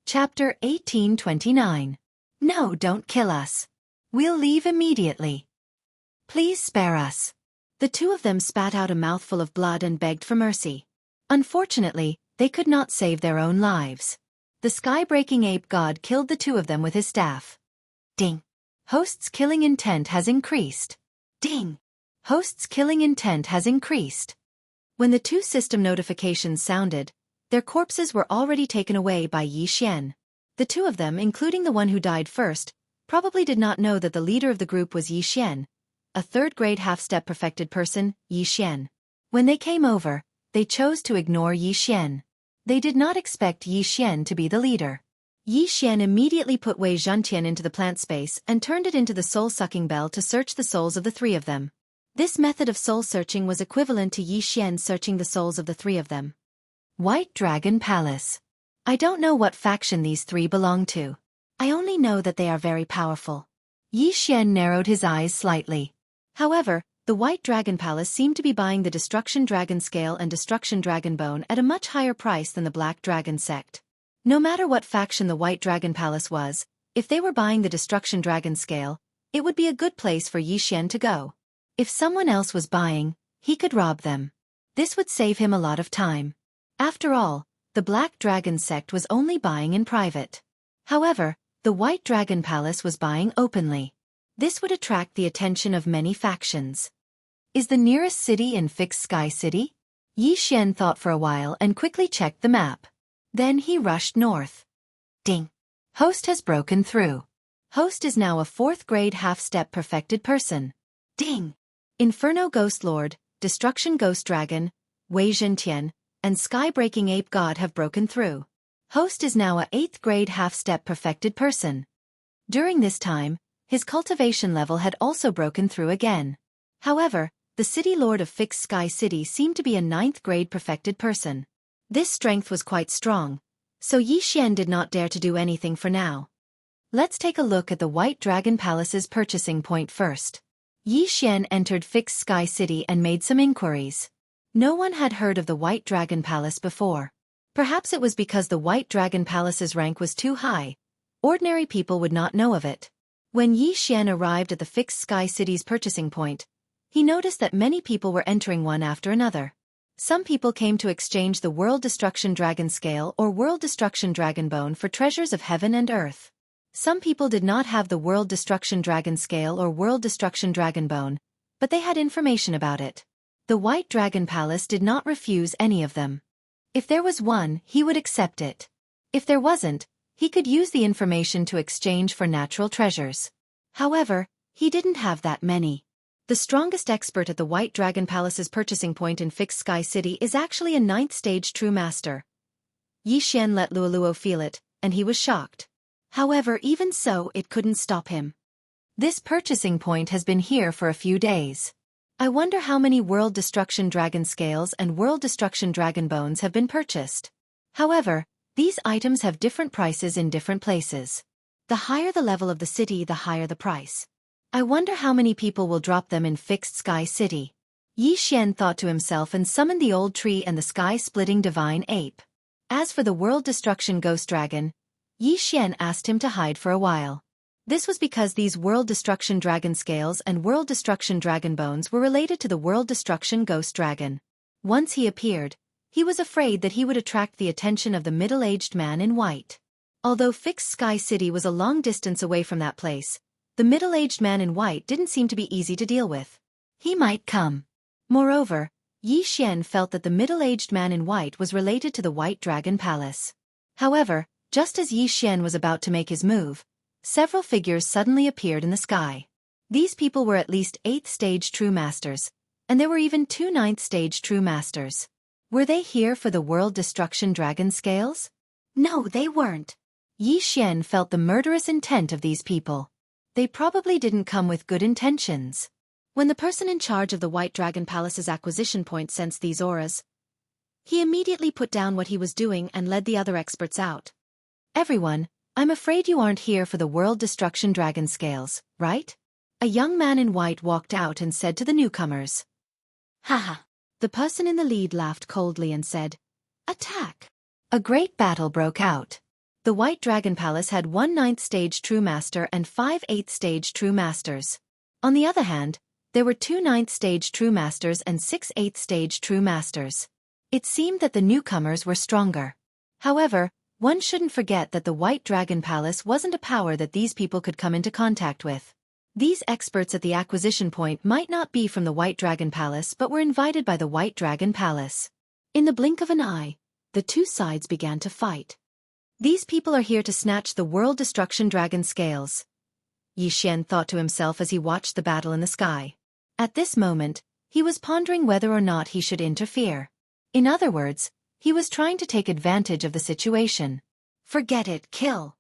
Chapter 1829. No, don't kill us. We'll leave immediately. Please spare us. The two of them spat out a mouthful of blood and begged for mercy. Unfortunately, they could not save their own lives. The sky-breaking ape god killed the two of them with his staff. Ding. Host's killing intent has increased. Ding. Host's killing intent has increased. When the two system notifications sounded, their corpses were already taken away by Yi Xian. The two of them, including the one who died first, probably did not know that the leader of the group was Yi Xian, a third-grade half-step perfected person, Yi Xian. When they came over, they chose to ignore Yi Xian. They did not expect Yi Xian to be the leader. Yi Xian immediately put Wei Zhentian into the plant space and turned it into the soul-sucking bell to search the souls of the three of them. This method of soul-searching was equivalent to Yi Xian searching the souls of the three of them. White Dragon Palace. I don't know what faction these three belong to. I only know that they are very powerful. Yi Xian narrowed his eyes slightly. However, the White Dragon Palace seemed to be buying the Destruction Dragon Scale and Destruction Dragon Bone at a much higher price than the Black Dragon Sect. No matter what faction the White Dragon Palace was, if they were buying the Destruction Dragon Scale, it would be a good place for Yi Xian to go. If someone else was buying, he could rob them. This would save him a lot of time. After all, the Black Dragon Sect was only buying in private. However, the White Dragon Palace was buying openly. This would attract the attention of many factions. Is the nearest city in Fixed Sky City? Yi Xian thought for a while and quickly checked the map. Then he rushed north. Ding. Host has broken through. Host is now a fourth-grade half-step perfected person. Ding. Inferno Ghost Lord, Destruction Ghost Dragon, Wei Zhentian, and Sky-Breaking Ape God have broken through. Host is now a 8th-grade half-step perfected person. During this time, his cultivation level had also broken through again. However, the City Lord of Fixed Sky City seemed to be a 9th-grade perfected person. This strength was quite strong, so Yi Xian did not dare to do anything for now. Let's take a look at the White Dragon Palace's purchasing point first. Yi Xian entered Fixed Sky City and made some inquiries. No one had heard of the White Dragon Palace before. Perhaps it was because the White Dragon Palace's rank was too high. Ordinary people would not know of it. When Yi Xian arrived at the Fixed Sky City's purchasing point, he noticed that many people were entering one after another. Some people came to exchange the World Destruction Dragon Scale or World Destruction Dragon Bone for treasures of heaven and earth. Some people did not have the World Destruction Dragon Scale or World Destruction Dragon Bone, but they had information about it. The White Dragon Palace did not refuse any of them. If there was one, he would accept it. If there wasn't, he could use the information to exchange for natural treasures. However, he didn't have that many. The strongest expert at the White Dragon Palace's purchasing point in Fixed Sky City is actually a 9th-stage True Master. Yi Xian let Luoluo feel it, and he was shocked. However, even so, it couldn't stop him. This purchasing point has been here for a few days. I wonder how many World Destruction Dragon Scales and World Destruction Dragon Bones have been purchased. However, these items have different prices in different places. The higher the level of the city, the higher the price. I wonder how many people will drop them in Fixed Sky City. Yi Xian thought to himself and summoned the old tree and the sky-splitting divine ape. As for the World Destruction Ghost Dragon, Yi Xian asked him to hide for a while. This was because these World Destruction Dragon Scales and World Destruction Dragon Bones were related to the World Destruction Ghost Dragon. Once he appeared, he was afraid that he would attract the attention of the middle-aged man in white. Although Fixed Sky City was a long distance away from that place, the middle-aged man in white didn't seem to be easy to deal with. He might come. Moreover, Yi Xian felt that the middle-aged man in white was related to the White Dragon Palace. However, just as Yi Xian was about to make his move, several figures suddenly appeared in the sky. These people were at least 8th-stage True Masters, and there were even 2 9th-stage True Masters. Were they here for the World Destruction Dragon Scales? No, they weren't. Yi Xian felt the murderous intent of these people. They probably didn't come with good intentions. When the person in charge of the White Dragon Palace's acquisition point sensed these auras, he immediately put down what he was doing and led the other experts out. Everyone, I'm afraid you aren't here for the World Destruction Dragon Scales, right? A young man in white walked out and said to the newcomers. Haha. The person in the lead laughed coldly and said, Attack. A great battle broke out. The White Dragon Palace had 1 9th stage true master and 5 8th stage true masters. On the other hand, there were 2 9th stage true masters and 6 8th stage true masters. It seemed that the newcomers were stronger. However, one shouldn't forget that the White Dragon Palace wasn't a power that these people could come into contact with. These experts at the acquisition point might not be from the White Dragon Palace but were invited by the White Dragon Palace. In the blink of an eye, the two sides began to fight. These people are here to snatch the World Destruction Dragon scales, Xianxia thought to himself as he watched the battle in the sky. At this moment, he was pondering whether or not he should interfere. In other words, he was trying to take advantage of the situation. Forget it, kill.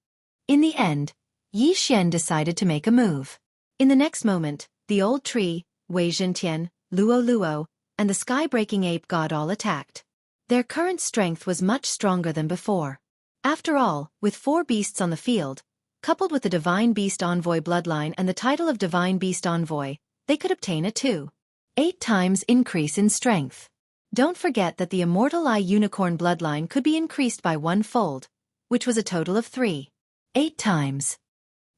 In the end, Xianxia decided to make a move. In the next moment, the old tree, Wei Zhentian, Luo Luo, and the sky-breaking ape god all attacked. Their current strength was much stronger than before. After all, with 4 beasts on the field, coupled with the Divine Beast Envoy bloodline and the title of Divine Beast Envoy, they could obtain a 2.8 times increase in strength. Don't forget that the Immortal Eye Unicorn bloodline could be increased by 1-fold, which was a total of 3.8 times.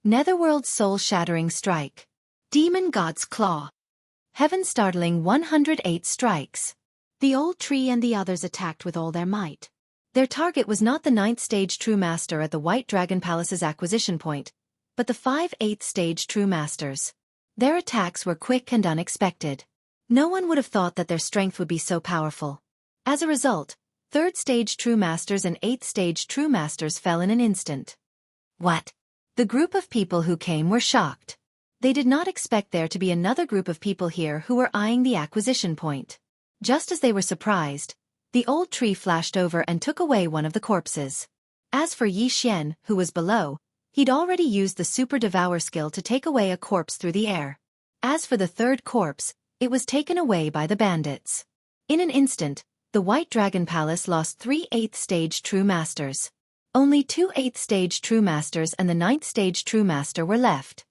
Netherworld's soul-shattering strike. Demon God's Claw. Heaven-startling 108 strikes. The old tree and the others attacked with all their might. Their target was not the 9th stage true master at the White Dragon Palace's acquisition point, but the 5 8th stage true masters. Their attacks were quick and unexpected. No one would have thought that their strength would be so powerful. As a result, 3rd stage true masters and 8th stage true masters fell in an instant. What? The group of people who came were shocked. They did not expect there to be another group of people here who were eyeing the acquisition point. Just as they were surprised, the old tree flashed over and took away one of the corpses. As for Xianxia, who was below, he'd already used the Super Devour skill to take away a corpse through the air. As for the 3rd corpse, it was taken away by the bandits. In an instant, the White Dragon Palace lost 3 8th stage true masters. Only 2 8th stage true masters and the 9th stage true master were left.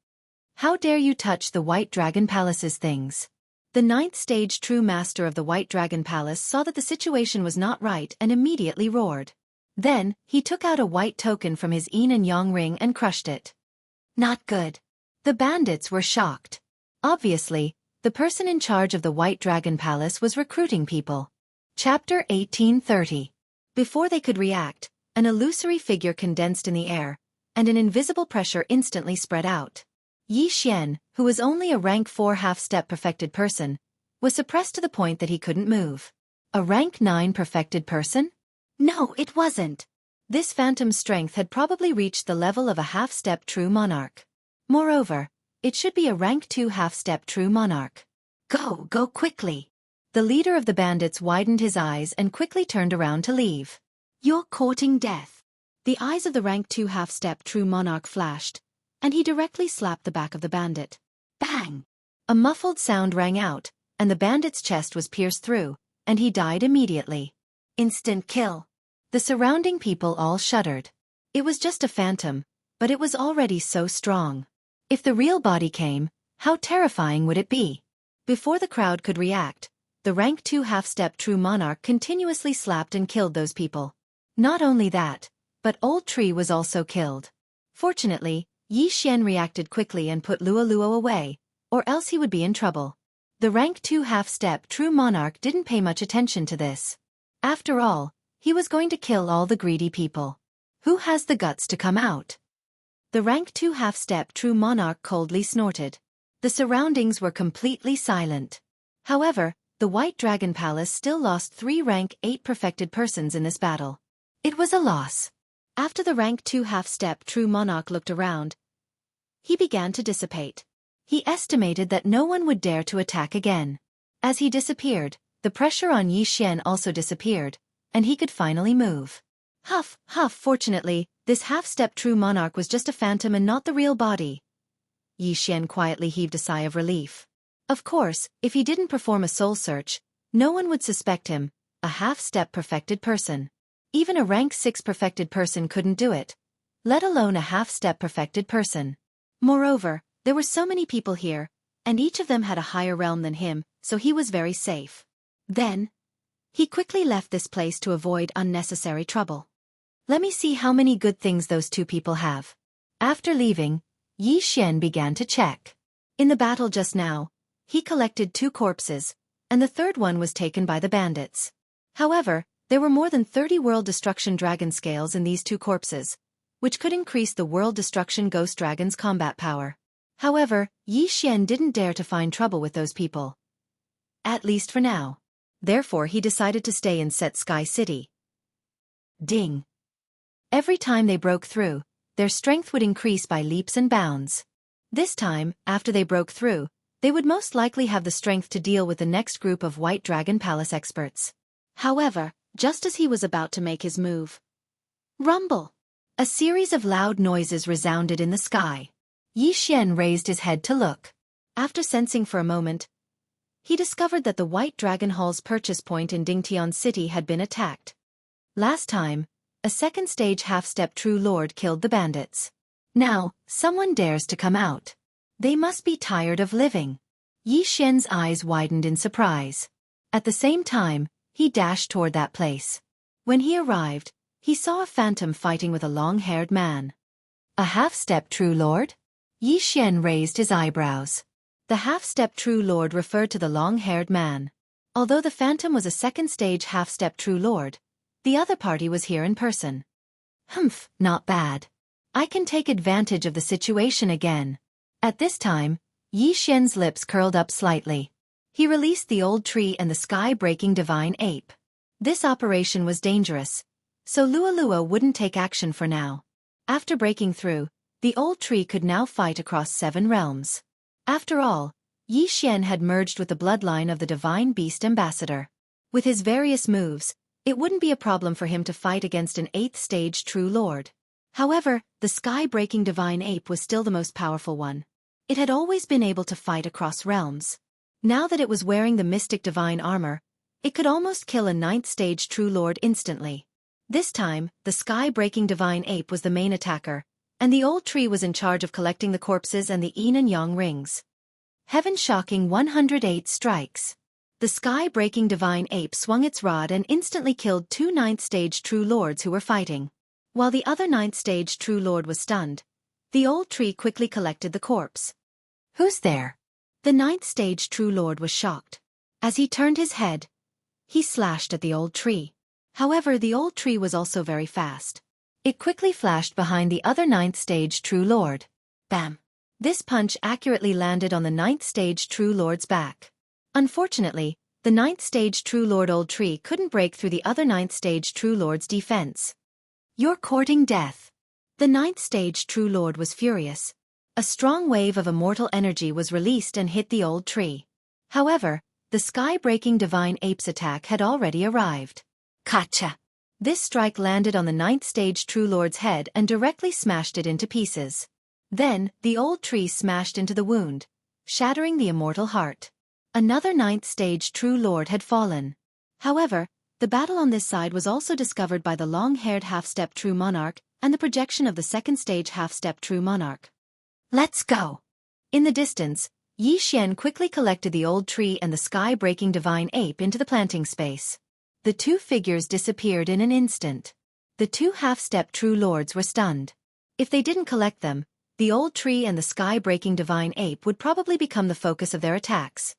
How dare you touch the White Dragon Palace's things? The 9th stage true master of the White Dragon Palace saw that the situation was not right and immediately roared. Then, he took out a white token from his yin and yang ring and crushed it. Not good. The bandits were shocked. Obviously, the person in charge of the White Dragon Palace was recruiting people. Chapter 1830. Before they could react, an illusory figure condensed in the air, and an invisible pressure instantly spread out. Xianxia, who was only a rank 4 half-step perfected person, was suppressed to the point that he couldn't move. A rank 9 perfected person? No, it wasn't. This phantom's strength had probably reached the level of a half-step true monarch. Moreover, it should be a rank 2 half-step true monarch. Go quickly. The leader of the bandits widened his eyes and quickly turned around to leave. You're courting death. The eyes of the rank 2 half-step true monarch flashed, and he directly slapped the back of the bandit. Bang! A muffled sound rang out, and the bandit's chest was pierced through, and he died immediately. Instant kill. The surrounding people all shuddered. It was just a phantom, but it was already so strong. If the real body came, how terrifying would it be? Before the crowd could react, the rank 2 half-step true monarch continuously slapped and killed those people. Not only that, but Old Tree was also killed. Fortunately, Xianxia reacted quickly and put Luo Luo away, or else he would be in trouble. The rank 2 half-step true monarch didn't pay much attention to this. After all, he was going to kill all the greedy people. Who has the guts to come out? The rank 2 half-step true monarch coldly snorted. The surroundings were completely silent. However, the White Dragon Palace still lost 3 rank 8 perfected persons in this battle. It was a loss. After the rank 2 half-step true monarch looked around, he began to dissipate. He estimated that no one would dare to attack again. As he disappeared, the pressure on Xianxia also disappeared, and he could finally move. Huff, huff, fortunately, this half-step true monarch was just a phantom and not the real body. Xianxia quietly heaved a sigh of relief. Of course, if he didn't perform a soul search, no one would suspect him, a half-step perfected person. Even a rank 6 perfected person couldn't do it, let alone a half-step perfected person. Moreover, there were so many people here, and each of them had a higher realm than him, so he was very safe. Then, he quickly left this place to avoid unnecessary trouble. Let me see how many good things those two people have. After leaving, Yi Xian began to check. In the battle just now, he collected 2 corpses, and the third one was taken by the bandits. However, there were more than 30 World Destruction Dragon scales in these 2 corpses, which could increase the World Destruction Ghost Dragon's combat power. However, Yi Xian didn't dare to find trouble with those people. At least for now. Therefore he decided to stay in Set Sky City. Ding. Every time they broke through, their strength would increase by leaps and bounds. This time, after they broke through, they would most likely have the strength to deal with the next group of White Dragon Palace experts. However, just as he was about to make his move, rumble! A series of loud noises resounded in the sky. Yi Xian raised his head to look. After sensing for a moment, he discovered that the White Dragon Hall's purchase point in Dingtian City had been attacked. Last time, a second-stage half-step True Lord killed the bandits. Now, someone dares to come out. They must be tired of living. Yi Xian's eyes widened in surprise. At the same time, he dashed toward that place. When he arrived, he saw a phantom fighting with a long-haired man. A half-step True Lord? Yi Xian raised his eyebrows. The half-step True Lord referred to the long-haired man. Although the phantom was a second-stage half-step True Lord, the other party was here in person. Humph, not bad. I can take advantage of the situation again. At this time, Yi Xian's lips curled up slightly. He released the old tree and the sky-breaking divine ape. This operation was dangerous, so Lua wouldn't take action for now. After breaking through, the old tree could now fight across 7 realms. After all, Yi Xian had merged with the bloodline of the Divine Beast Ambassador. With his various moves, it wouldn't be a problem for him to fight against an 8th-stage True Lord. However, the sky-breaking divine ape was still the most powerful one. It had always been able to fight across realms. Now that it was wearing the mystic divine armor, it could almost kill a 9th-stage True Lord instantly. This time, the sky-breaking divine ape was the main attacker, and the old tree was in charge of collecting the corpses and the yin and yang rings. Heaven-shocking 108 strikes. The sky-breaking divine ape swung its rod and instantly killed 2 9th-stage True Lords who were fighting. While the other 9th-stage True Lord was stunned, the old tree quickly collected the corpse. Who's there? The 9th-stage True Lord was shocked. As he turned his head, he slashed at the old tree. However, the old tree was also very fast. It quickly flashed behind the other 9th-stage True Lord. Bam! This punch accurately landed on the 9th-stage True Lord's back. Unfortunately, the 9th-stage True Lord Old Tree couldn't break through the other 9th-stage True Lord's defense. You're courting death. The 9th-stage True Lord was furious. A strong wave of immortal energy was released and hit the old tree. However, the sky-breaking divine ape's attack had already arrived. Gotcha! This strike landed on the 9th-stage True Lord's head and directly smashed it into pieces. Then, the old tree smashed into the wound, shattering the immortal heart. Another 9th-stage True Lord had fallen. However, the battle on this side was also discovered by the long-haired half-step True Monarch and the projection of the second-stage half-step True Monarch. Let's go! In the distance, Yi Xian quickly collected the old tree and the sky-breaking divine ape into the planting space. The 2 figures disappeared in an instant. The 2 half-step True Lords were stunned. If they didn't collect them, the old tree and the sky-breaking divine ape would probably become the focus of their attacks.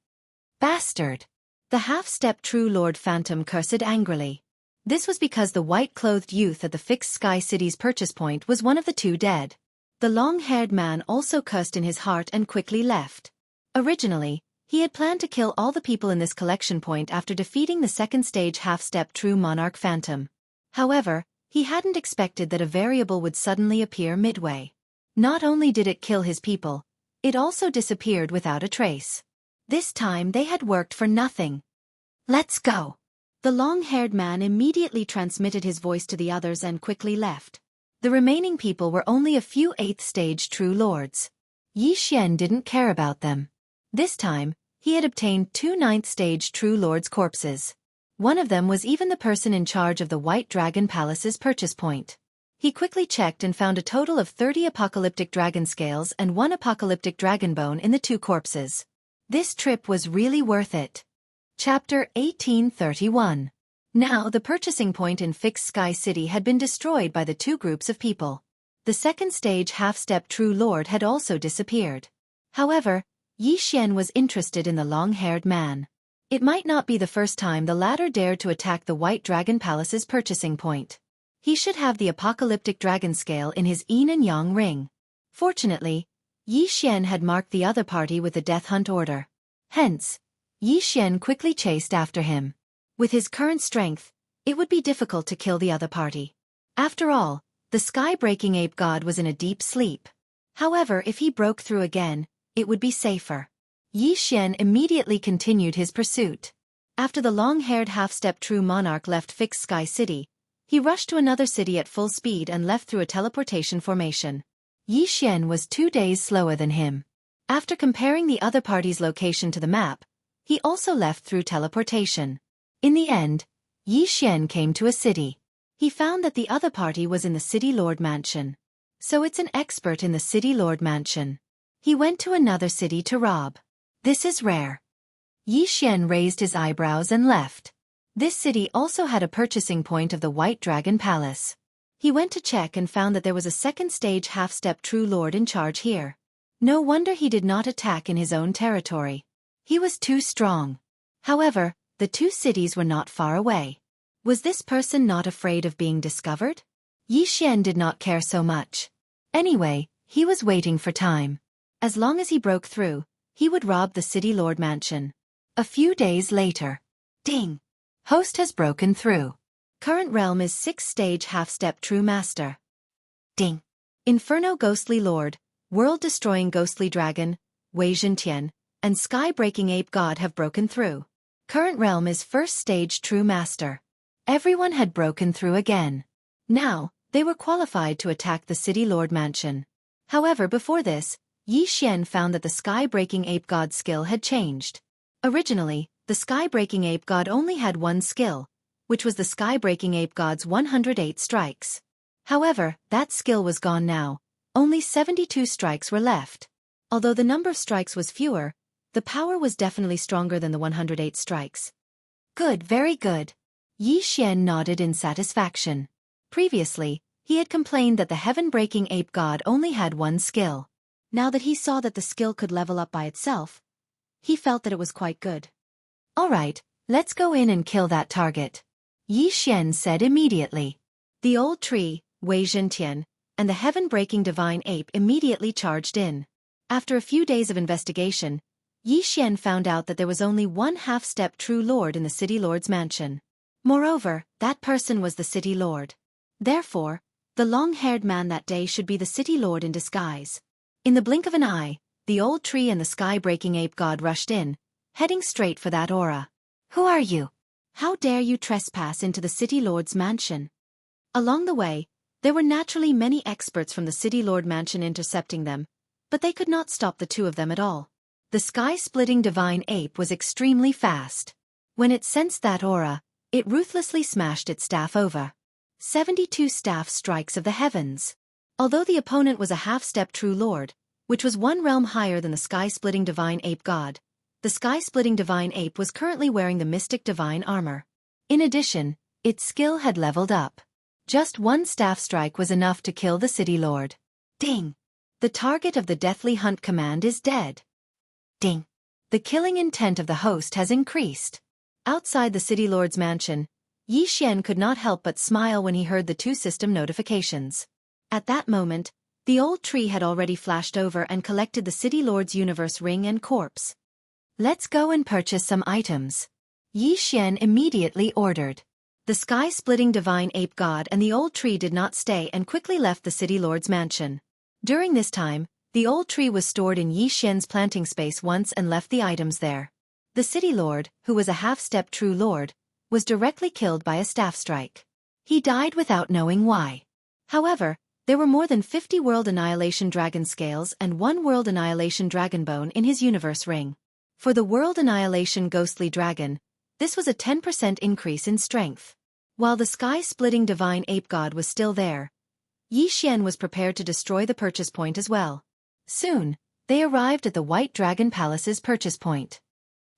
Bastard! The half-step True Lord Phantom cursed angrily. This was because the white-clothed youth at the fixed Sky City's purchase point was one of the 2 dead. The long-haired man also cursed in his heart and quickly left. Originally, he had planned to kill all the people in this collection point after defeating the second-stage half-step True Monarch Phantom. However, he hadn't expected that a variable would suddenly appear midway. Not only did it kill his people, it also disappeared without a trace. This time they had worked for nothing. Let's go! The long-haired man immediately transmitted his voice to the others and quickly left. The remaining people were only a few 8th-stage True Lords. Yi Xian didn't care about them. This time, he had obtained 2 9th-stage True Lords' corpses. One of them was even the person in charge of the White Dragon Palace's purchase point. He quickly checked and found a total of 30 apocalyptic dragon scales and 1 apocalyptic dragon bone in the 2 corpses. This trip was really worth it. Chapter 1831. Now the purchasing point in Fixed Sky City had been destroyed by the two groups of people. The second stage half-step True Lord had also disappeared. However, Yi Xian was interested in the long-haired man. It might not be the first time the latter dared to attack the White Dragon Palace's purchasing point. He should have the apocalyptic dragon scale in his yin and yang ring. Fortunately, Yi Xian had marked the other party with the death hunt order. Hence, Yi Xian quickly chased after him. With his current strength, it would be difficult to kill the other party. After all, the sky-breaking ape god was in a deep sleep. However, if he broke through again, it would be safer. Yi Xian immediately continued his pursuit. After the long-haired half-step true monarch left Fixed Sky City, he rushed to another city at full speed and left through a teleportation formation. Yi Xian was 2 days slower than him. After comparing the other party's location to the map, he also left through teleportation. In the end, Yi Xian came to a city. He found that the other party was in the City Lord Mansion. So it's an expert in the City Lord Mansion. He went to another city to rob. This is rare. Yi Xian raised his eyebrows and left. This city also had a purchasing point of the White Dragon Palace. He went to check and found that there was a second stage half-step True Lord in charge here. No wonder he did not attack in his own territory. He was too strong. However, the two cities were not far away. Was this person not afraid of being discovered? Yi Xian did not care so much. Anyway, he was waiting for time. As long as he broke through, he would rob the City Lord Mansion. A few days later. Ding! Host has broken through. Current realm is 6th-stage half-step True Master. Ding! Inferno Ghostly Lord, World-Destroying Ghostly Dragon, Wei Zhentian, and Sky-Breaking Ape God have broken through. Current realm is 1st-stage True Master. Everyone had broken through again. Now, they were qualified to attack the City Lord Mansion. However, before this, Yi Xian found that the Sky-Breaking Ape God skill had changed. Originally, the Sky-Breaking Ape God only had one skill, which was the Sky-Breaking Ape God's 108 strikes. However, that skill was gone now. Only 72 strikes were left. Although the number of strikes was fewer, the power was definitely stronger than the 108 strikes. Good, very good. Yi Xian nodded in satisfaction. Previously, he had complained that the heaven-breaking ape god only had one skill. Now that he saw that the skill could level up by itself, he felt that it was quite good. Alright, let's go in and kill that target. Yi Xian said immediately. The old tree, Wei Zhentian, and the heaven-breaking divine ape immediately charged in. After a few days of investigation, Yi Xian found out that there was only one half-step True Lord in the City Lord's mansion. Moreover, that person was the City Lord. Therefore, the long-haired man that day should be the City Lord in disguise. In the blink of an eye, the old tree and the sky-breaking ape god rushed in, heading straight for that aura. Who are you? How dare you trespass into the City Lord's mansion? Along the way, there were naturally many experts from the City Lord mansion intercepting them, but they could not stop the two of them at all. The sky-splitting divine ape was extremely fast. When it sensed that aura, it ruthlessly smashed its staff over. 72 staff strikes of the heavens. Although the opponent was a half-step True Lord, which was one realm higher than the sky-splitting divine ape god, the sky-splitting divine ape was currently wearing the mystic divine armor. In addition, its skill had leveled up. Just one staff strike was enough to kill the City Lord. Ding! The target of the deathly hunt command is dead. Ding! The killing intent of the host has increased. Outside the City Lord's mansion, Yi Xian could not help but smile when he heard the two system notifications. At that moment, the old tree had already flashed over and collected the City Lord's universe ring and corpse. Let's go and purchase some items. Yi Xian immediately ordered. The sky-splitting divine ape god and the old tree did not stay and quickly left the City Lord's mansion. During this time, the old tree was stored in Yi Xian's planting space once and left the items there. The City Lord, who was a half-step True Lord, was directly killed by a staff strike. He died without knowing why. However, there were more than 50 World Annihilation Dragon Scales and 1 World Annihilation Dragon Bone in his universe ring. For the World Annihilation Ghostly Dragon, this was a 10% increase in strength. While the sky-splitting divine ape god was still there, Yi Xian was prepared to destroy the purchase point as well. Soon, they arrived at the White Dragon Palace's purchase point.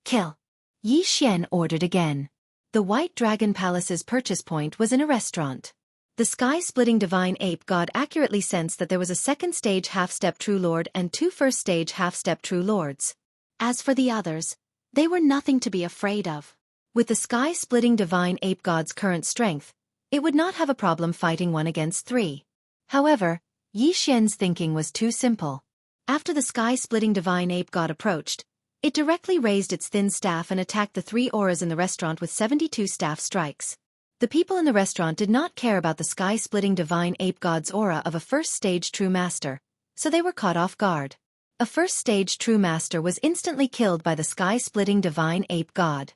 Kill! Yi Xian ordered again. The White Dragon Palace's purchase point was in a restaurant. The sky-splitting divine ape god accurately sensed that there was a second-stage half-step true lord and two first-stage half-step true lords. As for the others, they were nothing to be afraid of. With the sky-splitting divine ape god's current strength, it would not have a problem fighting 1 against 3. However, Yi Xian's thinking was too simple. After the sky-splitting divine ape god approached, it directly raised its thin staff and attacked the 3 auras in the restaurant with 72 staff strikes. The people in the restaurant did not care about the sky-splitting divine ape god's aura of a first-stage true master, so they were caught off guard. A first-stage true master was instantly killed by the sky-splitting divine ape god.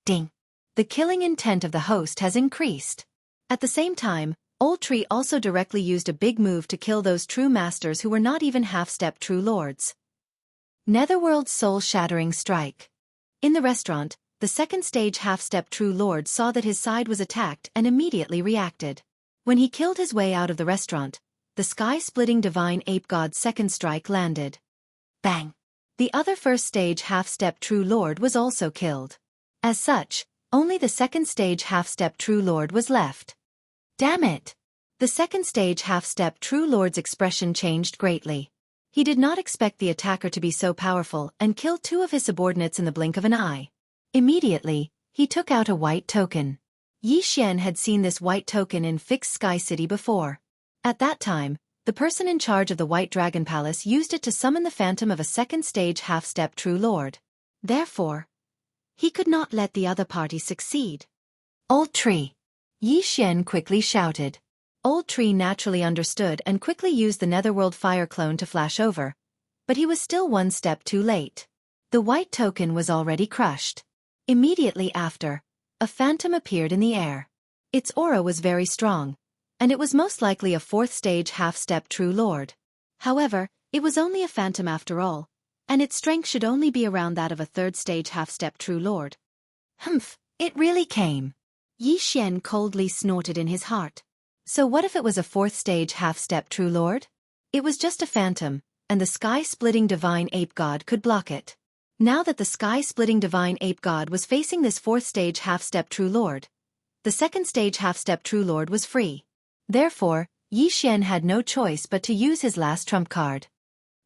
Ding! The killing intent of the host has increased. At the same time, Old Tree also directly used a big move to kill those true masters who were not even half-step true lords. Netherworld's soul-shattering strike. In the restaurant, the second-stage half-step true lord saw that his side was attacked and immediately reacted. When he killed his way out of the restaurant, the sky-splitting divine ape god's second strike landed. Bang! The other first-stage half-step true lord was also killed. As such, only the second-stage half-step true lord was left. Damn it! The second-stage half-step true lord's expression changed greatly. He did not expect the attacker to be so powerful and killed 2 of his subordinates in the blink of an eye. Immediately, he took out a white token. Yi Xian had seen this white token in Fixed Sky City before. At that time, the person in charge of the White Dragon Palace used it to summon the phantom of a second-stage half-step true lord. Therefore, he could not let the other party succeed. Old Tree! Yi Xian quickly shouted. Old Tree naturally understood and quickly used the Netherworld Fire Clone to flash over, but he was still 1 step too late. The white token was already crushed. Immediately after, a phantom appeared in the air. Its aura was very strong, and it was most likely a 4th-stage half-step true lord. However, it was only a phantom after all, and its strength should only be around that of a 3rd-stage half-step true lord. Humph, it really came. Yi Xian coldly snorted in his heart. So what if it was a 4th-stage half-step true lord? It was just a phantom, and the sky-splitting divine ape god could block it. Now that the sky-splitting divine ape god was facing this 4th-stage half-step true lord, the 2nd-stage half-step true lord was free. Therefore, Yi Xian had no choice but to use his last trump card.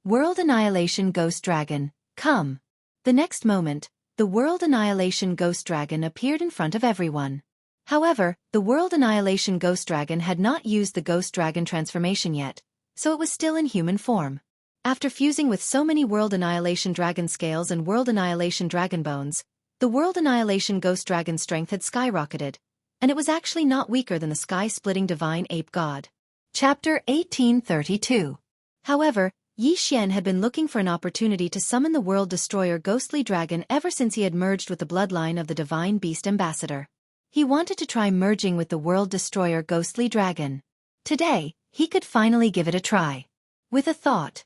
World Annihilation Ghost Dragon, come! The next moment, the World Annihilation Ghost Dragon appeared in front of everyone. However, the World Annihilation Ghost Dragon had not used the Ghost Dragon transformation yet, so it was still in human form. After fusing with so many World Annihilation Dragon Scales and World Annihilation Dragon Bones, the World Annihilation Ghost Dragon's strength had skyrocketed, and it was actually not weaker than the sky-splitting divine ape god. Chapter 1832. However, Yi Xian had been looking for an opportunity to summon the World Destroyer Ghostly Dragon ever since he had merged with the bloodline of the Divine Beast Ambassador. He wanted to try merging with the World Destroyer Ghostly Dragon. Today, he could finally give it a try. With a thought,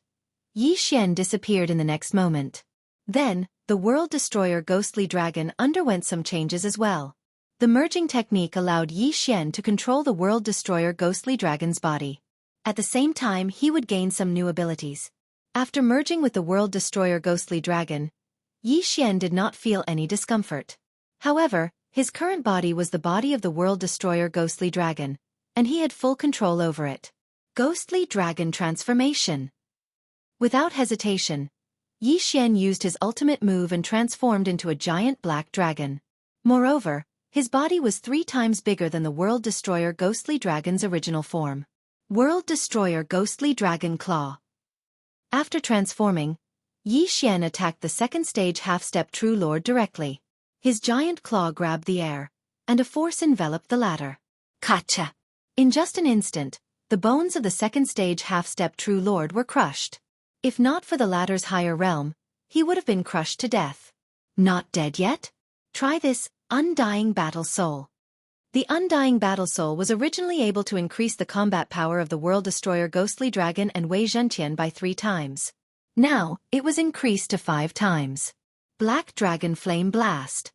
Yi Xian disappeared in the next moment. Then, the World Destroyer Ghostly Dragon underwent some changes as well. The merging technique allowed Yi Xian to control the World Destroyer Ghostly Dragon's body. At the same time, he would gain some new abilities. After merging with the World Destroyer Ghostly Dragon, Yi Xian did not feel any discomfort. However, his current body was the body of the World Destroyer Ghostly Dragon, and he had full control over it. Ghostly Dragon Transformation. Without hesitation, Yi Xian used his ultimate move and transformed into a giant black dragon. Moreover, his body was 3 times bigger than the World Destroyer Ghostly Dragon's original form. World Destroyer Ghostly Dragon Claw. After transforming, Yi Xian attacked the 2nd-stage half-step True Lord directly. His giant claw grabbed the air, and a force enveloped the latter. Kacha! In just an instant, the bones of the 2nd-stage half-step True Lord were crushed. If not for the latter's higher realm, he would have been crushed to death. Not dead yet? Try this Undying Battle Soul. The Undying Battle Soul was originally able to increase the combat power of the World Destroyer Ghostly Dragon and Wei Zhentian by 3 times. Now, it was increased to 5 times. Black Dragon Flame Blast.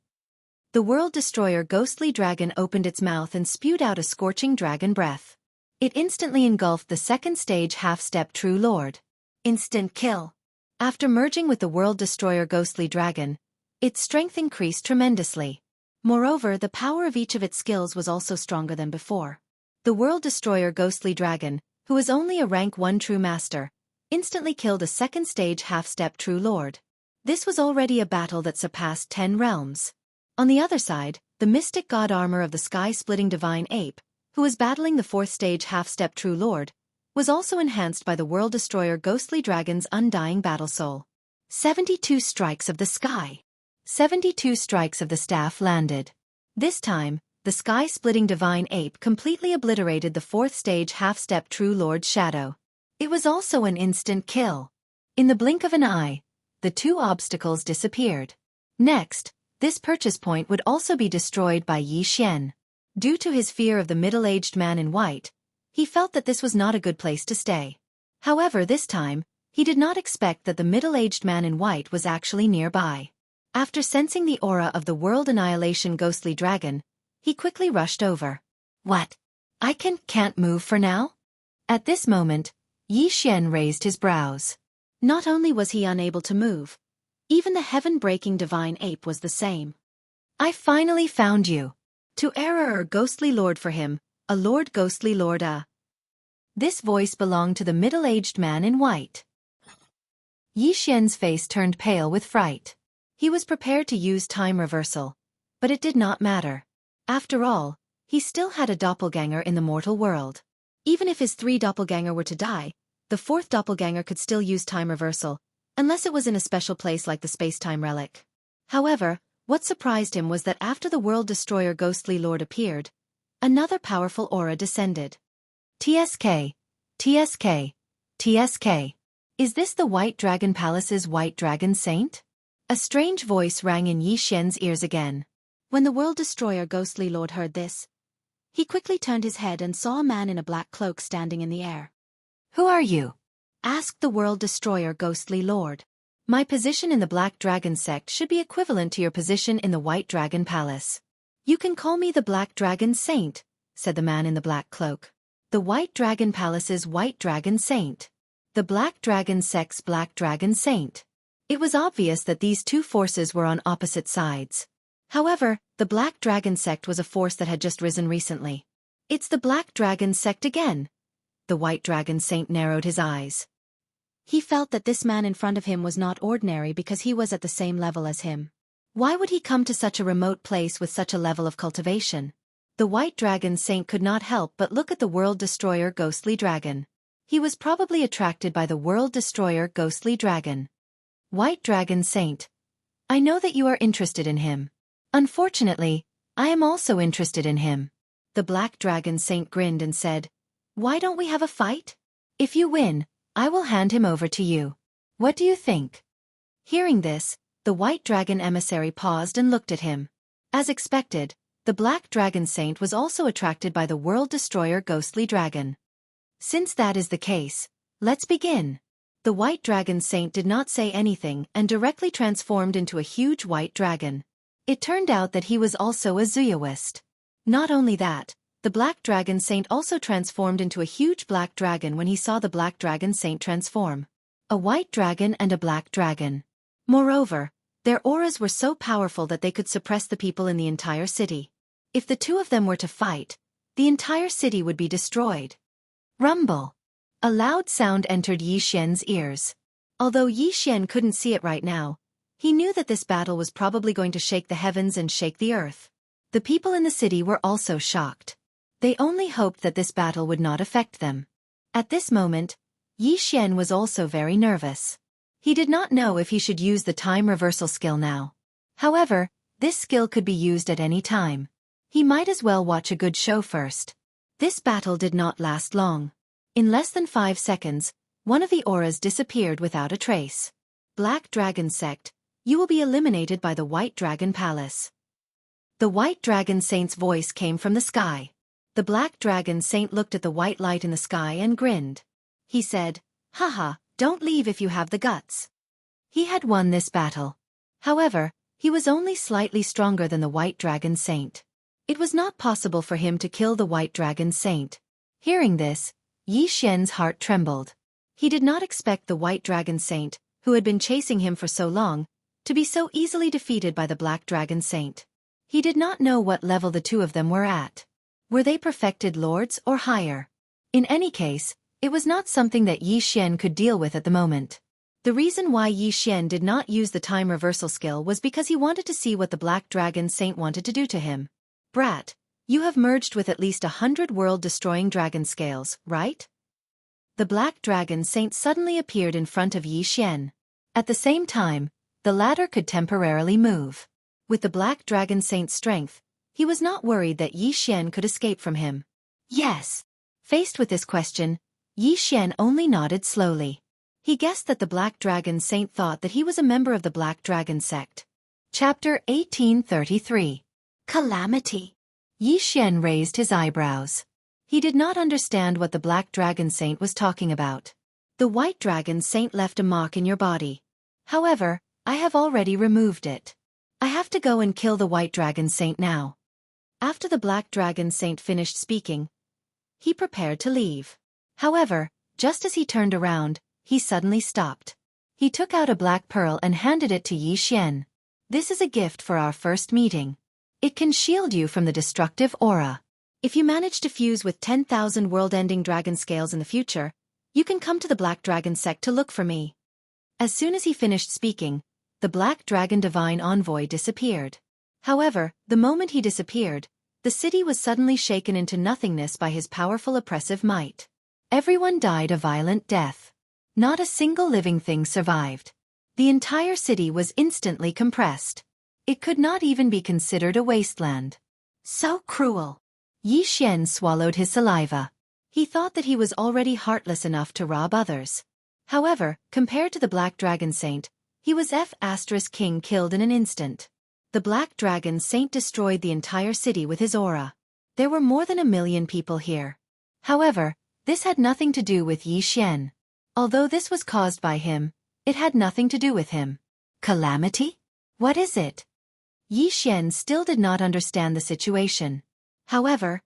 The World Destroyer Ghostly Dragon opened its mouth and spewed out a scorching dragon breath. It instantly engulfed the 2nd-stage half-step True Lord. Instant kill. After merging with the World Destroyer Ghostly Dragon, its strength increased tremendously. Moreover, the power of each of its skills was also stronger than before. The World Destroyer Ghostly Dragon, who was only a rank 1 true master, instantly killed a second stage half-step true lord. This was already a battle that surpassed 10 realms. On the other side, the mystic god armor of the sky-splitting divine ape, who was battling the 4th stage half-step true lord, was also enhanced by the World Destroyer Ghostly Dragon's undying battle soul. 72 strikes of the sky. 72 strikes of the staff landed. This time, the sky-splitting divine ape completely obliterated the 4th stage half-step true lord's shadow. It was also an instant kill. In the blink of an eye, the 2 obstacles disappeared. Next, this purchase point would also be destroyed by Yi Xian. Due to his fear of the middle-aged man in white, he felt that this was not a good place to stay. However, this time, he did not expect that the middle-aged man in white was actually nearby. After sensing the aura of the World Annihilation Ghostly Dragon, he quickly rushed over. What? I can't move for now? At this moment, Yi Xian raised his brows. Not only was he unable to move, even the heaven-breaking divine ape was the same. I finally found you. To error ghostly lord for him, a lord ghostly lord This voice belonged to the middle-aged man in white. Yi Xian's face turned pale with fright. He was prepared to use time reversal, but it did not matter. After all, he still had a doppelganger in the mortal world. Even if his 3 doppelganger were to die, the 4th doppelganger could still use time reversal, unless it was in a special place like the space-time relic. However, what surprised him was that after the World Destroyer Ghostly Lord appeared, another powerful aura descended. TSK, TSK, TSK. Is this the White Dragon Palace's White Dragon Saint? A strange voice rang in Yi Xian's ears again. When the World Destroyer Ghostly Lord heard this, he quickly turned his head and saw a man in a black cloak standing in the air. Who are you? Asked the World Destroyer Ghostly Lord. My position in the Black Dragon sect should be equivalent to your position in the White Dragon Palace. You can call me the Black Dragon Saint, said the man in the black cloak. The White Dragon Palace's White Dragon Saint. The Black Dragon sect's Black Dragon Saint. It was obvious that these 2 forces were on opposite sides. However, the Black Dragon sect was a force that had just risen recently. It's the Black Dragon sect again. The White Dragon Saint narrowed his eyes. He felt that this man in front of him was not ordinary because he was at the same level as him. Why would he come to such a remote place with such a level of cultivation? The White Dragon Saint could not help but look at the World Destroyer Ghostly Dragon. He was probably attracted by the World Destroyer Ghostly Dragon. White Dragon Saint. I know that you are interested in him. Unfortunately, I am also interested in him. The Black Dragon Saint grinned and said, Why don't we have a fight? If you win, I will hand him over to you. What do you think? Hearing this, the White Dragon emissary paused and looked at him. As expected, the Black Dragon Saint was also attracted by the World Destroyer Ghostly Dragon. Since that is the case, let's begin. The White Dragon Saint did not say anything and directly transformed into a huge white dragon. It turned out that he was also a Zuyoist. Not only that, the Black Dragon Saint also transformed into a huge black dragon when he saw the Black Dragon Saint transform. A white dragon and a black dragon. Moreover, their auras were so powerful that they could suppress the people in the entire city. If the 2 of them were to fight, the entire city would be destroyed. Rumble. A loud sound entered Yi Xian's ears. Although Yi Xian couldn't see it right now, he knew that this battle was probably going to shake the heavens and shake the earth. The people in the city were also shocked. They only hoped that this battle would not affect them. At this moment, Yi Xian was also very nervous. He did not know if he should use the time reversal skill now. However, this skill could be used at any time. He might as well watch a good show first. This battle did not last long. In less than 5 seconds, one of the auras disappeared without a trace. Black Dragon Sect, you will be eliminated by the White Dragon Palace. The White Dragon Saint's voice came from the sky. The Black Dragon Saint looked at the white light in the sky and grinned. He said, Haha, don't leave if you have the guts. He had won this battle. However, he was only slightly stronger than the White Dragon Saint. It was not possible for him to kill the White Dragon Saint. Hearing this, Yi Xian's heart trembled. He did not expect the White Dragon Saint, who had been chasing him for so long, to be so easily defeated by the Black Dragon Saint. He did not know what level the two of them were at. Were they perfected lords or higher? In any case, it was not something that Yi Xian could deal with at the moment. The reason why Yi Xian did not use the time reversal skill was because he wanted to see what the Black Dragon Saint wanted to do to him. Brat, you have merged with at least 100 world-destroying dragon scales, right? The Black Dragon Saint suddenly appeared in front of Yi Xian. At the same time, the latter could temporarily move. With the Black Dragon Saint's strength, he was not worried that Yi Xian could escape from him. Yes. Faced with this question, Yi Xian only nodded slowly. He guessed that the Black Dragon Saint thought that he was a member of the Black Dragon sect. Chapter 1833. Calamity. Yi Xian raised his eyebrows. He did not understand what the Black Dragon Saint was talking about. The White Dragon Saint left a mark in your body. However, I have already removed it. I have to go and kill the White Dragon Saint now. After the Black Dragon Saint finished speaking, he prepared to leave. However, just as he turned around, he suddenly stopped. He took out a black pearl and handed it to Yi Xian. This is a gift for our first meeting. It can shield you from the destructive aura. If you manage to fuse with 10,000 world-ending dragon scales in the future, you can come to the Black Dragon sect to look for me. As soon as he finished speaking, the Black Dragon Divine Envoy disappeared. However, the moment he disappeared, the city was suddenly shaken into nothingness by his powerful oppressive might. Everyone died a violent death. Not a single living thing survived. The entire city was instantly compressed. It could not even be considered a wasteland. So cruel. Yi Xian swallowed his saliva. He thought that he was already heartless enough to rob others. However, compared to the Black Dragon Saint, he was King killed in an instant. The Black Dragon Saint destroyed the entire city with his aura. There were more than 1 million people here. However, this had nothing to do with Yi Xian. Although this was caused by him, it had nothing to do with him. Calamity? What is it? Yi Xian still did not understand the situation. However,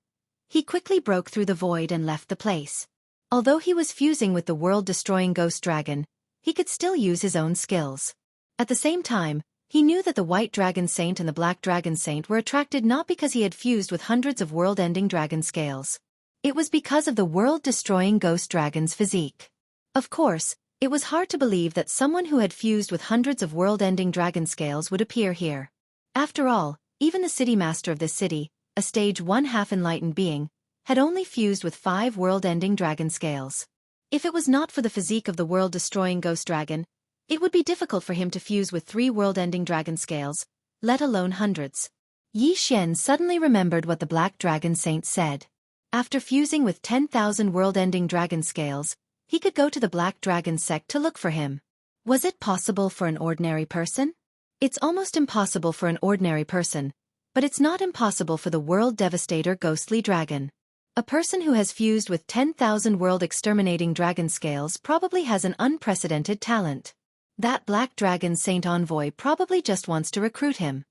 he quickly broke through the void and left the place. Although he was fusing with the world-destroying ghost dragon, he could still use his own skills. At the same time, he knew that the White Dragon Saint and the Black Dragon Saint were attracted not because he had fused with hundreds of world-ending dragon scales. It was because of the world-destroying ghost dragon's physique. Of course, it was hard to believe that someone who had fused with hundreds of world-ending dragon scales would appear here. After all, even the city master of this city, a stage 1/2 enlightened being, had only fused with 5 world-ending dragon scales. If it was not for the physique of the world-destroying ghost dragon, it would be difficult for him to fuse with 3 world-ending dragon scales, let alone hundreds. Yi Xian suddenly remembered what the Black Dragon Saint said. After fusing with 10,000 world-ending dragon scales, he could go to the Black Dragon sect to look for him. Was it possible for an ordinary person? It's almost impossible for an ordinary person, but it's not impossible for the World Devastator Ghostly Dragon. A person who has fused with 10,000 world-exterminating dragon scales probably has an unprecedented talent. That Black Dragon Saint envoy probably just wants to recruit him.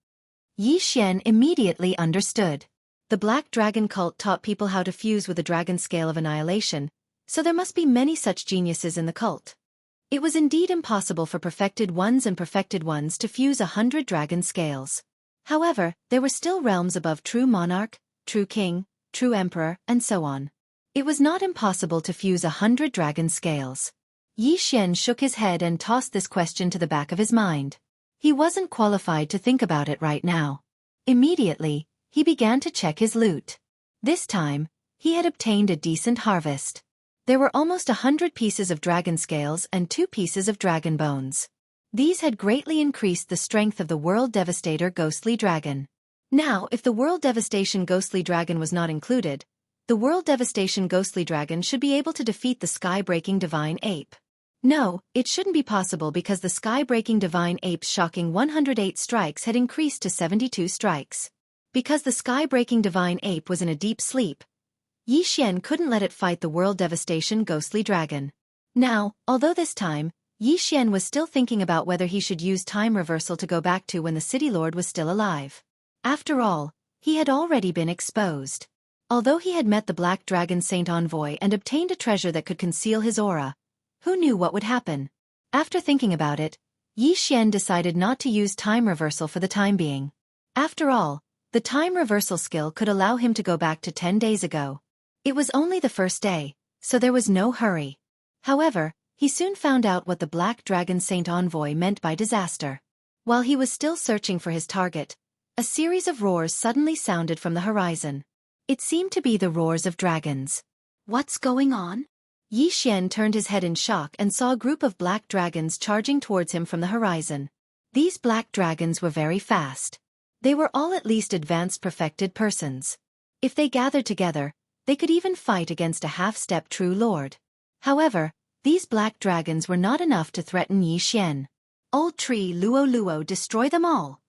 Yi Xian immediately understood. The Black Dragon cult taught people how to fuse with a dragon scale of annihilation, so there must be many such geniuses in the cult. It was indeed impossible for perfected ones to fuse 100 dragon scales. However, there were still realms above true monarch, true king, true emperor, and so on. It was not impossible to fuse 100 dragon scales. Yi Xian shook his head and tossed this question to the back of his mind. He wasn't qualified to think about it right now. Immediately, he began to check his loot. This time, he had obtained a decent harvest. There were almost 100 pieces of dragon scales and 2 pieces of dragon bones. These had greatly increased the strength of the World Devastator Ghostly Dragon. Now, if the World Devastation Ghostly Dragon was not included, the World Devastation Ghostly Dragon should be able to defeat the Sky-Breaking Divine Ape. No, it shouldn't be possible because the Sky-Breaking Divine Ape's shocking 108 strikes had increased to 72 strikes. Because the Sky-Breaking Divine Ape was in a deep sleep, Yi Xian couldn't let it fight the World Devastation Ghostly Dragon. Now, although this time, Yi Xian was still thinking about whether he should use time reversal to go back to when the City Lord was still alive. After all, he had already been exposed. Although he had met the Black Dragon Saint envoy and obtained a treasure that could conceal his aura, who knew what would happen? After thinking about it, Yi Xian decided not to use time reversal for the time being. After all, The time reversal skill could allow him to go back to 10 days ago. It was only the first day, so there was no hurry. However, he soon found out what the Black Dragon Saint envoy meant by disaster. While he was still searching for his target, a series of roars suddenly sounded from the horizon. It seemed to be the roars of dragons. What's going on? Yi Xian turned his head in shock and saw a group of black dragons charging towards him from the horizon. These black dragons were very fast. They were all at least advanced perfected persons. If they gathered together, they could even fight against a half-step true lord. However, these black dragons were not enough to threaten Yi Xian. Old tree Luo Luo, destroy them all.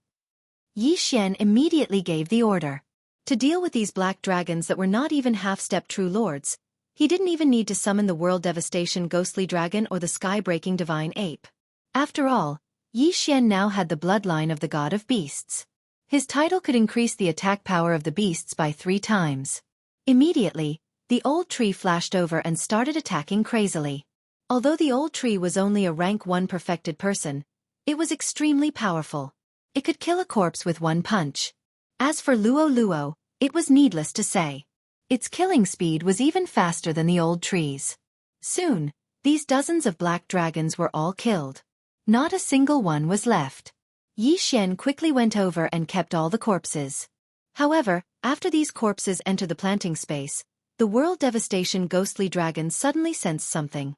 Yi Xian immediately gave the order. To deal with these black dragons that were not even half-step true lords, he didn't even need to summon the world devastation ghostly dragon or the sky-breaking divine ape. After all, Yi Xian now had the bloodline of the god of beasts. His title could increase the attack power of the beasts by 3 times. Immediately, the old tree flashed over and started attacking crazily. Although the old tree was only a rank 1 perfected person, it was extremely powerful. It could kill a corpse with 1 punch. As for Luo Luo, it was needless to say. Its killing speed was even faster than the old trees. Soon, these dozens of black dragons were all killed. Not a single one was left. Yi Xian quickly went over and kept all the corpses. However, after these corpses entered the planting space, the world devastation ghostly dragon suddenly sensed something.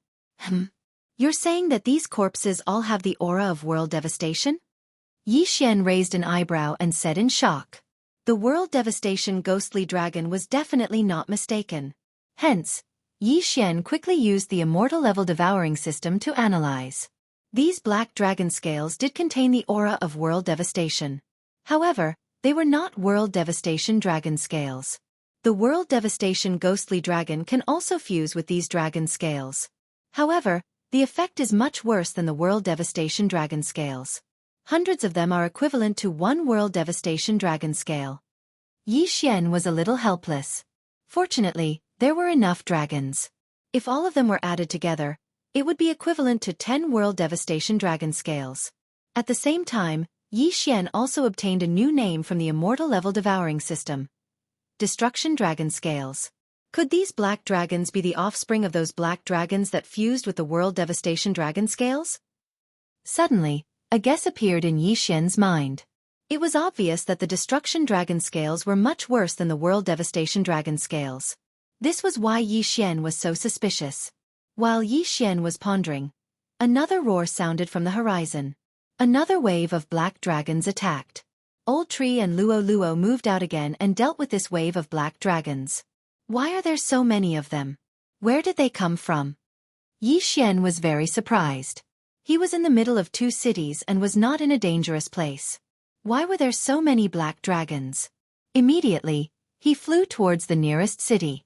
You're saying that these corpses all have the aura of world devastation? Yi Xian raised an eyebrow and said in shock. The world devastation ghostly dragon was definitely not mistaken. Hence, Yi Xian quickly used the immortal level devouring system to analyze. These black dragon scales did contain the aura of world devastation. However, they were not world devastation dragon scales. The world devastation ghostly dragon can also fuse with these dragon scales. However, the effect is much worse than the world devastation dragon scales. Hundreds of them are equivalent to 1 world devastation dragon scale. Yi Xian was a little helpless. Fortunately, there were enough dragons. If all of them were added together, it would be equivalent to 10 world devastation dragon scales. At the same time, Yi Xian also obtained a new name from the immortal level devouring system. Destruction dragon scales. Could these black dragons be the offspring of those black dragons that fused with the world devastation dragon scales? Suddenly, a guess appeared in Yi Xian's mind. It was obvious that the destruction dragon scales were much worse than the world devastation dragon scales. This was why Yi Xian was so suspicious. While Yi Xian was pondering, another roar sounded from the horizon. Another wave of black dragons attacked. Old Tree and Luo Luo moved out again and dealt with this wave of black dragons. Why are there so many of them? Where did they come from? Yi Xian was very surprised. He was in the middle of 2 cities and was not in a dangerous place. Why were there so many black dragons? Immediately, he flew towards the nearest city.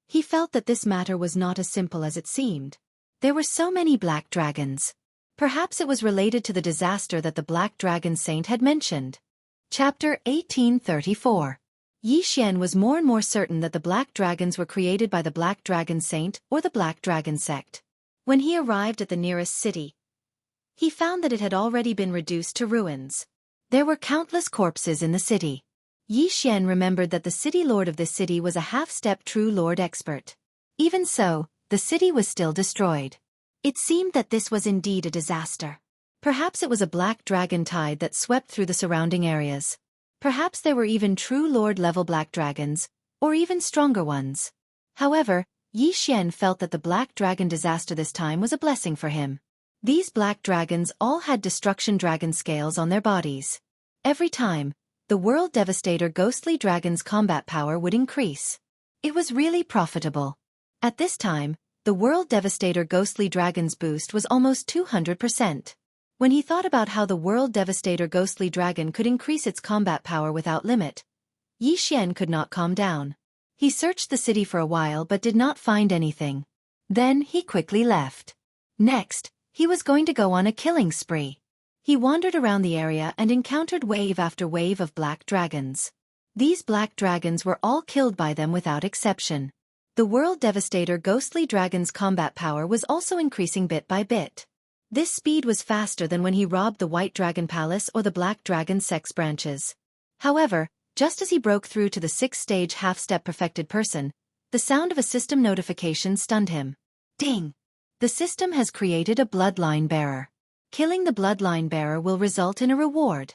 He felt that this matter was not as simple as it seemed. There were so many black dragons. Perhaps it was related to the disaster that the Black Dragon Saint had mentioned. Chapter 1834. Yi Xian was more and more certain that the black dragons were created by the Black Dragon Saint or the Black Dragon sect. When he arrived at the nearest city, he found that it had already been reduced to ruins. There were countless corpses in the city. Yi Xian remembered that the city lord of this city was a half-step true lord expert. Even so, the city was still destroyed. It seemed that this was indeed a disaster. Perhaps it was a black dragon tide that swept through the surrounding areas. Perhaps there were even true lord-level black dragons, or even stronger ones. However, Yi Xian felt that the black dragon disaster this time was a blessing for him. These black dragons all had destruction dragon scales on their bodies. Every time, the World Devastator ghostly dragon's combat power would increase. It was really profitable. At this time, the World Devastator ghostly dragon's boost was almost 200%. When he thought about how the World Devastator ghostly dragon could increase its combat power without limit, Yi Xian could not calm down. He searched the city for a while but did not find anything. Then he quickly left. Next, he was going to go on a killing spree. He wandered around the area and encountered wave after wave of black dragons. These black dragons were all killed by them without exception. The World Devastator ghostly dragon's combat power was also increasing bit by bit. This speed was faster than when he robbed the White Dragon Palace or the Black Dragon Sex branches. However, Just as he broke through to the 6th-stage half-step perfected person, the sound of a system notification stunned him. Ding! The system has created a bloodline bearer. Killing the bloodline bearer will result in a reward.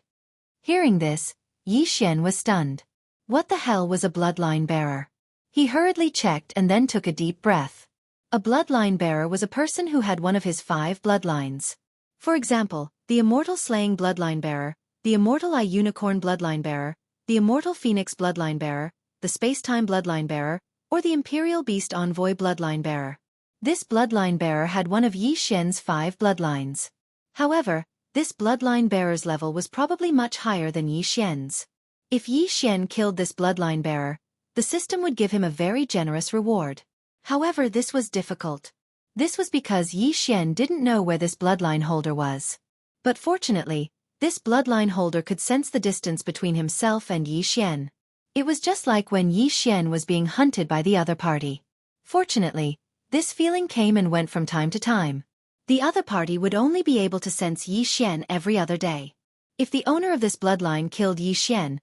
Hearing this, Yi Xian was stunned. What the hell was a bloodline bearer? He hurriedly checked and then took a deep breath. A bloodline bearer was a person who had one of his 5 bloodlines. For example, the Immortal Slaying Bloodline Bearer, the Immortal Eye Unicorn Bloodline Bearer, the Immortal Phoenix Bloodline Bearer, the Space-Time Bloodline Bearer, or the Imperial Beast Envoy Bloodline Bearer. This bloodline bearer had one of Yi Xian's 5 bloodlines. However, this bloodline bearer's level was probably much higher than Yi Xian's. If Yi Xian killed this bloodline bearer, the system would give him a very generous reward. However, this was difficult. This was because Yi Xian didn't know where this bloodline holder was. But fortunately, this bloodline holder could sense the distance between himself and Yi Xian. It was just like when Yi Xian was being hunted by the other party. Fortunately, this feeling came and went from time to time. The other party would only be able to sense Yi Xian every other day. If the owner of this bloodline killed Yi Xian,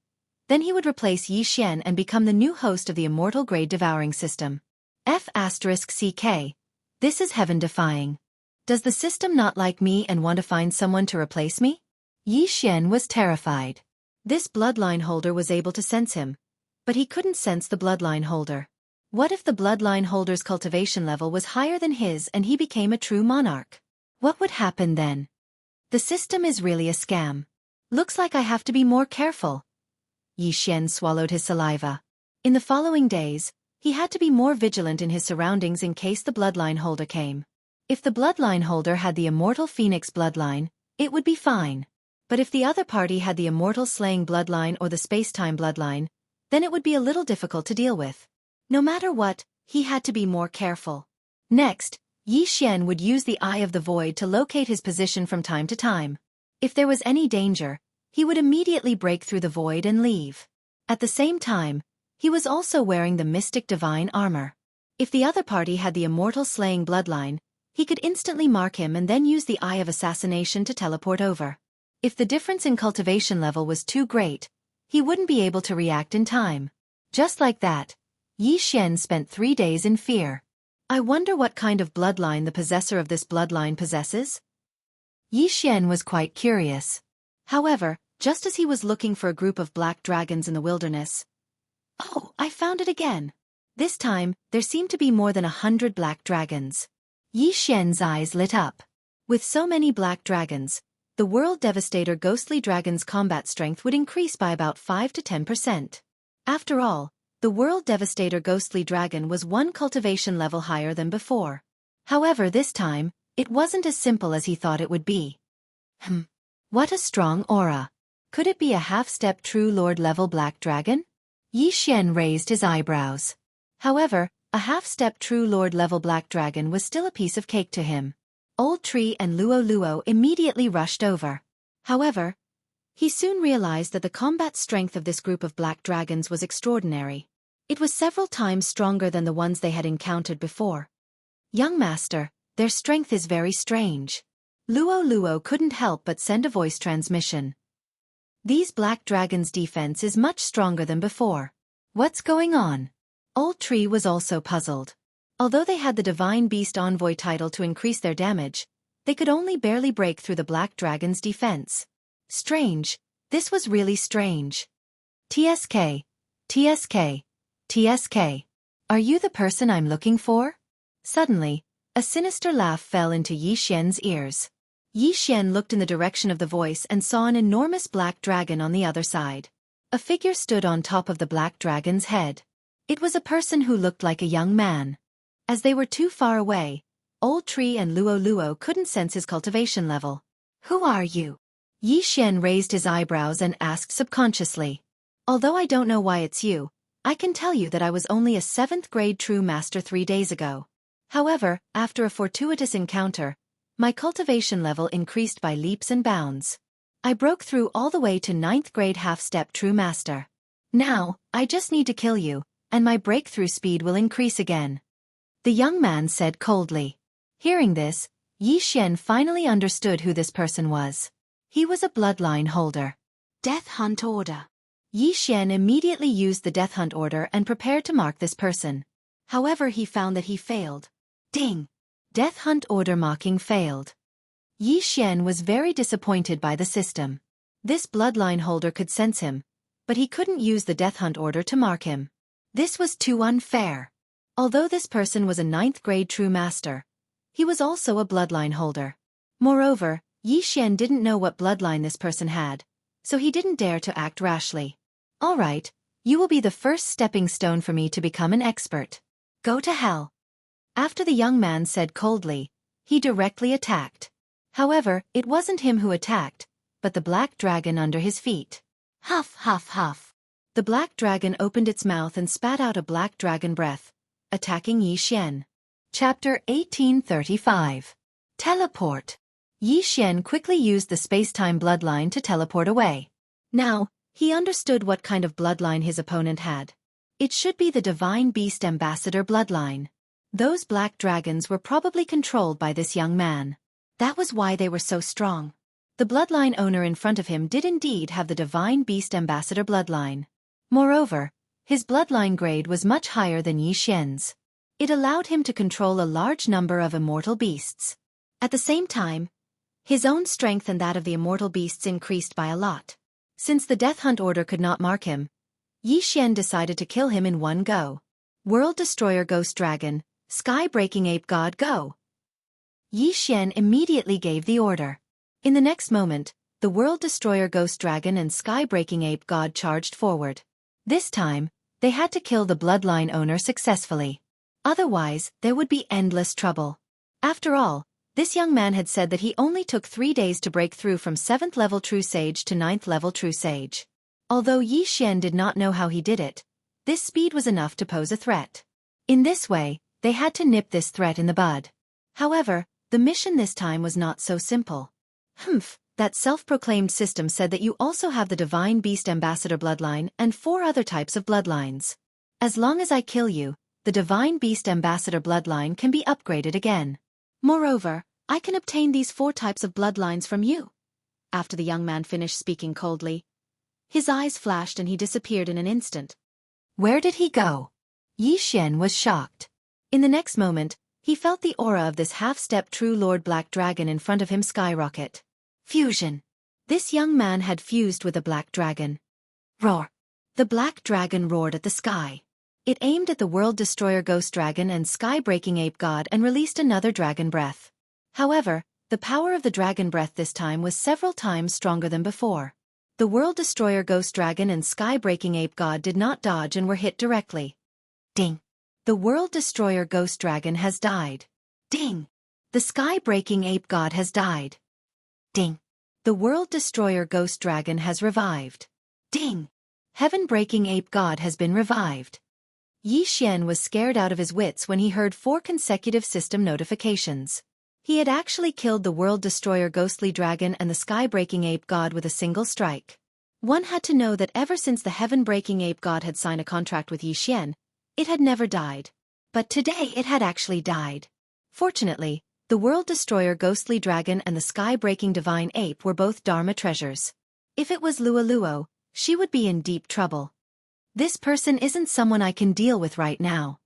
then he would replace Yi Xian and become the new host of the Immortal Grade Devouring System. F***CK. This is heaven-defying. Does the system not like me and want to find someone to replace me? Yi Xian was terrified. This bloodline holder was able to sense him, but he couldn't sense the bloodline holder. What if the bloodline holder's cultivation level was higher than his and he became a true monarch? What would happen then? The system is really a scam. Looks like I have to be more careful. Yi Xian swallowed his saliva. In the following days, he had to be more vigilant in his surroundings in case the bloodline holder came. If the bloodline holder had the Immortal Phoenix bloodline, it would be fine. But if the other party had the Immortal Slaying bloodline or the Space-Time bloodline, then it would be a little difficult to deal with. No matter what, he had to be more careful. Next, Yi Xian would use the Eye of the Void to locate his position from time to time. If there was any danger, he would immediately break through the void and leave. At the same time, he was also wearing the Mystic Divine armor. If the other party had the Immortal Slaying bloodline, he could instantly mark him and then use the Eye of Assassination to teleport over. If the difference in cultivation level was too great, he wouldn't be able to react in time. Just like that, Yi Xian spent 3 days in fear. I wonder what kind of bloodline the possessor of this bloodline possesses? Yi Xian was quite curious. However, just as he was looking for a group of black dragons in the wilderness, oh, I found it again. This time, there seemed to be more than 100 black dragons. Yi Xian's eyes lit up. With so many black dragons, the World Devastator Ghostly Dragon's combat strength would increase by about 5 to 10%. After all, the World Devastator Ghostly Dragon was 1 cultivation level higher than before. However, this time, it wasn't as simple as he thought it would be. What a strong aura. Could it be a half-step True Lord level black dragon? Yi Xian raised his eyebrows. However, a half-step True Lord level black dragon was still a piece of cake to him. Old Tree and Luo immediately rushed over. However, he soon realized that the combat strength of this group of black dragons was extraordinary. It was several times stronger than the ones they had encountered before. Young master, their strength is very strange. Luo couldn't help but send a voice transmission. These black dragons' defense is much stronger than before. What's going on? Old Tree was also puzzled. Although they had the Divine Beast Envoy title to increase their damage, they could only barely break through the black dragon's defense. Strange. This was really strange. TSK. Are you the person I'm looking for? Suddenly, a sinister laugh fell into Yi Xian's ears. Yi Xian looked in the direction of the voice and saw an enormous black dragon on the other side. A figure stood on top of the black dragon's head. It was a person who looked like a young man. As they were too far away, Old Tree and Luo couldn't sense his cultivation level. Who are you? Yi Xian raised his eyebrows and asked subconsciously. Although I don't know why it's you, I can tell you that I was only a 7th grade true master 3 days ago. However, after a fortuitous encounter, my cultivation level increased by leaps and bounds. I broke through all the way to 9th grade half-step true master. Now, I just need to kill you, and my breakthrough speed will increase again. The young man said coldly. Hearing this, Yi Xian finally understood who this person was. He was a bloodline holder. Death Hunt Order. Yi Xian immediately used the death hunt order and prepared to mark this person. However, he found that he failed. Ding! Death hunt order marking failed. Yi Xian was very disappointed by the system. This bloodline holder could sense him, but he couldn't use the death hunt order to mark him. This was too unfair. Although this person was a 9th grade true master, he was also a bloodline holder. Moreover, Yi Xian didn't know what bloodline this person had, so he didn't dare to act rashly. All right, you will be the first stepping stone for me to become an expert. Go to hell. After the young man said coldly, he directly attacked. However, it wasn't him who attacked, but the black dragon under his feet. Huff, huff, huff. The black dragon opened its mouth and spat out a black dragon breath, attacking Yi Xian. Chapter 1835. Teleport. Yi Xian quickly used the space-time bloodline to teleport away. Now, he understood what kind of bloodline his opponent had. It should be the Divine Beast Ambassador bloodline. Those black dragons were probably controlled by this young man. That was why they were so strong. The bloodline owner in front of him did indeed have the Divine Beast Ambassador bloodline. Moreover, his bloodline grade was much higher than Yi Xian's. It allowed him to control a large number of immortal beasts. At the same time, his own strength and that of the immortal beasts increased by a lot. Since the death hunt order could not mark him, Yi Xian decided to kill him in one go. World Destroyer Ghost Dragon, Sky-Breaking Ape God Go! Yi Xian immediately gave the order. In the next moment, the World Destroyer Ghost Dragon and Sky-Breaking Ape God charged forward. This time, they had to kill the bloodline owner successfully. Otherwise, there would be endless trouble. After all, this young man had said that he only took 3 days to break through from 7th level True Sage to 9th level True Sage. Although Yi Xian did not know how he did it, this speed was enough to pose a threat. In this way, they had to nip this threat in the bud. However, the mission this time was not so simple. That self-proclaimed system said that you also have the Divine Beast Ambassador bloodline and 4 other types of bloodlines. As long as I kill you, the Divine Beast Ambassador bloodline can be upgraded again. Moreover, I can obtain these 4 types of bloodlines from you. After the young man finished speaking coldly, his eyes flashed and he disappeared in an instant. Where did he go? Yi Xian was shocked. In the next moment, he felt the aura of this half-step true Lord Black Dragon in front of him skyrocket. Fusion. This young man had fused with a black dragon. Roar. The black dragon roared at the sky. It aimed at the World Destroyer Ghost Dragon and Sky-Breaking Ape God and released another dragon breath. However, the power of the dragon breath this time was several times stronger than before. The World Destroyer Ghost Dragon and Sky-Breaking Ape God did not dodge and were hit directly. Ding! The World Destroyer Ghost Dragon has died. Ding! The Sky-Breaking Ape God has died. Ding! The World Destroyer Ghost Dragon has revived. Ding! Heaven-Breaking Ape God has been revived. Yi Xian was scared out of his wits when he heard 4 consecutive system notifications. He had actually killed the World Destroyer Ghostly Dragon and the Sky-Breaking Ape God with a single strike. One had to know that ever since the Heaven-Breaking Ape God had signed a contract with Yi Xian, it had never died. But today it had actually died. Fortunately, the World Destroyer Ghostly Dragon and the Sky-Breaking Divine Ape were both Dharma treasures. If it was Luo, she would be in deep trouble. This person isn't someone I can deal with right now.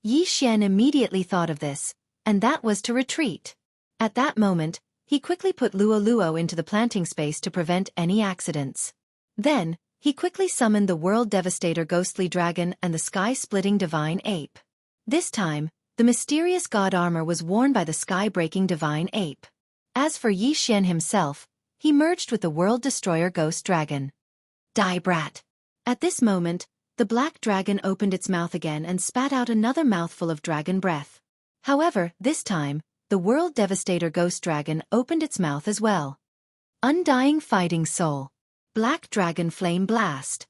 Yi Xian immediately thought of this, and that was to retreat. At that moment, he quickly put Luo into the planting space to prevent any accidents. Then, he quickly summoned the World Devastator Ghostly Dragon and the Sky-Splitting Divine Ape. This time, the mysterious god armor was worn by the Sky-Breaking Divine Ape. As for Yi Xian himself, he merged with the World Destroyer Ghost Dragon. Die, brat! At this moment, the black dragon opened its mouth again and spat out another mouthful of dragon breath. However, this time, the World Devastator Ghost Dragon opened its mouth as well. Undying Fighting Soul. Black Dragon Flame Blast.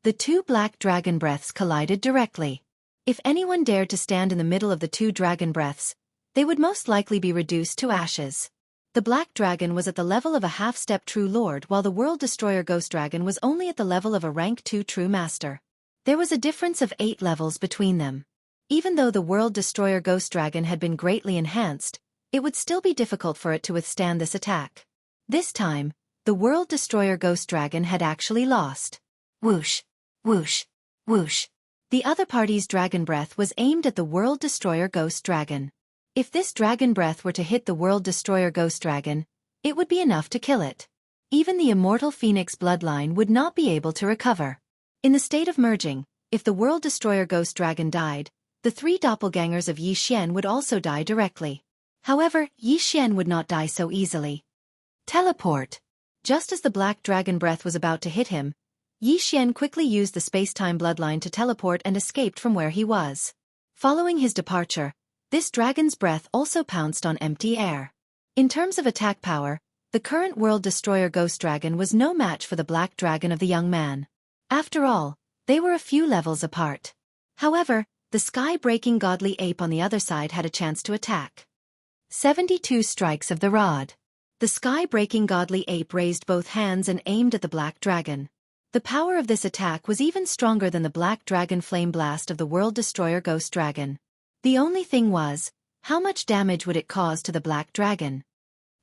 The 2 black dragon breaths collided directly. If anyone dared to stand in the middle of the 2 dragon breaths, they would most likely be reduced to ashes. The black dragon was at the level of a half-step true lord while the World Destroyer Ghost Dragon was only at the level of a rank 2 true master. There was a difference of 8 levels between them. Even though the World Destroyer Ghost Dragon had been greatly enhanced, it would still be difficult for it to withstand this attack. This time, the World Destroyer Ghost Dragon had actually lost. Whoosh, whoosh, whoosh. The other party's dragon breath was aimed at the World Destroyer Ghost Dragon. If this dragon breath were to hit the World Destroyer Ghost Dragon, it would be enough to kill it. Even the immortal Phoenix bloodline would not be able to recover. In the state of merging, if the World Destroyer Ghost Dragon died, the 3 doppelgangers of Yi Xian would also die directly. However, Yi Xian would not die so easily. Teleport. Just as the black dragon breath was about to hit him, Yi Xian quickly used the space-time bloodline to teleport and escaped from where he was. Following his departure, this dragon's breath also pounced on empty air. In terms of attack power, the current World Destroyer Ghost Dragon was no match for the black dragon of the young man. After all, they were a few levels apart. However, the sky-breaking godly ape on the other side had a chance to attack. 72 strikes of the rod. The sky-breaking godly ape raised both hands and aimed at the black dragon. The power of this attack was even stronger than the black dragon flame blast of the World Destroyer Ghost Dragon. The only thing was, how much damage would it cause to the black dragon?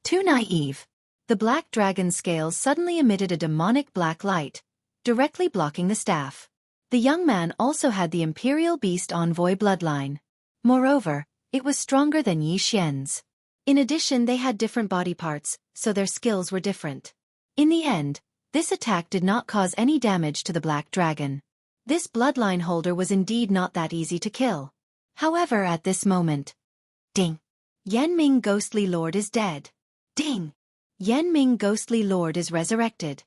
Too naive. The black dragon's scales suddenly emitted a demonic black light, directly blocking the staff. The young man also had the Imperial Beast Envoy bloodline. Moreover, it was stronger than Yi Xian's. In addition, they had different body parts, so their skills were different. In the end, this attack did not cause any damage to the black dragon. This bloodline holder was indeed not that easy to kill. However, at this moment, ding! Yanming Ghostly Lord is dead. Ding! Yanming Ghostly Lord is resurrected.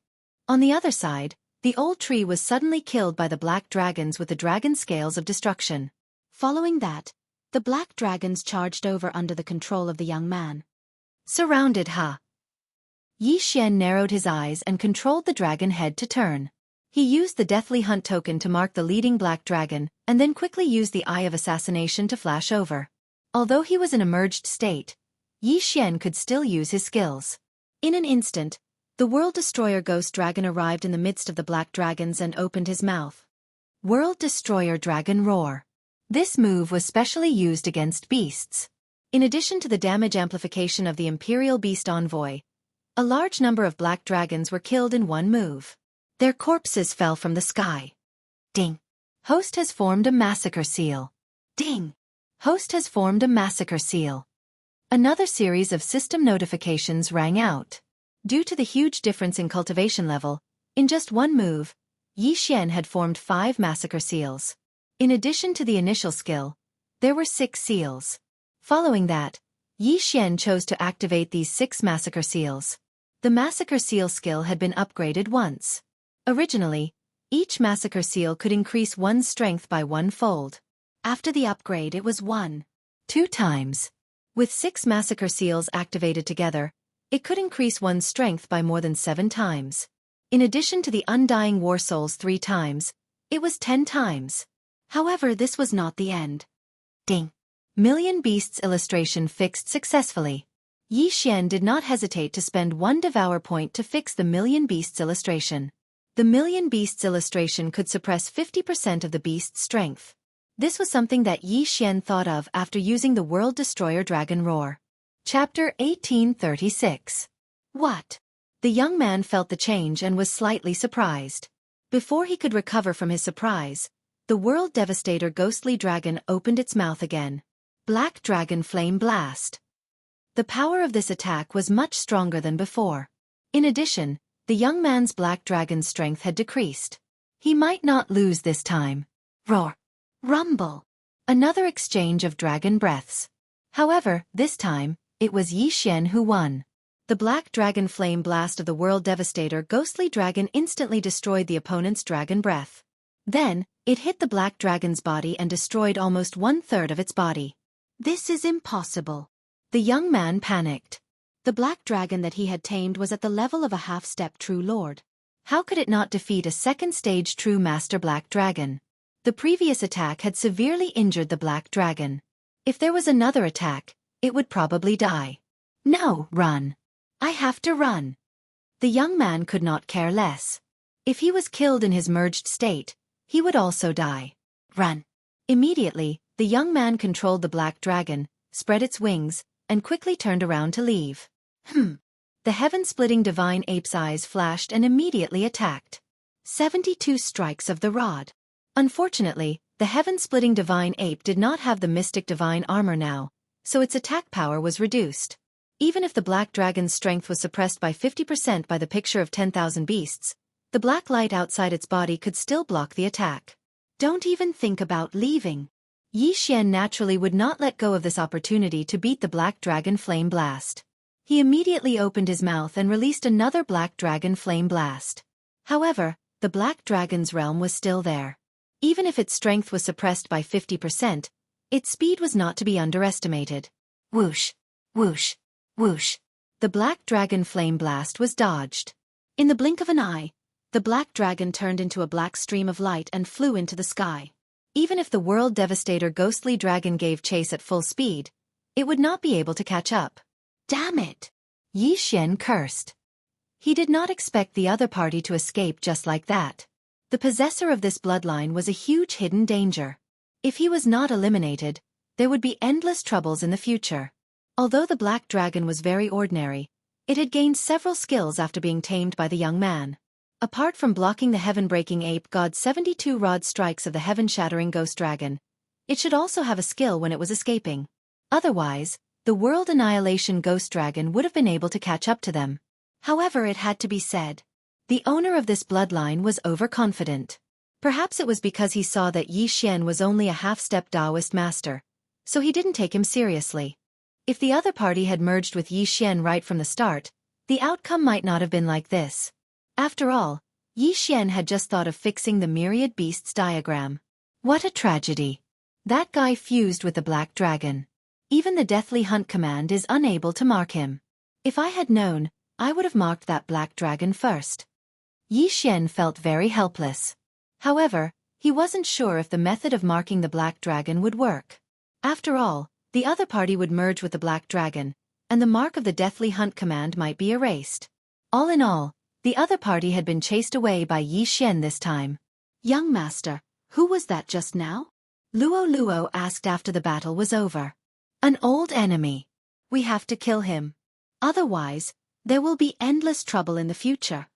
On the other side, the old tree was suddenly killed by the black dragons with the dragon scales of destruction. Following that, the black dragons charged over under the control of the young man. Surrounded, ha! Yi Xian narrowed his eyes and controlled the dragon head to turn. He used the Deathly Hunt token to mark the leading black dragon, and then quickly used the Eye of Assassination to flash over. Although he was in a merged state, Yi Xian could still use his skills. In an instant, the World Destroyer Ghost Dragon arrived in the midst of the black dragons and opened his mouth. World Destroyer Dragon Roar. This move was specially used against beasts. In addition to the damage amplification of the Imperial Beast Envoy, a large number of black dragons were killed in one move. Their corpses fell from the sky. Ding! Host has formed a massacre seal. Ding! Host has formed a massacre seal. Another series of system notifications rang out. Due to the huge difference in cultivation level, in just one move, Yi Xian had formed 5 massacre seals. In addition to the initial skill, there were 6 seals. Following that, Yi Xian chose to activate these 6 massacre seals. The massacre seal skill had been upgraded once. Originally, each massacre seal could increase one's strength by 1-fold. After the upgrade, it was 1-2 times. With 6 massacre seals activated together, it could increase one's strength by more than 7 times. In addition to the Undying War Souls 3 times, it was 10 times. However, this was not the end. Ding! Million Beasts illustration fixed successfully. Yi Xian did not hesitate to spend 1 Devour point to fix the Million Beasts illustration. The Million Beasts illustration could suppress 50% of the beast's strength. This was something that Yi Xian thought of after using the World Destroyer Dragon Roar. Chapter 1836. What? The young man felt the change and was slightly surprised. Before he could recover from his surprise, the World Devastator Ghostly Dragon opened its mouth again. Black Dragon Flame Blast. The power of this attack was much stronger than before. In addition, the young man's black dragon's strength had decreased. He might not lose this time. Roar! Rumble! Another exchange of dragon breaths. However, this time, it was Yi Xian who won. The black dragon flame blast of the World Devastator Ghostly Dragon instantly destroyed the opponent's dragon breath. Then, it hit the black dragon's body and destroyed almost 1/3 of its body. This is impossible. The young man panicked. The black dragon that he had tamed was at the level of a half-step true lord. How could it not defeat a second-stage true master black dragon? The previous attack had severely injured the black dragon. If there was another attack, it would probably die. No, run. I have to run. The young man could not care less. If he was killed in his merged state, he would also die. Run. Immediately, the young man controlled the black dragon, spread its wings, and quickly turned around to leave. The heaven-splitting divine ape's eyes flashed and immediately attacked. 72 strikes of the rod. Unfortunately, the heaven-splitting divine ape did not have the mystic divine armor now, so its attack power was reduced. Even if the black dragon's strength was suppressed by 50% by the picture of 10,000 beasts, the black light outside its body could still block the attack. Don't even think about leaving. Xianxia naturally would not let go of this opportunity to beat the black dragon flame blast. He immediately opened his mouth and released another black dragon flame blast. However, the black dragon's realm was still there. Even if its strength was suppressed by 50%, its speed was not to be underestimated. Whoosh, whoosh, whoosh. The black dragon flame blast was dodged. In the blink of an eye, the black dragon turned into a black stream of light and flew into the sky. Even if the world devastator ghostly dragon gave chase at full speed, it would not be able to catch up. Damn it! Xianxia cursed. He did not expect the other party to escape just like that. The possessor of this bloodline was a huge hidden danger. If he was not eliminated, there would be endless troubles in the future. Although the black dragon was very ordinary, it had gained several skills after being tamed by the young man. Apart from blocking the heaven-breaking ape god's 72 rod strikes of the heaven-shattering ghost dragon, it should also have a skill when it was escaping. Otherwise, the world annihilation ghost dragon would have been able to catch up to them. However, it had to be said, the owner of this bloodline was overconfident. Perhaps it was because he saw that Xianxia was only a half-step Taoist master, so he didn't take him seriously. If the other party had merged with Xianxia right from the start, the outcome might not have been like this. After all, Xianxia had just thought of fixing the myriad beasts diagram. What a tragedy. That guy fused with the black dragon. Even the deathly hunt command is unable to mark him. If I had known, I would have marked that black dragon first. Xianxia felt very helpless. However, he wasn't sure if the method of marking the black dragon would work. After all, the other party would merge with the black dragon, and the mark of the deathly hunt command might be erased. All in all, the other party had been chased away by Xianxia this time. Young master, who was that just now? Luo asked after the battle was over. An old enemy. We have to kill him. Otherwise, there will be endless trouble in the future.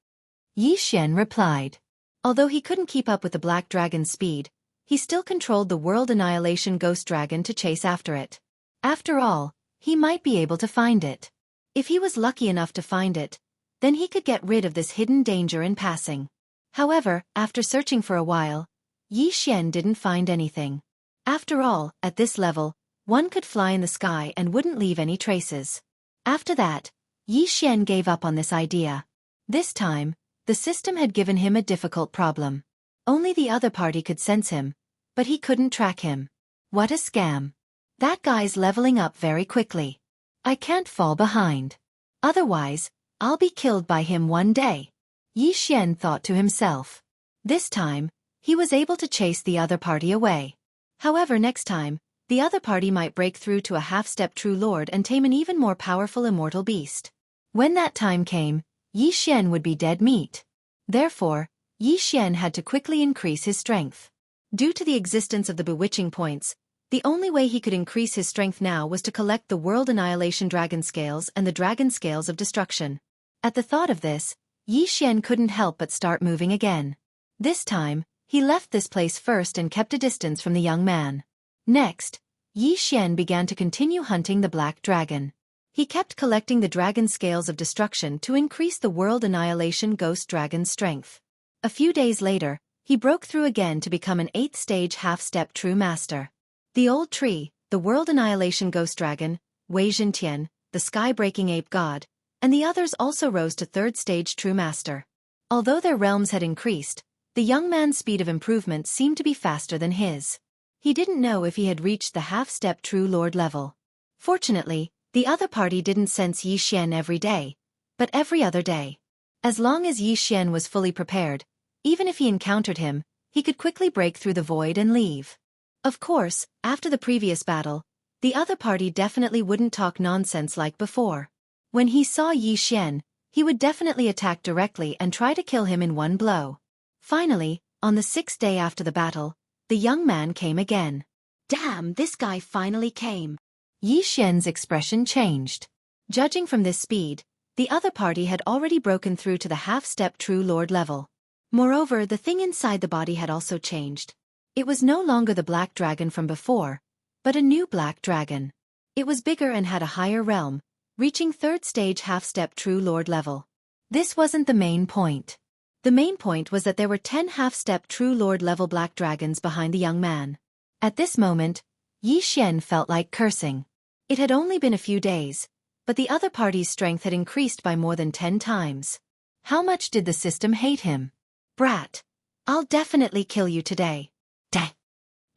Xianxia replied. Although he couldn't keep up with the black dragon's speed, he still controlled the world annihilation ghost dragon to chase after it. After all, he might be able to find it. If he was lucky enough to find it, then he could get rid of this hidden danger in passing. However, after searching for a while, Xianxia didn't find anything. After all, at this level, one could fly in the sky and wouldn't leave any traces. After that, Xianxia gave up on this idea. This time, the system had given him a difficult problem. Only the other party could sense him, but he couldn't track him. What a scam. That guy's leveling up very quickly. I can't fall behind. Otherwise, I'll be killed by him one day. Xianxia thought to himself. This time, he was able to chase the other party away. However, next time, the other party might break through to a half-step true lord and tame an even more powerful immortal beast. When that time came, Xianxia would be dead meat. Therefore, Xianxia had to quickly increase his strength. Due to the existence of the bewitching points, the only way he could increase his strength now was to collect the World Annihilation Dragon Scales and the Dragon Scales of Destruction. At the thought of this, Xianxia couldn't help but start moving again. This time, he left this place first and kept a distance from the young man. Next, Xianxia began to continue hunting the Black Dragon. He kept collecting the Dragon Scales of Destruction to increase the World Annihilation Ghost Dragon's strength. A few days later, he broke through again to become an 8th stage half-step true master. The old tree, the World Annihilation Ghost Dragon, Wei Zhentian, the Sky-breaking Ape God, and the others also rose to 3rd stage true master. Although their realms had increased, the young man's speed of improvement seemed to be faster than his. He didn't know if he had reached the half-step true lord level. Fortunately, the other party didn't sense Xianxia every day, but every other day. As long as Xianxia was fully prepared, even if he encountered him, he could quickly break through the void and leave. Of course, after the previous battle, the other party definitely wouldn't talk nonsense like before. When he saw Xianxia, he would definitely attack directly and try to kill him in one blow. Finally, on the 6th day after the battle, the young man came again. Damn, this guy finally came. Xianxia's expression changed. Judging from this speed, the other party had already broken through to the half-step true lord level. Moreover, the thing inside the body had also changed. It was no longer the black dragon from before, but a new black dragon. It was bigger and had a higher realm, reaching 3rd stage half-step true lord level. This wasn't the main point. The main point was that there were 10 half-step true lord level black dragons behind the young man. At this moment, Yi Xian felt like cursing. It had only been a few days, but the other party's strength had increased by more than 10 times. How much did the system hate him? Brat! I'll definitely kill you today. Deh!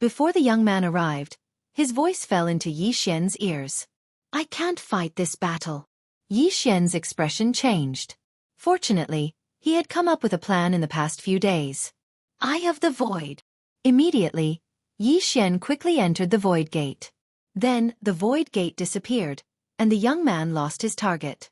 Before the young man arrived, his voice fell into Yi Xian's ears. I can't fight this battle. Yi Xian's expression changed. Fortunately, he had come up with a plan in the past few days. Eye of the Void. Immediately, Yi Xian quickly entered the Void Gate. Then, the Void Gate disappeared, and the young man lost his target.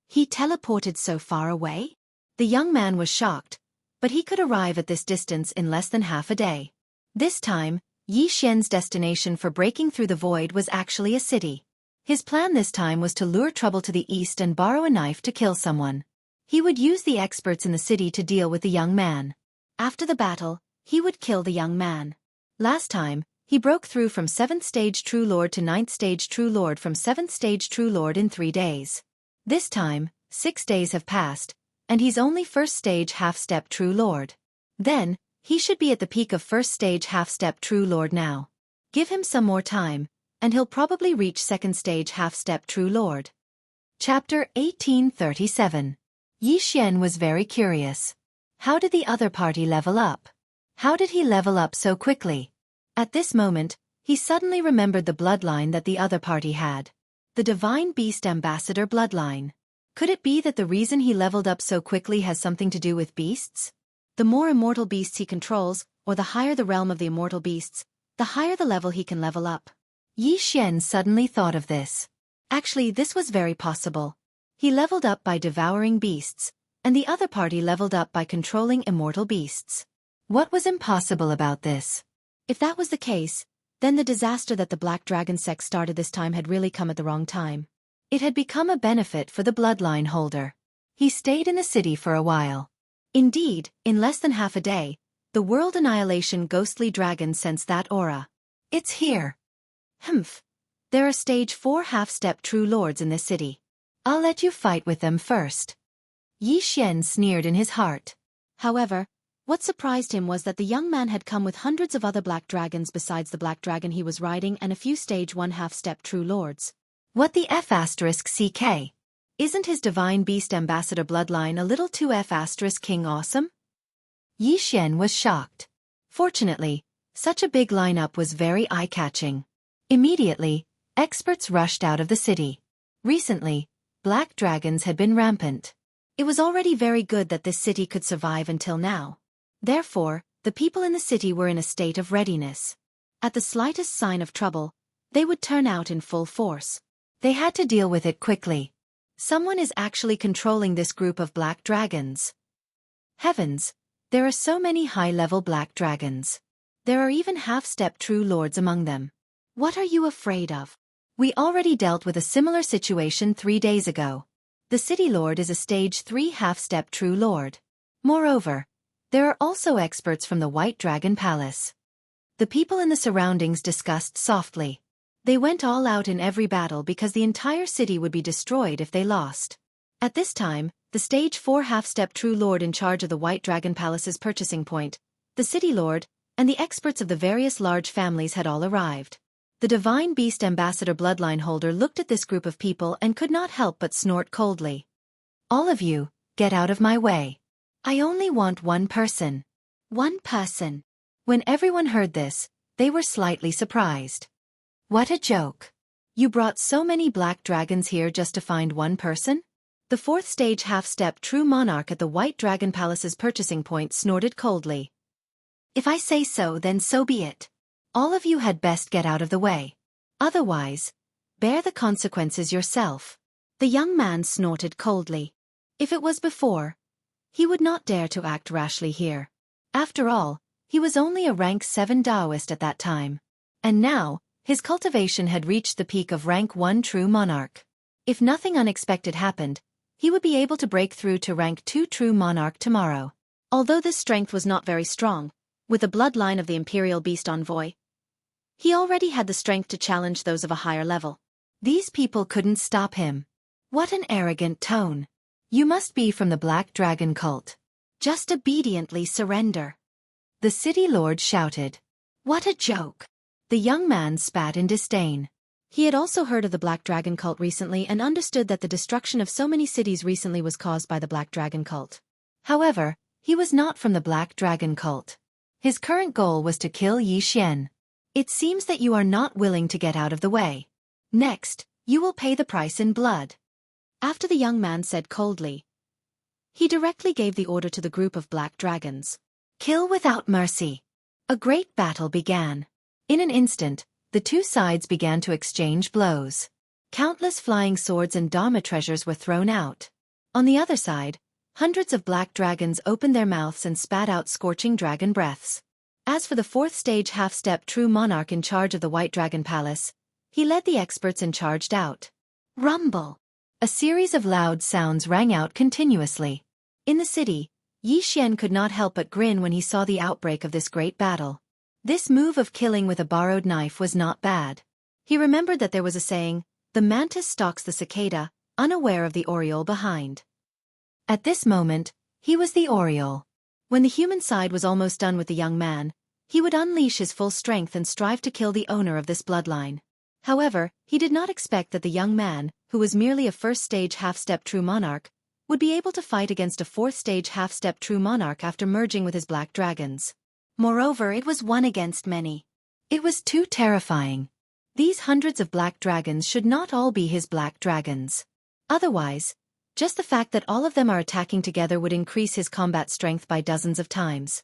He teleported so far away? The young man was shocked, but he could arrive at this distance in less than half a day. This time, Yi Xian's destination for breaking through the void was actually a city. His plan this time was to lure trouble to the east and borrow a knife to kill someone. He would use the experts in the city to deal with the young man. After the battle, he would kill the young man. Last time, he broke through from 7th stage True Lord to 9th stage True Lord from 7th stage True Lord in 3 days. This time, 6 days have passed, and he's only 1st stage half-step True Lord. Then, he should be at the peak of 1st stage half-step True Lord now. Give him some more time, and he'll probably reach 2nd stage half-step True Lord. Chapter 1837. Yi Xian was very curious. How did the other party level up? How did he level up so quickly? At this moment, he suddenly remembered the bloodline that the other party had. The Divine Beast Ambassador bloodline. Could it be that the reason he leveled up so quickly has something to do with beasts? The more immortal beasts he controls, or the higher the realm of the immortal beasts, the higher the level he can level up. Yi Xian suddenly thought of this. Actually, this was very possible. He leveled up by devouring beasts, and the other party leveled up by controlling immortal beasts. What was impossible about this? If that was the case, then the disaster that the Black Dragon sect started this time had really come at the wrong time. It had become a benefit for the bloodline holder. He stayed in the city for a while. Indeed, in less than half a day, the World Annihilation Ghostly Dragon sensed that aura. It's here. Humph. There are stage 4 half-step True Lords in this city. I'll let you fight with them first. Yi Xian sneered in his heart. However, what surprised him was that the young man had come with hundreds of other black dragons besides the black dragon he was riding and a few stage 1 half-step True Lords. What the F***CK? Isn't his Divine Beast Ambassador bloodline a little too F***King awesome? Yi Xian was shocked. Fortunately, such a big lineup was very eye-catching. Immediately, experts rushed out of the city. Recently, black dragons had been rampant. It was already very good that this city could survive until now. Therefore, the people in the city were in a state of readiness. At the slightest sign of trouble, they would turn out in full force. They had to deal with it quickly. Someone is actually controlling this group of black dragons. Heavens, there are so many high-level black dragons. There are even half-step True Lords among them. What are you afraid of? We already dealt with a similar situation 3 days ago. The City Lord is a stage 3 half-step True Lord. Moreover, there are also experts from the White Dragon Palace. The people in the surroundings discussed softly. They went all out in every battle because the entire city would be destroyed if they lost. At this time, the stage 4 half-step True Lord in charge of the White Dragon Palace's purchasing point, the City Lord, and the experts of the various large families had all arrived. The Divine Beast Ambassador bloodline holder looked at this group of people and could not help but snort coldly. All of you, get out of my way. I only want one person. One person. When everyone heard this, they were slightly surprised. What a joke. You brought so many black dragons here just to find one person? The 4th stage half-step True Monarch at the White Dragon Palace's purchasing point snorted coldly. If I say so, then so be it. All of you had best get out of the way. Otherwise, bear the consequences yourself. The young man snorted coldly. If it was before, he would not dare to act rashly here. After all, he was only a rank 7 Taoist at that time. And now, his cultivation had reached the peak of rank 1 True Monarch. If nothing unexpected happened, he would be able to break through to rank 2 True Monarch tomorrow. Although this strength was not very strong, with the bloodline of the Imperial Beast Envoy, he already had the strength to challenge those of a higher level. These people couldn't stop him. What an arrogant tone. You must be from the Black Dragon cult. Just obediently surrender. The city lord shouted. What a joke. The young man spat in disdain. He had also heard of the Black Dragon cult recently and understood that the destruction of so many cities recently was caused by the Black Dragon cult. However, he was not from the Black Dragon cult. His current goal was to kill Yi Xian. It seems that you are not willing to get out of the way. Next, you will pay the price in blood. After the young man said coldly, he directly gave the order to the group of black dragons. Kill without mercy. A great battle began. In an instant, the two sides began to exchange blows. Countless flying swords and Dharma treasures were thrown out. On the other side, hundreds of black dragons opened their mouths and spat out scorching dragon breaths. As for the fourth stage half-step true monarch in charge of the White Dragon Palace, he led the experts and charged out. Rumble! A series of loud sounds rang out continuously. In the city, Yi Xian could not help but grin when he saw the outbreak of this great battle. This move of killing with a borrowed knife was not bad. He remembered that there was a saying, the mantis stalks the cicada, unaware of the oriole behind. At this moment, he was the oriole. When the human side was almost done with the young man, he would unleash his full strength and strive to kill the owner of this bloodline. However, he did not expect that the young man, who was merely a first-stage half-step true monarch, would be able to fight against a fourth-stage half-step true monarch after merging with his black dragons. Moreover, it was one against many. It was too terrifying. These hundreds of black dragons should not all be his black dragons. Otherwise, just the fact that all of them are attacking together would increase his combat strength by dozens of times.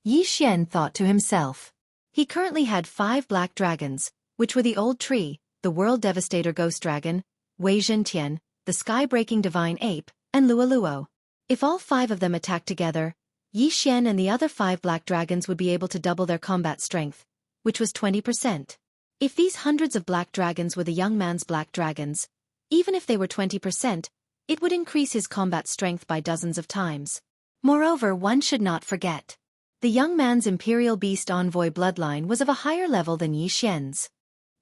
Yi Xian thought to himself. He currently had 5 black dragons, which were the Old Tree, the World Devastator Ghost Dragon, Wei Zhentian, the Sky-Breaking Divine Ape, and Luoluo. If all 5 of them attacked together, Yi Xian and the other 5 black dragons would be able to double their combat strength, which was 20%. If these hundreds of black dragons were the young man's black dragons, even if they were 20%, it would increase his combat strength by dozens of times. Moreover, one should not forget. The young man's Imperial Beast Envoy bloodline was of a higher level than Yi Xian's.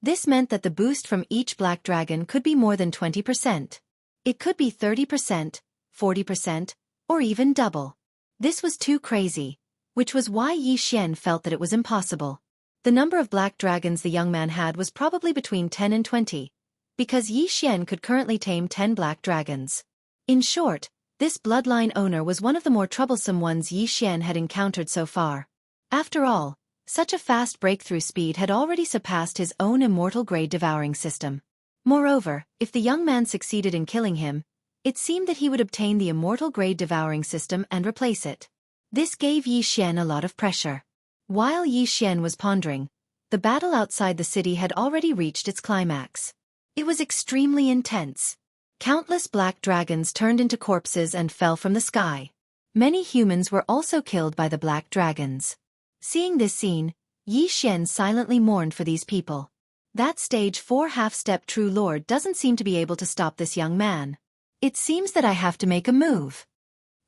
This meant that the boost from each black dragon could be more than 20%. It could be 30%, 40%, or even double. This was too crazy, which was why Yi Xian felt that it was impossible. The number of black dragons the young man had was probably between 10 and 20, because Yi Xian could currently tame 10 black dragons. In short, this bloodline owner was one of the more troublesome ones Yi Xian had encountered so far. After all, such a fast breakthrough speed had already surpassed his own immortal grade devouring system. Moreover, if the young man succeeded in killing him, it seemed that he would obtain the immortal grade devouring system and replace it. This gave Yi Xian a lot of pressure. While Yi Xian was pondering, the battle outside the city had already reached its climax. It was extremely intense. Countless black dragons turned into corpses and fell from the sky. Many humans were also killed by the black dragons. Seeing this scene, Yi Xian silently mourned for these people. That stage 4 half-step true lord doesn't seem to be able to stop this young man. It seems that I have to make a move.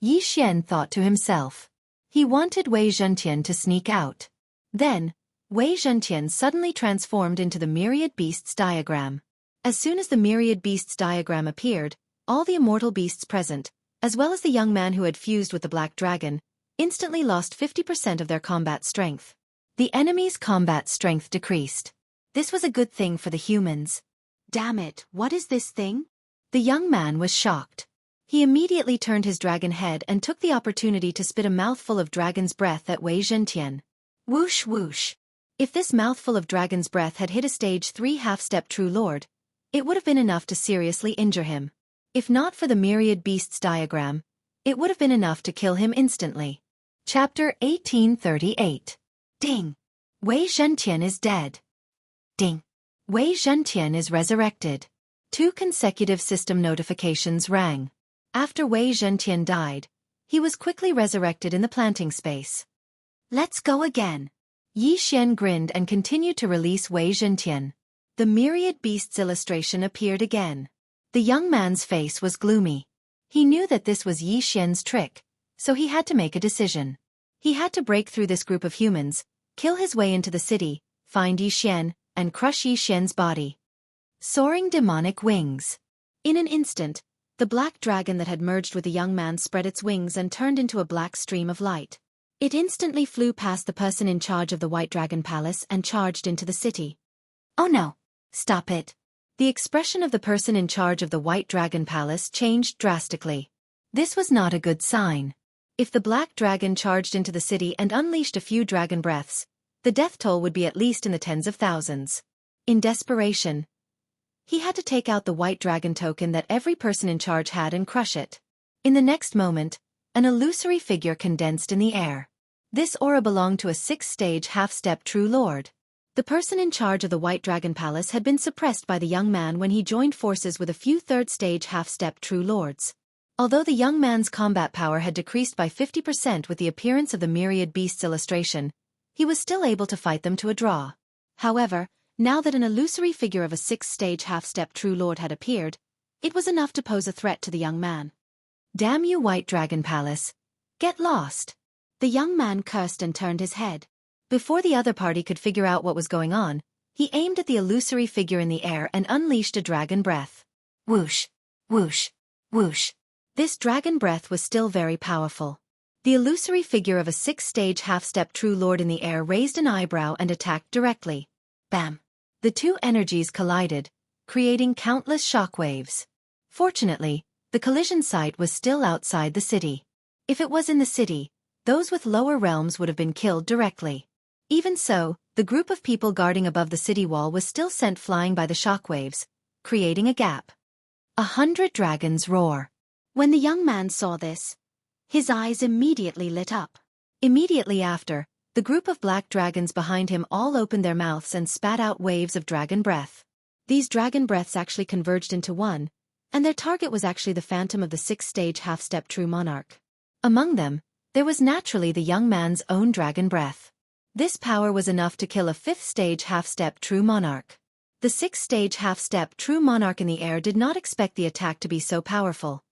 Yi Xian thought to himself. He wanted Wei Zhentian to sneak out. Then, Wei Zhentian suddenly transformed into the Myriad Beasts diagram. As soon as the Myriad Beasts diagram appeared, all the immortal beasts present, as well as the young man who had fused with the black dragon, instantly lost 50% of their combat strength. The enemy's combat strength decreased. This was a good thing for the humans. Damn it, what is this thing? The young man was shocked. He immediately turned his dragon head and took the opportunity to spit a mouthful of dragon's breath at Wei Zhentian. Whoosh whoosh. If this mouthful of dragon's breath had hit a stage 3 half-step true lord, it would have been enough to seriously injure him. If not for the Myriad Beasts diagram, it would have been enough to kill him instantly. Chapter 1838. Ding! Wei Zhentian is dead. Ding! Wei Zhentian is resurrected. 2 consecutive system notifications rang. After Wei Zhentian died, he was quickly resurrected in the planting space. Let's go again. Yi Xian grinned and continued to release Wei Zhentian. The Myriad Beasts illustration appeared again. The young man's face was gloomy. He knew that this was Yi Xian's trick, so he had to make a decision. He had to break through this group of humans, kill his way into the city, find Yixian, and crush Yixian's body. Soaring demonic wings. In an instant, the black dragon that had merged with the young man spread its wings and turned into a black stream of light. It instantly flew past the person in charge of the White Dragon Palace and charged into the city. "Oh no! Stop it!" The expression of the person in charge of the White Dragon Palace changed drastically. This was not a good sign. If the black dragon charged into the city and unleashed a few dragon breaths, the death toll would be at least in the tens of thousands. In desperation, he had to take out the White Dragon token that every person in charge had and crush it. In the next moment, an illusory figure condensed in the air. This aura belonged to a 6th-stage half-step True Lord. The person in charge of the White Dragon Palace had been suppressed by the young man when he joined forces with a few 3rd-stage half-step True Lords. Although the young man's combat power had decreased by 50% with the appearance of the Myriad Beasts illustration, he was still able to fight them to a draw. However, now that an illusory figure of a 6th-stage half-step True Lord had appeared, it was enough to pose a threat to the young man. "Damn you, White Dragon Palace! Get lost!" The young man cursed and turned his head. Before the other party could figure out what was going on, he aimed at the illusory figure in the air and unleashed a dragon breath. Whoosh! Whoosh! Whoosh! This dragon breath was still very powerful. The illusory figure of a 6th-stage half-step True Lord in the air raised an eyebrow and attacked directly. Bam! The two energies collided, creating countless shockwaves. Fortunately, the collision site was still outside the city. If it was in the city, those with lower realms would have been killed directly. Even so, the group of people guarding above the city wall was still sent flying by the shockwaves, creating a gap. 100 dragons roar. When the young man saw this, his eyes immediately lit up. Immediately after, the group of black dragons behind him all opened their mouths and spat out waves of dragon breath. These dragon breaths actually converged into one, and their target was actually the phantom of the 6th-stage half-step True Monarch. Among them, there was naturally the young man's own dragon breath. This power was enough to kill a 5th-stage half-step True Monarch. The 6th-stage half-step True Monarch in the air did not expect the attack to be so powerful.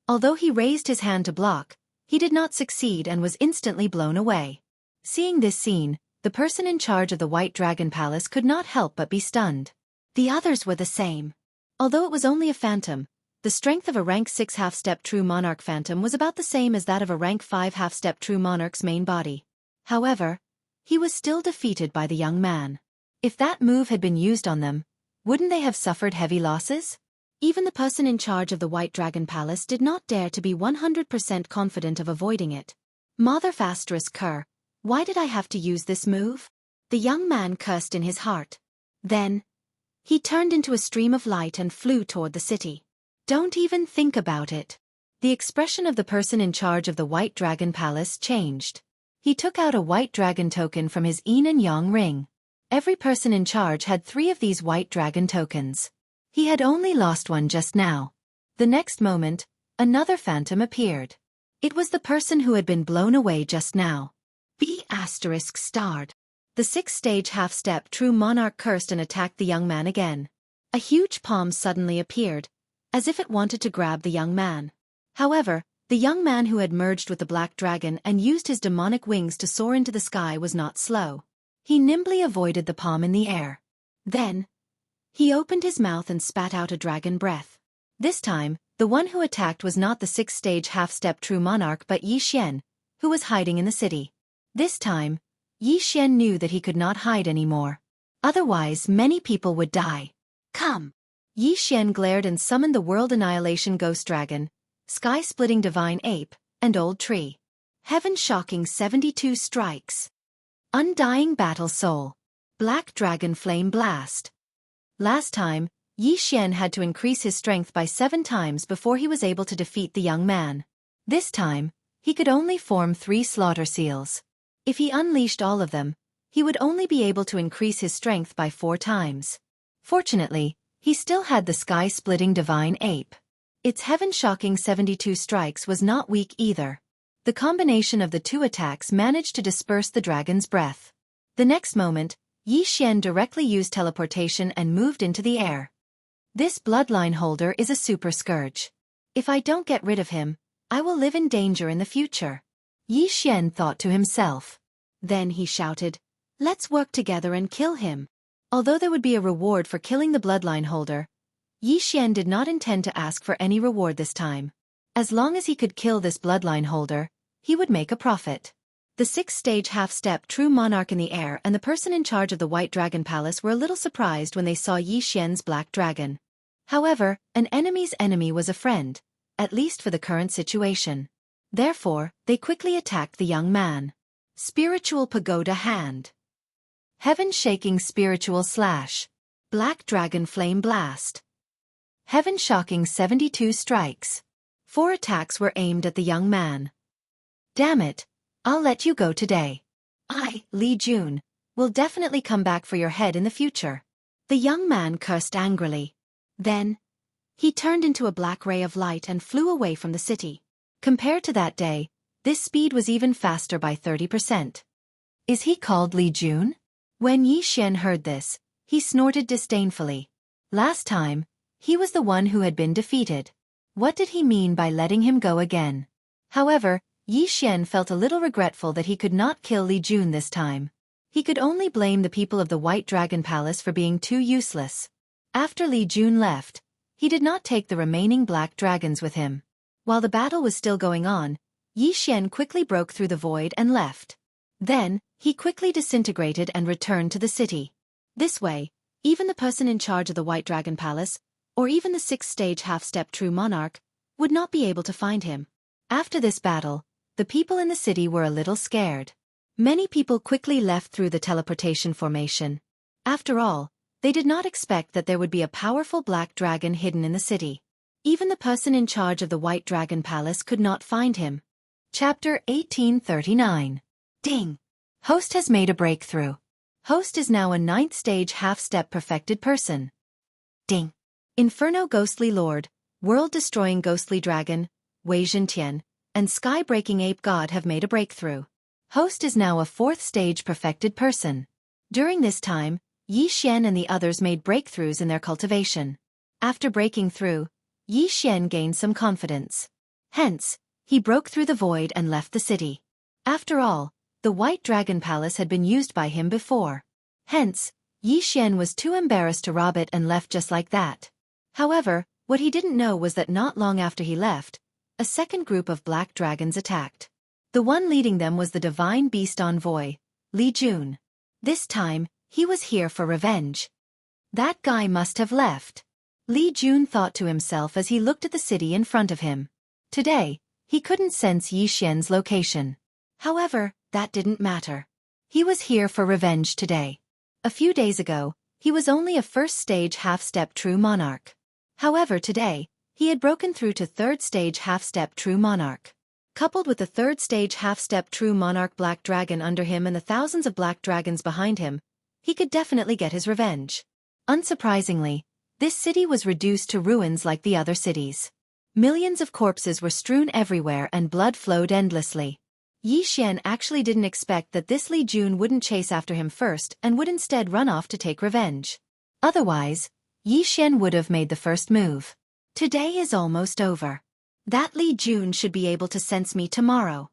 Although he raised his hand to block, he did not succeed and was instantly blown away. Seeing this scene, the person in charge of the White Dragon Palace could not help but be stunned. The others were the same. Although it was only a phantom, the strength of a rank 6 half-step True Monarch phantom was about the same as that of a rank 5 half-step True Monarch's main body. However, he was still defeated by the young man. If that move had been used on them, wouldn't they have suffered heavy losses? Even the person in charge of the White Dragon Palace did not dare to be 100% confident of avoiding it. Mother Cur, why did I have to use this move? The young man cursed in his heart. Then, he turned into a stream of light and flew toward the city. Don't even think about it. The expression of the person in charge of the White Dragon Palace changed. He took out a White Dragon token from his Yin and Yang ring. Every person in charge had 3 of these White Dragon tokens. He had only lost one just now. The next moment, another phantom appeared. It was the person who had been blown away just now. B*****. The 6th-stage half-step True Monarch cursed and attacked the young man again. A huge palm suddenly appeared, as if it wanted to grab the young man. However, the young man who had merged with the black dragon and used his demonic wings to soar into the sky was not slow. He nimbly avoided the palm in the air. Then, he opened his mouth and spat out a dragon breath. This time, the one who attacked was not the 6th-stage half-step True Monarch but Yixian, who was hiding in the city. This time, Yixian knew that he could not hide anymore. Otherwise, many people would die. Come! Yixian glared and summoned the World Annihilation Ghost Dragon, Sky-Splitting Divine Ape, and Old Tree. Heaven-Shocking 72 Strikes. Undying Battle Soul. Black Dragon Flame Blast. Last time, Yixian had to increase his strength by 7 times before he was able to defeat the young man. This time, he could only form 3 slaughter seals. If he unleashed all of them, he would only be able to increase his strength by 4 times. Fortunately, he still had the Sky-Splitting Divine Ape. Its heaven-shocking 72 strikes was not weak either. The combination of the 2 attacks managed to disperse the dragon's breath. The next moment, Yixian directly used teleportation and moved into the air. This bloodline holder is a super scourge. If I don't get rid of him, I will live in danger in the future. Yi Xian thought to himself. Then he shouted, let's work together and kill him. Although there would be a reward for killing the bloodline holder, Yi Xian did not intend to ask for any reward this time. As long as he could kill this bloodline holder, he would make a profit. The sixth-stage half-step true monarch in the air and the person in charge of the White Dragon Palace were a little surprised when they saw Yi Xian's black dragon. However, an enemy's enemy was a friend, at least for the current situation. Therefore, they quickly attacked the young man. Spiritual Pagoda Hand. Heaven-shaking spiritual slash. Black Dragon Flame Blast. Heaven-shocking 72 strikes. 4 attacks were aimed at the young man. Damn it, I'll let you go today. I, Li Jun, will definitely come back for your head in the future. The young man cursed angrily. Then, he turned into a black ray of light and flew away from the city. Compared to that day, this speed was even faster by 30%. Is he called Li Jun? When Yi Xian heard this, he snorted disdainfully. Last time, he was the one who had been defeated. What did he mean by letting him go again? However, Yi Xian felt a little regretful that he could not kill Li Jun this time. He could only blame the people of the White Dragon Palace for being too useless. After Li Jun left, he did not take the remaining black dragons with him. While the battle was still going on, Yi Xian quickly broke through the void and left. Then, he quickly disintegrated and returned to the city. This way, even the person in charge of the White Dragon Palace, or even the sixth-stage half-step true monarch, would not be able to find him. After this battle, the people in the city were a little scared. Many people quickly left through the teleportation formation. After all, they did not expect that there would be a powerful black dragon hidden in the city. Even the person in charge of the White Dragon Palace could not find him. Chapter 1839. Ding! Host has made a breakthrough. Host is now a 9th-stage half-step perfected person. Ding! Inferno Ghostly Lord, World-Destroying Ghostly Dragon, Wei Zhentian, and Sky-Breaking Ape God have made a breakthrough. Host is now a 4th-stage perfected person. During this time, Yi Xian and the others made breakthroughs in their cultivation. After breaking through, Yi Xian gained some confidence. Hence, he broke through the void and left the city. After all, the White Dragon Palace had been used by him before. Hence, Yi Xian was too embarrassed to rob it and left just like that. However, what he didn't know was that not long after he left, a second group of black dragons attacked. The one leading them was the divine beast envoy, Li Jun. This time, he was here for revenge. That guy must have left. Li Jun thought to himself as he looked at the city in front of him. Today, he couldn't sense Yi Xian's location. However, that didn't matter. He was here for revenge today. A few days ago, he was only a 1st-stage half-step true monarch. However, today, he had broken through to 3rd-stage half-step true monarch. Coupled with the 3rd-stage half-step true monarch black dragon under him and the thousands of black dragons behind him, he could definitely get his revenge. Unsurprisingly, this city was reduced to ruins like the other cities. Millions of corpses were strewn everywhere and blood flowed endlessly. Yi Xian actually didn't expect that this Li Jun wouldn't chase after him first and would instead run off to take revenge. Otherwise, Yi Xian would have made the first move. Today is almost over. That Li Jun should be able to sense me tomorrow.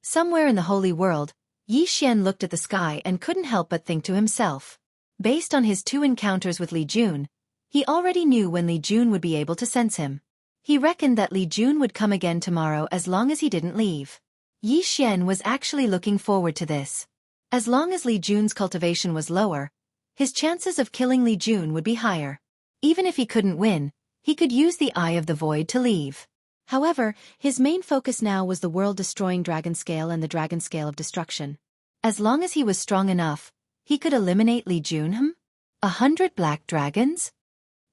Somewhere in the holy world, Yi Xian looked at the sky and couldn't help but think to himself. Based on his 2 encounters with Li Jun, he already knew when Li Jun would be able to sense him. He reckoned that Li Jun would come again tomorrow as long as he didn't leave. Yi Xian was actually looking forward to this. As long as Li Jun's cultivation was lower, his chances of killing Li Jun would be higher. Even if he couldn't win, he could use the Eye of the Void to leave. However, his main focus now was the world-destroying dragon scale and the dragon scale of destruction. As long as he was strong enough, he could eliminate Li Jun. 100 black dragons?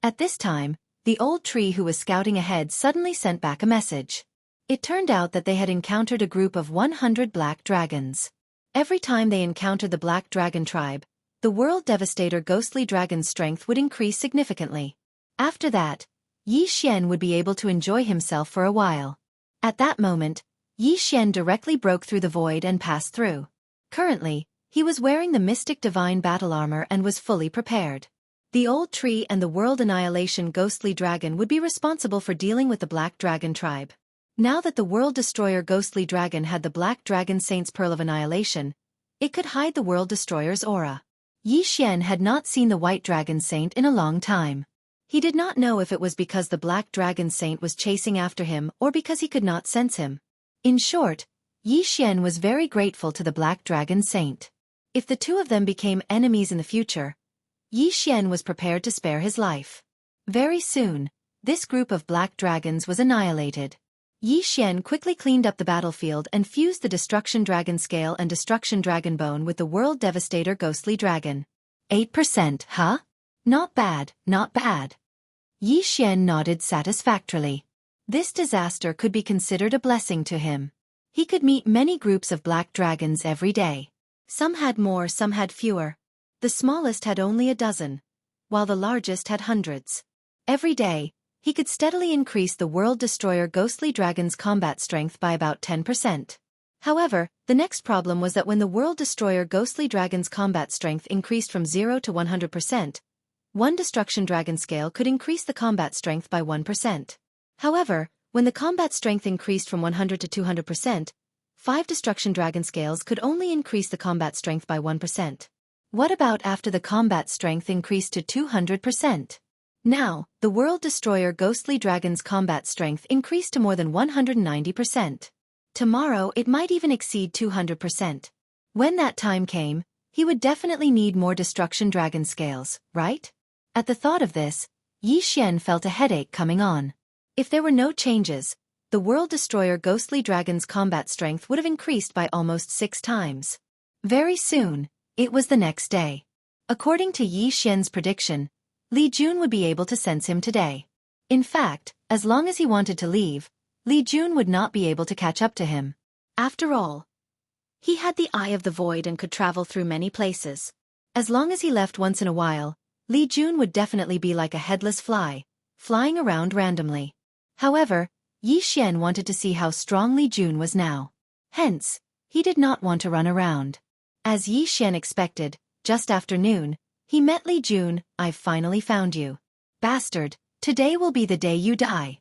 At this time, the old tree who was scouting ahead suddenly sent back a message. It turned out that they had encountered a group of 100 black dragons. Every time they encountered the Black Dragon tribe, the World Devastator ghostly dragon's strength would increase significantly. After that, Yi Xian would be able to enjoy himself for a while. At that moment, Yi Xian directly broke through the void and passed through. Currently, he was wearing the Mystic Divine Battle Armor and was fully prepared. The old tree and the World Annihilation ghostly dragon would be responsible for dealing with the Black Dragon tribe. Now that the World Destroyer Ghostly Dragon had the Black Dragon Saint's Pearl of Annihilation, it could hide the World Destroyer's aura. Yi Xian had not seen the White Dragon Saint in a long time. He did not know if it was because the Black Dragon Saint was chasing after him or because he could not sense him. In short, Yi Xian was very grateful to the Black Dragon Saint. If the two of them became enemies in the future, Yi Xian was prepared to spare his life. Very soon, this group of black dragons was annihilated. Yi Xian quickly cleaned up the battlefield and fused the Destruction Dragon Scale and Destruction Dragon Bone with the World Devastator Ghostly Dragon. 8%, huh? Not bad, not bad. Yi Xian nodded satisfactorily. This disaster could be considered a blessing to him. He could meet many groups of black dragons every day. Some had more, some had fewer. The smallest had only a dozen, while the largest had hundreds. Every day, he could steadily increase the World Destroyer Ghostly Dragon's combat strength by about 10%. However, the next problem was that when the World Destroyer Ghostly Dragon's combat strength increased from 0 to 100%, one Destruction Dragon Scale could increase the combat strength by 1%. However, when the combat strength increased from 100 to 200%, 5 Destruction Dragon Scales could only increase the combat strength by 1%. What about after the combat strength increased to 200%? Now, the World Destroyer Ghostly Dragon's combat strength increased to more than 190%. Tomorrow it might even exceed 200%. When that time came, he would definitely need more Destruction Dragon Scales, right? At the thought of this, Yi Xian felt a headache coming on. If there were no changes, the World Destroyer Ghostly Dragon's combat strength would have increased by almost 6 times. Very soon, it was the next day. According to Yi Xian's prediction, Li Jun would be able to sense him today. In fact, as long as he wanted to leave, Li Jun would not be able to catch up to him. After all, he had the Eye of the Void and could travel through many places. As long as he left once in a while, Li Jun would definitely be like a headless fly, flying around randomly. However, Yi Xian wanted to see how strong Li Jun was now. Hence, he did not want to run around. As Yi Xian expected, just after noon, he met Li Jun. "I've finally found you. Bastard, today will be the day you die."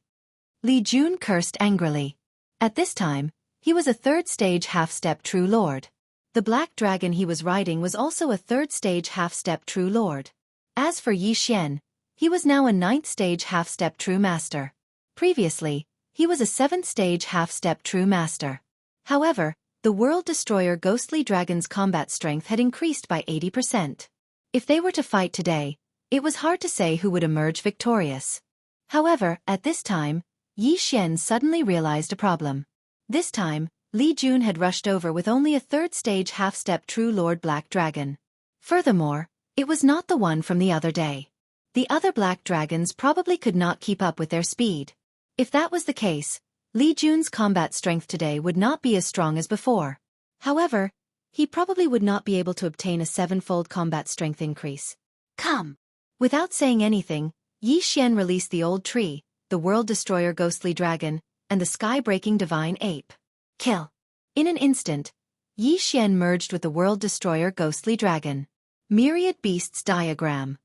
Li Jun cursed angrily. At this time, he was a 3rd-stage half-step True Lord. The black dragon he was riding was also a 3rd-stage half-step True Lord. As for Yi Xian, he was now a 9th-stage half-step True Master. Previously, he was a 7th-stage half-step True Master. However, the World Destroyer Ghostly Dragon's combat strength had increased by 80%. If they were to fight today, it was hard to say who would emerge victorious. However, at this time, Yi Xian suddenly realized a problem. This time, Li Jun had rushed over with only a 3rd-stage half-step True Lord Black Dragon. Furthermore, it was not the one from the other day. The other black dragons probably could not keep up with their speed. If that was the case, Li Jun's combat strength today would not be as strong as before. However, he probably would not be able to obtain a 7-fold combat strength increase. Come! Without saying anything, Yi Xian released the old tree, the World Destroyer Ghostly Dragon, and the sky-breaking Divine Ape. Kill! In an instant, Yi Xian merged with the World Destroyer Ghostly Dragon. Myriad Beasts Diagram.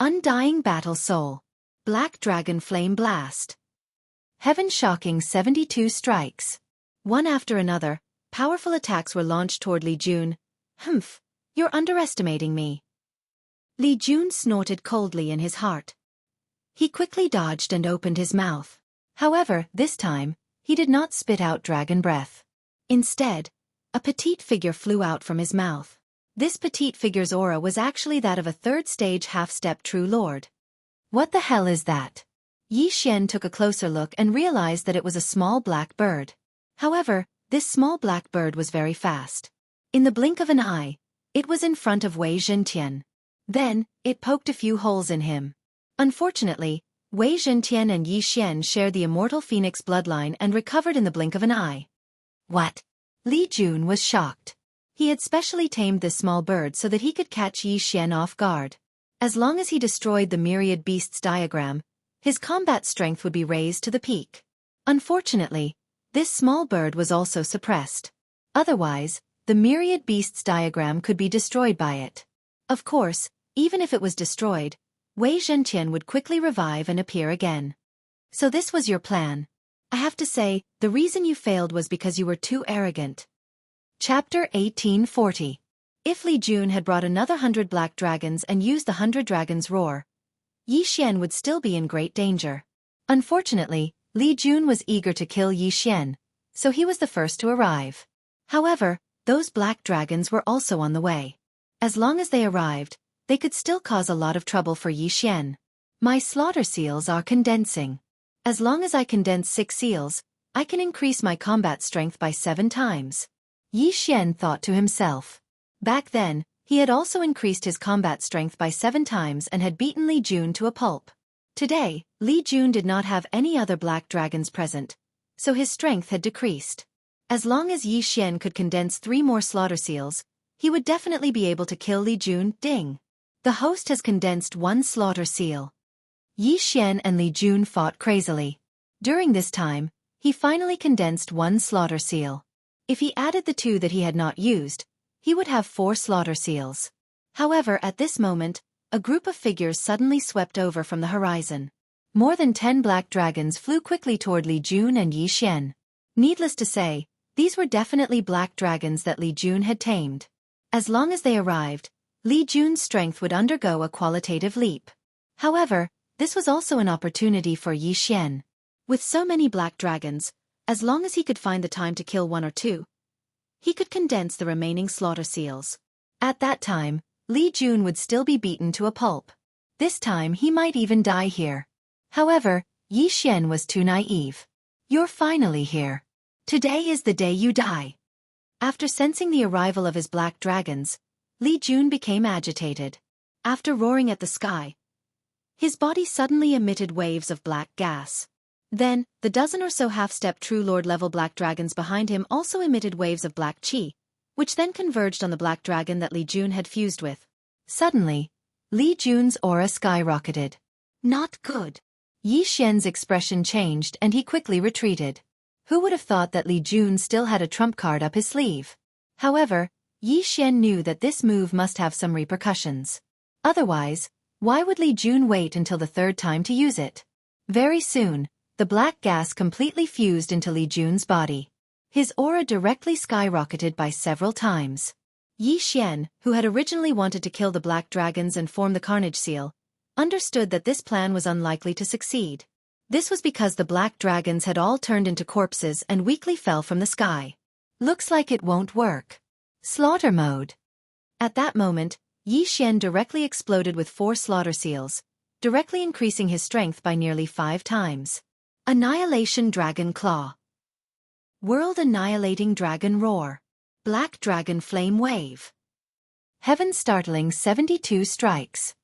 Undying Battle Soul. Black Dragon Flame Blast. Heaven-shocking 72 strikes. One after another, powerful attacks were launched toward Li Jun. "Humph, you're underestimating me." Li Jun snorted coldly in his heart. He quickly dodged and opened his mouth. However, this time, he did not spit out dragon breath. Instead, a petite figure flew out from his mouth. This petite figure's aura was actually that of a 3rd-stage half-step True Lord. What the hell is that? Yi Xian took a closer look and realized that it was a small black bird. However, this small black bird was very fast. In the blink of an eye, it was in front of Wei Zhentian. Then, it poked a few holes in him. Unfortunately, Wei Zhentian and Yi Xian shared the immortal phoenix bloodline and recovered in the blink of an eye. What? Li Jun was shocked. He had specially tamed this small bird so that he could catch Yi Xian off guard. As long as he destroyed the Myriad Beasts diagram, his combat strength would be raised to the peak. Unfortunately, this small bird was also suppressed. Otherwise, the Myriad Beasts diagram could be destroyed by it. Of course, even if it was destroyed, Wei Zhentian would quickly revive and appear again. So this was your plan. I have to say, the reason you failed was because you were too arrogant. Chapter 1840. If Li Jun had brought another 100 black dragons and used the 100 dragons' roar, Yi Xian would still be in great danger. Unfortunately, Li Jun was eager to kill Yi Xian, so he was the first to arrive. However, those black dragons were also on the way. As long as they arrived, they could still cause a lot of trouble for Yi Xian. My slaughter seals are condensing. As long as I condense 6 seals, I can increase my combat strength by 7 times. Yi Xian thought to himself. Back then, he had also increased his combat strength by 7 times and had beaten Li Jun to a pulp. Today, Li Jun did not have any other black dragons present, so his strength had decreased. As long as Yi Xian could condense 3 more slaughter seals, he would definitely be able to kill Li Jun. Ding! The host has condensed 1 slaughter seal. Yi Xian and Li Jun fought crazily. During this time, he finally condensed 1 slaughter seal. If he added the 2 that he had not used, he would have 4 slaughter seals. However, at this moment, a group of figures suddenly swept over from the horizon. More than 10 black dragons flew quickly toward Li Jun and Yi Xian. Needless to say, these were definitely black dragons that Li Jun had tamed. As long as they arrived, Li Jun's strength would undergo a qualitative leap. However, this was also an opportunity for Yi Xian. With so many black dragons, as long as he could find the time to kill 1 or 2, he could condense the remaining slaughter seals. At that time, Li Jun would still be beaten to a pulp. This time he might even die here. However, Yi Xian was too naive. You're finally here. Today is the day you die. After sensing the arrival of his black dragons, Li Jun became agitated. After roaring at the sky, his body suddenly emitted waves of black gas. Then, the dozen or so half-step True Lord-level black dragons behind him also emitted waves of black chi, which then converged on the black dragon that Li Jun had fused with. Suddenly, Li Jun's aura skyrocketed. Not good. Yi Xian's expression changed and he quickly retreated. Who would have thought that Li Jun still had a trump card up his sleeve? However, Yi Xian knew that this move must have some repercussions. Otherwise, why would Li Jun wait until the 3rd time to use it? Very soon, the black gas completely fused into Li Jun's body. His aura directly skyrocketed by several times. Yi Xian, who had originally wanted to kill the black dragons and form the Carnage Seal, understood that this plan was unlikely to succeed. This was because the black dragons had all turned into corpses and weakly fell from the sky. Looks like it won't work. Slaughter mode. At that moment, Yi Xian directly exploded with 4 slaughter seals, directly increasing his strength by nearly 5 times. Annihilation Dragon Claw. World Annihilating Dragon Roar. Black Dragon Flame Wave. Heaven Startling 72 Strikes.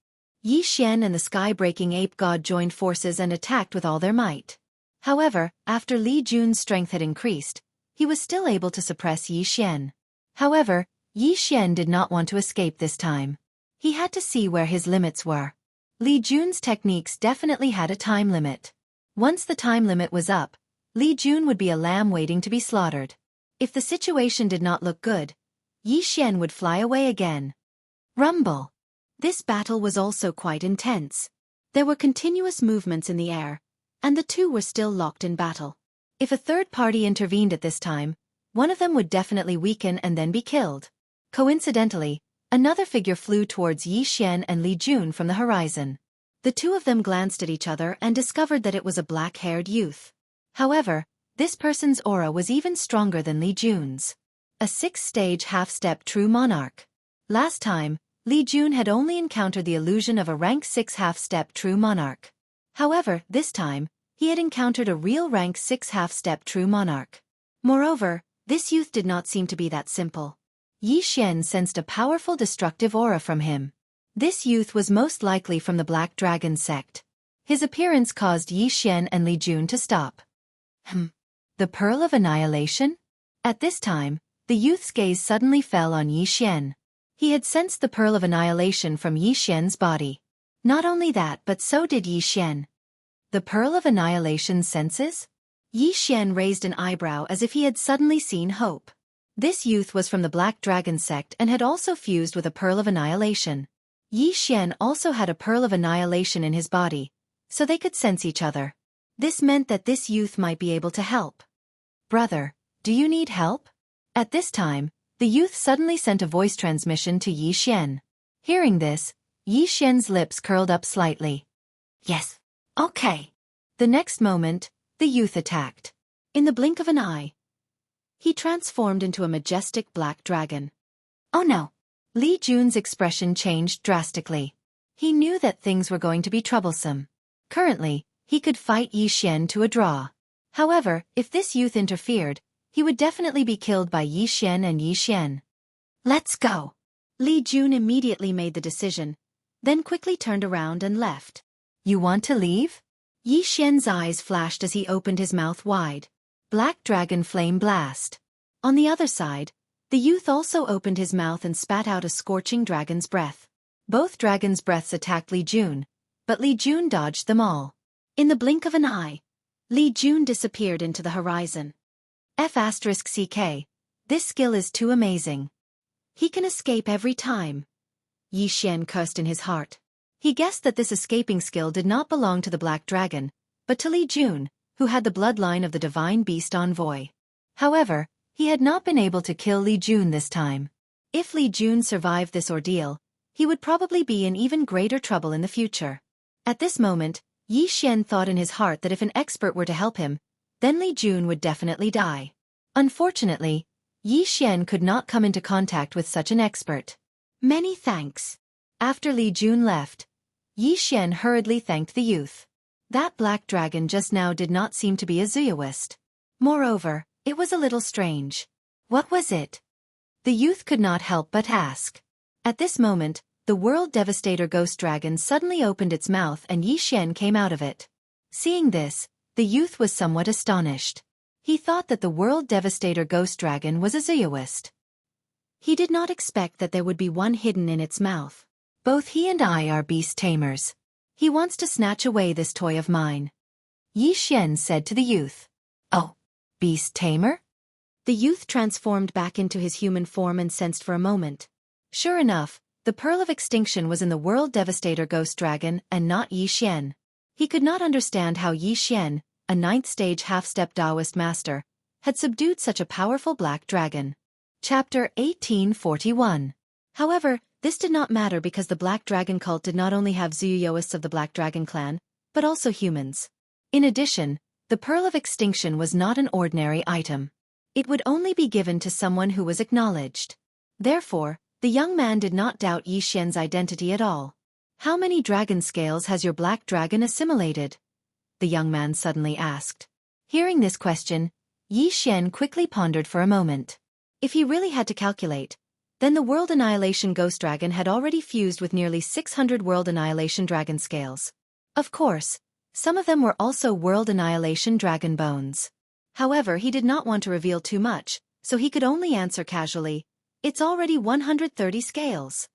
Yi Xian and the sky-breaking ape god joined forces and attacked with all their might. However, after Li Jun's strength had increased, he was still able to suppress Yi Xian. However, Yi Xian did not want to escape this time. He had to see where his limits were. Li Jun's techniques definitely had a time limit. Once the time limit was up, Li Jun would be a lamb waiting to be slaughtered. If the situation did not look good, Yi Xian would fly away again. Rumble. This battle was also quite intense. There were continuous movements in the air, and the two were still locked in battle. If a third party intervened at this time, one of them would definitely weaken and then be killed. Coincidentally, another figure flew towards Yi Xian and Li Jun from the horizon. The two of them glanced at each other and discovered that it was a black-haired youth. However, this person's aura was even stronger than Li Jun's. A 6-stage half-step true monarch. Last time, Li Jun had only encountered the illusion of a rank 6 half-step true monarch. However, this time, he had encountered a real rank 6 half-step true monarch. Moreover, this youth did not seem to be that simple. Yi Xian sensed a powerful destructive aura from him. This youth was most likely from the Black Dragon sect. His appearance caused Yi Xian and Li Jun to stop. The Pearl of Annihilation? At this time, the youth's gaze suddenly fell on Yi Xian. He had sensed the Pearl of Annihilation from Yi Xian's body. Not only that, but so did Yi Xian. The Pearl of Annihilation's senses? Yi Xian raised an eyebrow as if he had suddenly seen hope. This youth was from the Black Dragon sect and had also fused with a Pearl of Annihilation. Yi Xian also had a Pearl of Annihilation in his body, so they could sense each other. This meant that this youth might be able to help. Brother, do you need help? At this time, the youth suddenly sent a voice transmission to Yi Xian. Hearing this, Yi Xian's lips curled up slightly. Yes. Okay. The next moment, the youth attacked. In the blink of an eye, he transformed into a majestic black dragon. Oh no! Li Jun's expression changed drastically. He knew that things were going to be troublesome. Currently, he could fight Yi Xian to a draw. However, if this youth interfered, he would definitely be killed by Yi Xian and Yi Xian. Let's go! Li Jun immediately made the decision, then quickly turned around and left. You want to leave? Yi Xian's eyes flashed as he opened his mouth wide. Black Dragon Flame Blast. On the other side, the youth also opened his mouth and spat out a scorching dragon's breath. Both dragons' breaths attacked Li Jun, but Li Jun dodged them all. In the blink of an eye, Li Jun disappeared into the horizon. F***CK. This skill is too amazing. He can escape every time. Yi Xian cursed in his heart. He guessed that this escaping skill did not belong to the Black Dragon, but to Li Jun, who had the bloodline of the Divine Beast Envoy. However, he had not been able to kill Li Jun this time. If Li Jun survived this ordeal, he would probably be in even greater trouble in the future. At this moment, Yi Xian thought in his heart that if an expert were to help him, then Li Jun would definitely die. Unfortunately, Yi Xian could not come into contact with such an expert. Many thanks. After Li Jun left, Yi Xian hurriedly thanked the youth. That black dragon just now did not seem to be a Zooist. Moreover, it was a little strange. What was it? The youth could not help but ask. At this moment, the World Devastator Ghost Dragon suddenly opened its mouth and Yi Xian came out of it. Seeing this, the youth was somewhat astonished. He thought that the World Devastator Ghost Dragon was a Zooist. He did not expect that there would be one hidden in its mouth. Both he and I are beast tamers. He wants to snatch away this toy of mine. Yi Xian said to the youth. Oh, beast tamer? The youth transformed back into his human form and sensed for a moment. Sure enough, the Pearl of Extinction was in the World Devastator Ghost Dragon and not Yi Xian. He could not understand how Yi Xian, a 9th stage half-step Taoist master, had subdued such a powerful black dragon. Chapter 1841. However, this did not matter because the Black Dragon cult did not only have Zooists of the Black Dragon clan, but also humans. In addition, the Pearl of Extinction was not an ordinary item. It would only be given to someone who was acknowledged. Therefore, the young man did not doubt Yi Xian's identity at all. How many dragon scales has your black dragon assimilated? The young man suddenly asked. Hearing this question, Yi Xian quickly pondered for a moment. If he really had to calculate, then the World Annihilation Ghost Dragon had already fused with nearly 600 World Annihilation Dragon scales. Of course, some of them were also World Annihilation Dragon bones. However, he did not want to reveal too much, so he could only answer casually, "It's already 130 scales."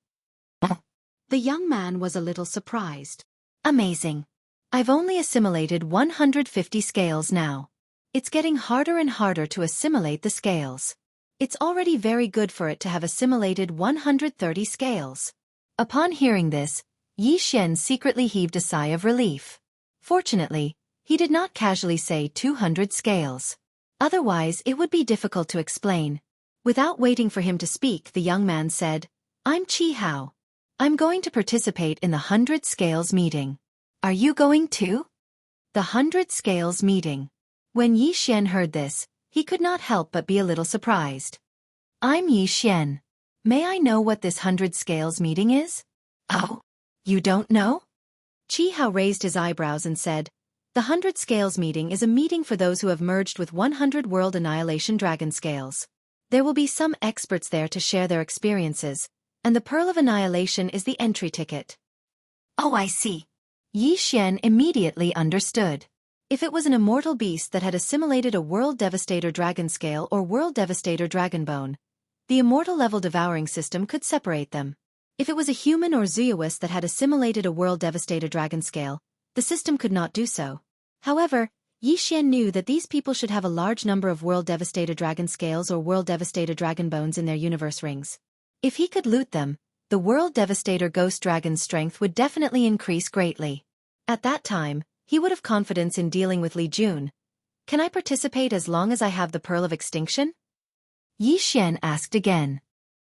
The young man was a little surprised. Amazing. I've only assimilated 150 scales now. It's getting harder and harder to assimilate the scales. It's already very good for it to have assimilated 130 scales. Upon hearing this, Yi Xian secretly heaved a sigh of relief. Fortunately, he did not casually say 200 scales. Otherwise, it would be difficult to explain. Without waiting for him to speak, the young man said, I'm Chi Hao. I'm going to participate in the 100 Scales meeting. Are you going too? The 100 Scales meeting. When Yi Xian heard this, he could not help but be a little surprised. I'm Yi Xian. May I know what this 100 Scales meeting is? Oh, you don't know? Chi Hao raised his eyebrows and said, the 100 Scales meeting is a meeting for those who have merged with 100 World Annihilation Dragon Scales. There will be some experts there to share their experiences, and the Pearl of Annihilation is the entry ticket. Oh, I see. Yi Xian immediately understood. If it was an immortal beast that had assimilated a World Devastator Dragon Scale or World Devastator Dragon Bone, the immortal level devouring system could separate them. If it was a human or Zooist that had assimilated a World Devastator Dragon Scale, the system could not do so. However, Yi Xian knew that these people should have a large number of World Devastator Dragon Scales or World Devastator Dragon Bones in their universe rings. If he could loot them, the World Devastator Ghost Dragon's strength would definitely increase greatly. At that time, he would have confidence in dealing with Li Jun. Can I participate as long as I have the Pearl of Extinction? Yi Xian asked again.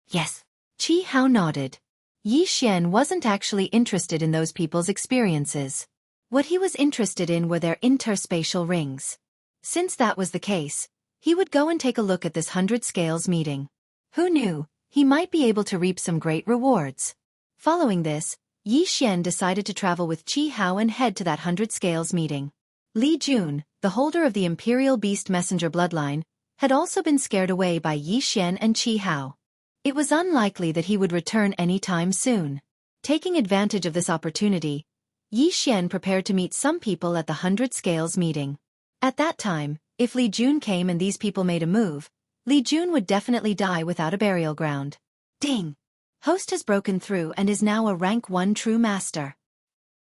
Yes. Qi Hao nodded. Yi Xian wasn't actually interested in those people's experiences. What he was interested in were their interspatial rings. Since that was the case, he would go and take a look at this 100 Scales meeting. Who knew, he might be able to reap some great rewards. Following this, Yi Xian decided to travel with Qi Hao and head to that 100 Scales meeting. Li Jun, the holder of the Imperial Beast Messenger bloodline, had also been scared away by Yi Xian and Qi Hao. It was unlikely that he would return anytime soon. Taking advantage of this opportunity, Yi Xian prepared to meet some people at the 100 Scales meeting. At that time, if Li Jun came and these people made a move, Li Jun would definitely die without a burial ground. Ding! Host has broken through and is now a rank 1 true master.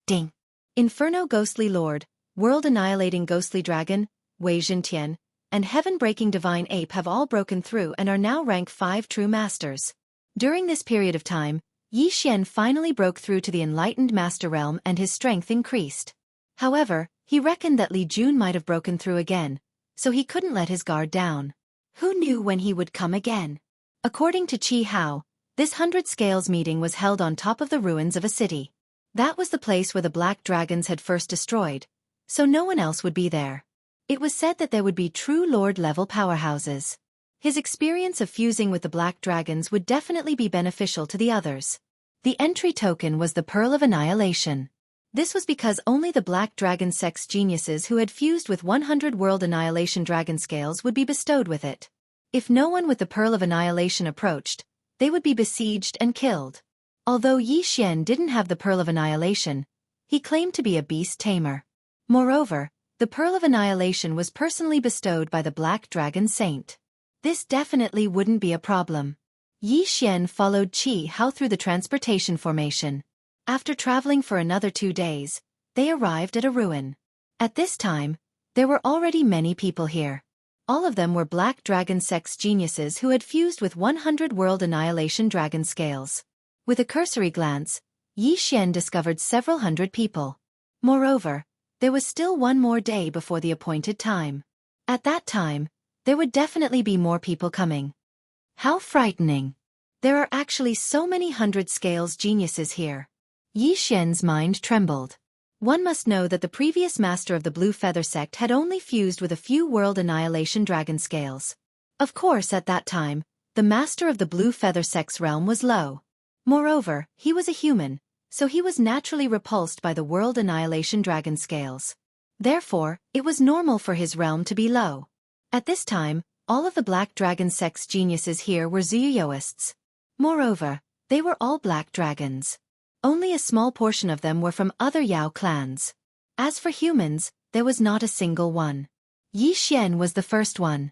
Ding! Inferno Ghostly Lord, World Annihilating Ghostly Dragon, Wei Zhentian, and Heaven-Breaking Divine Ape have all broken through and are now rank 5 true masters. During this period of time, Yi Xian finally broke through to the Enlightened Master Realm and his strength increased. However, he reckoned that Li Jun might have broken through again, so he couldn't let his guard down. Who knew when he would come again? According to Qi Hao, this 100 Scales meeting was held on top of the ruins of a city. That was the place where the Black Dragons had first destroyed, so no one else would be there. It was said that there would be true Lord-level powerhouses. His experience of fusing with the Black Dragons would definitely be beneficial to the others. The entry token was the Pearl of Annihilation. This was because only the Black Dragon sex geniuses who had fused with 100 World Annihilation Dragon Scales would be bestowed with it. If no one with the Pearl of Annihilation approached, they would be besieged and killed. Although Yi Xian didn't have the Pearl of Annihilation, he claimed to be a beast tamer. Moreover, the Pearl of Annihilation was personally bestowed by the Black Dragon Saint. This definitely wouldn't be a problem. Yi Xian followed Qi Hao through the transportation formation. After traveling for another 2 days, they arrived at a ruin. At this time, there were already many people here. All of them were Black Dragon sex geniuses who had fused with 100 World Annihilation Dragon Scales. With a cursory glance, Yi Xian discovered several hundred people. Moreover, there was still one more day before the appointed time. At that time, there would definitely be more people coming. How frightening! There are actually so many 100 Scales geniuses here. Yi Xian's mind trembled. One must know that the previous master of the Blue Feather sect had only fused with a few World Annihilation Dragon Scales. Of course, at that time, the master of the Blue Feather sect's realm was low. Moreover, he was a human, so he was naturally repulsed by the World Annihilation Dragon Scales. Therefore, it was normal for his realm to be low. At this time, all of the Black Dragon sex geniuses here were Zuyoists. Moreover, they were all Black Dragons. Only a small portion of them were from other Yao clans. As for humans, there was not a single one. Yi Xian was the first one.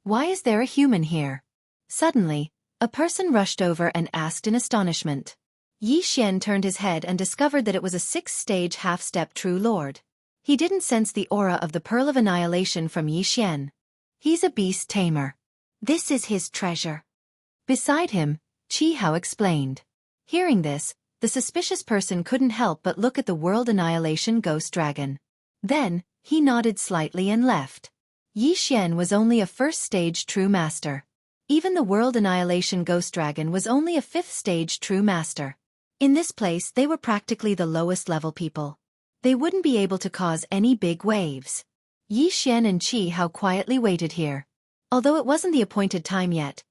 Why is there a human here? Suddenly, a person rushed over and asked in astonishment. Yi Xian turned his head and discovered that it was a 6th-stage half-step true lord. He didn't sense the aura of the Pearl of Annihilation from Yi Xian. He's a beast tamer. This is his treasure. Beside him, Qi Hao explained. Hearing this, the suspicious person couldn't help but look at the World Annihilation Ghost Dragon. Then, he nodded slightly and left. Yi Xian was only a 1st-stage true master. Even the World Annihilation Ghost Dragon was only a 5th-stage true master. In this place they were practically the lowest level people. They wouldn't be able to cause any big waves. Yi Xian and Qi Hao quietly waited here. Although it wasn't the appointed time yet,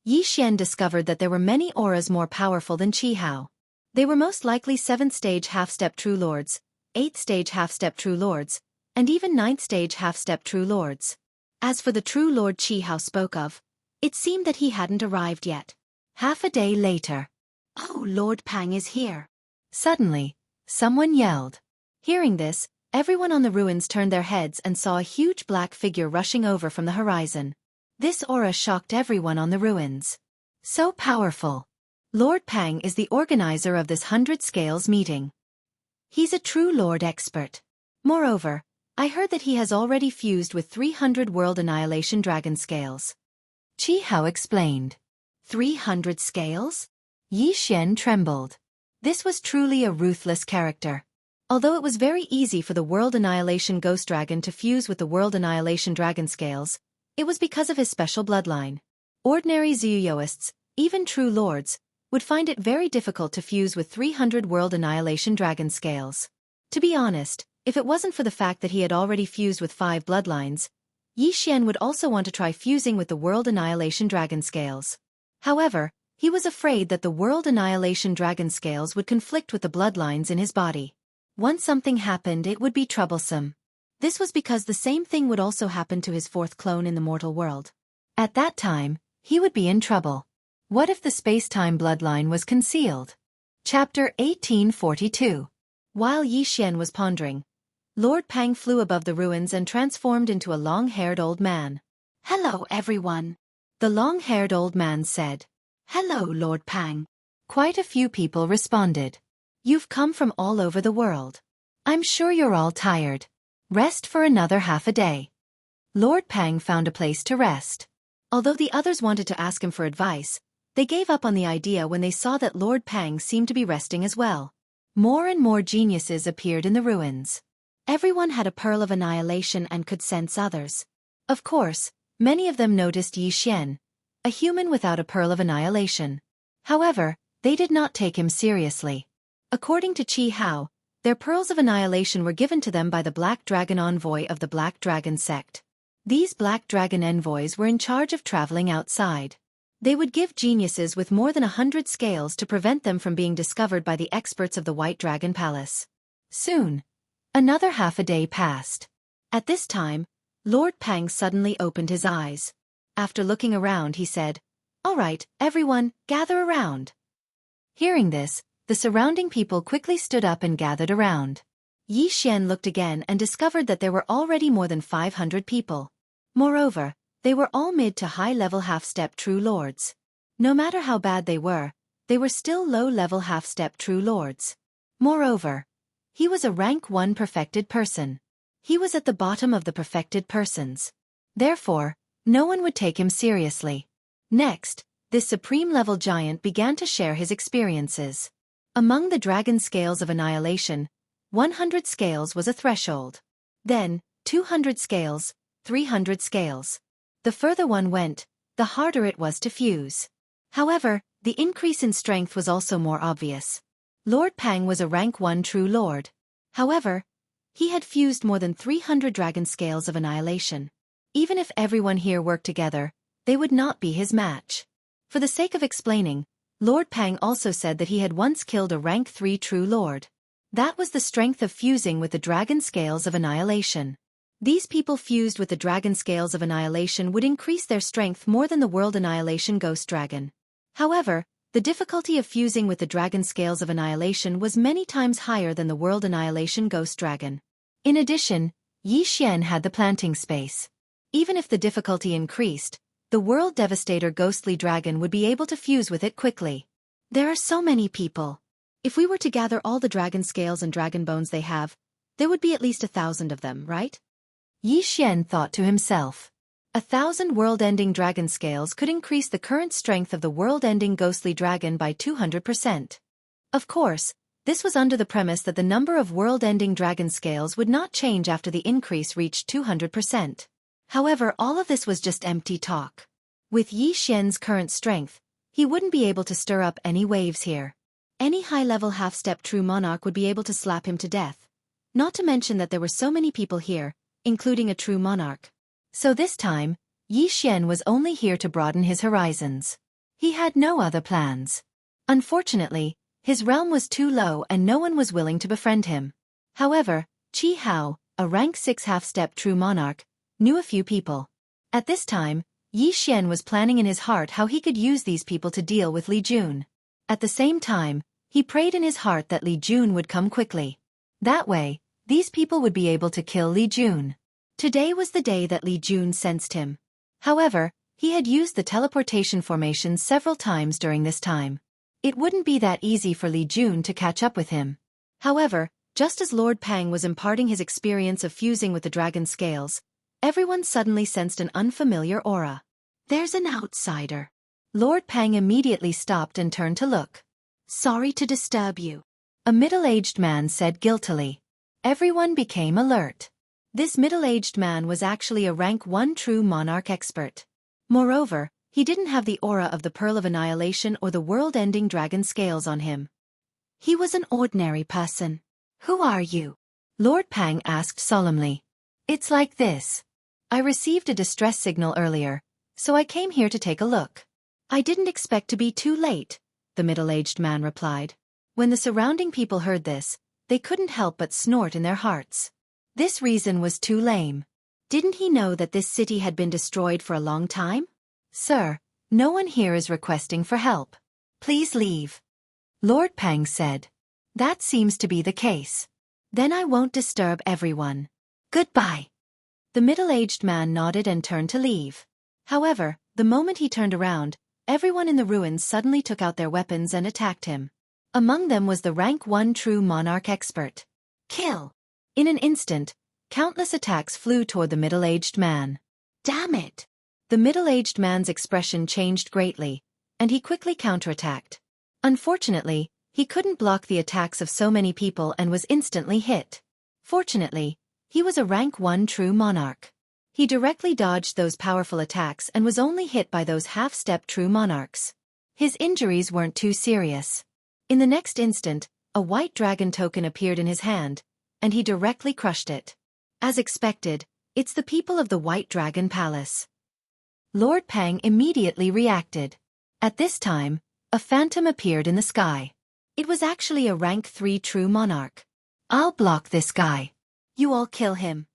Yi Xian discovered that there were many auras more powerful than Qi Hao. They were most likely 7th-stage half-step true lords, 8th-stage half-step true lords, and even 9th-stage half-step true lords. As for the true lord Qi Hao spoke of, it seemed that he hadn't arrived yet. Half a day later. Oh, Lord Pang is here. Suddenly, someone yelled. Hearing this, everyone on the ruins turned their heads and saw a huge black figure rushing over from the horizon. This aura shocked everyone on the ruins. So powerful. Lord Pang is the organizer of this 100 Scales meeting. He's a true lord expert. Moreover, I heard that he has already fused with 300 World Annihilation Dragon Scales. Qi Hao explained. 300 scales? Yi Xian trembled. This was truly a ruthless character. Although it was very easy for the World Annihilation Ghost Dragon to fuse with the World Annihilation Dragon Scales, it was because of his special bloodline. Ordinary Zuyuyoists, even true lords, would find it very difficult to fuse with 300 World Annihilation Dragon Scales. To be honest, if it wasn't for the fact that he had already fused with 5 bloodlines, Xian would also want to try fusing with the World Annihilation Dragon Scales. However, he was afraid that the World Annihilation Dragon Scales would conflict with the bloodlines in his body. Once something happened, it would be troublesome. This was because the same thing would also happen to his 4th clone in the mortal world. At that time, he would be in trouble. What if the space-time bloodline was concealed? Chapter 1842. While Xian was pondering, Lord Pang flew above the ruins and transformed into a long-haired old man. "Hello, everyone," the long-haired old man said. "Hello, Lord Pang." Quite a few people responded. "You've come from all over the world. I'm sure you're all tired. Rest for another half a day." Lord Pang found a place to rest. Although the others wanted to ask him for advice, they gave up on the idea when they saw that Lord Pang seemed to be resting as well. More and more geniuses appeared in the ruins. Everyone had a pearl of annihilation and could sense others. Of course, many of them noticed Xian, a human without a pearl of annihilation. However, they did not take him seriously. According to Qi Hao, their pearls of annihilation were given to them by the Black Dragon envoy of the Black Dragon sect. These Black Dragon envoys were in charge of traveling outside. They would give geniuses with more than 100 scales to prevent them from being discovered by the experts of the White Dragon Palace. Soon, another half a day passed. At this time, Lord Pang suddenly opened his eyes. After looking around, he said, "All right, everyone, gather around." Hearing this, the surrounding people quickly stood up and gathered around. Xian looked again and discovered that there were already more than 500 people. Moreover, they were all mid to high-level half-step true lords. No matter how bad they were still low-level half-step true lords. Moreover, he was a rank 1 perfected person. He was at the bottom of the perfected persons. Therefore, no one would take him seriously. Next, this supreme-level giant began to share his experiences. Among the dragon scales of annihilation, 100 scales was a threshold. Then, 200 scales, 300 scales. The further one went, the harder it was to fuse. However, the increase in strength was also more obvious. Lord Pang was a rank 1 true lord. However, he had fused more than 300 dragon scales of annihilation. Even if everyone here worked together, they would not be his match. For the sake of explaining, Lord Pang also said that he had once killed a rank 3 true lord. That was the strength of fusing with the dragon scales of annihilation. These people fused with the dragon scales of annihilation would increase their strength more than the World Annihilation Ghost Dragon. However, the difficulty of fusing with the dragon scales of annihilation was many times higher than the World Annihilation Ghost Dragon. In addition, Xian had the planting space. Even if the difficulty increased, the World Devastator Ghostly Dragon would be able to fuse with it quickly. There are so many people. If we were to gather all the dragon scales and dragon bones they have, there would be at least 1,000 of them, right? Xian thought to himself. 1,000 world-ending dragon scales could increase the current strength of the world-ending ghostly dragon by 200%. Of course, this was under the premise that the number of world-ending dragon scales would not change after the increase reached 200%. However, all of this was just empty talk. With Xian's current strength, he wouldn't be able to stir up any waves here. Any high-level half-step true monarch would be able to slap him to death. Not to mention that there were so many people here, including a true monarch. So this time, Xian was only here to broaden his horizons. He had no other plans. Unfortunately, his realm was too low and no one was willing to befriend him. However, Qi Hao, a rank 6 half-step true monarch, knew a few people. At this time, Xian was planning in his heart how he could use these people to deal with Li Jun. At the same time, he prayed in his heart that Li Jun would come quickly. That way, these people would be able to kill Li Jun. Today was the day that Li Jun sensed him. However, he had used the teleportation formation several times during this time. It wouldn't be that easy for Li Jun to catch up with him. However, just as Lord Pang was imparting his experience of fusing with the dragon scales, everyone suddenly sensed an unfamiliar aura. There's an outsider. Lord Pang immediately stopped and turned to look. Sorry to disturb you. a middle-aged man said guiltily. Everyone became alert. This middle-aged man was actually a rank 1 true monarch expert. Moreover, he didn't have the aura of the Pearl of Annihilation or the world-ending dragon scales on him. He was an ordinary person. Who are you? Lord Pang asked solemnly. It's like this. I received a distress signal earlier, so I came here to take a look. I didn't expect to be too late, the middle-aged man replied. When the surrounding people heard this, they couldn't help but snort in their hearts. This reason was too lame. Didn't he know that this city had been destroyed for a long time? Sir, no one here is requesting for help. Please leave. Lord Pang said. That seems to be the case. Then I won't disturb everyone. Goodbye. The middle-aged man nodded and turned to leave. However, the moment he turned around, everyone in the ruins suddenly took out their weapons and attacked him. Among them was the rank 1 true monarch expert. Kill! In an instant, countless attacks flew toward the middle-aged man. Damn it! The middle-aged man's expression changed greatly, and he quickly counterattacked. Unfortunately, he couldn't block the attacks of so many people and was instantly hit. Fortunately, he was a rank 1 true monarch. He directly dodged those powerful attacks and was only hit by those half-step true monarchs. His injuries weren't too serious. In the next instant, a white dragon token appeared in his hand, and he directly crushed it. As expected, it's the people of the White Dragon Palace. Lord Pang immediately reacted. At this time, a phantom appeared in the sky. It was actually a rank 3 true monarch. I'll block this guy. You all kill him.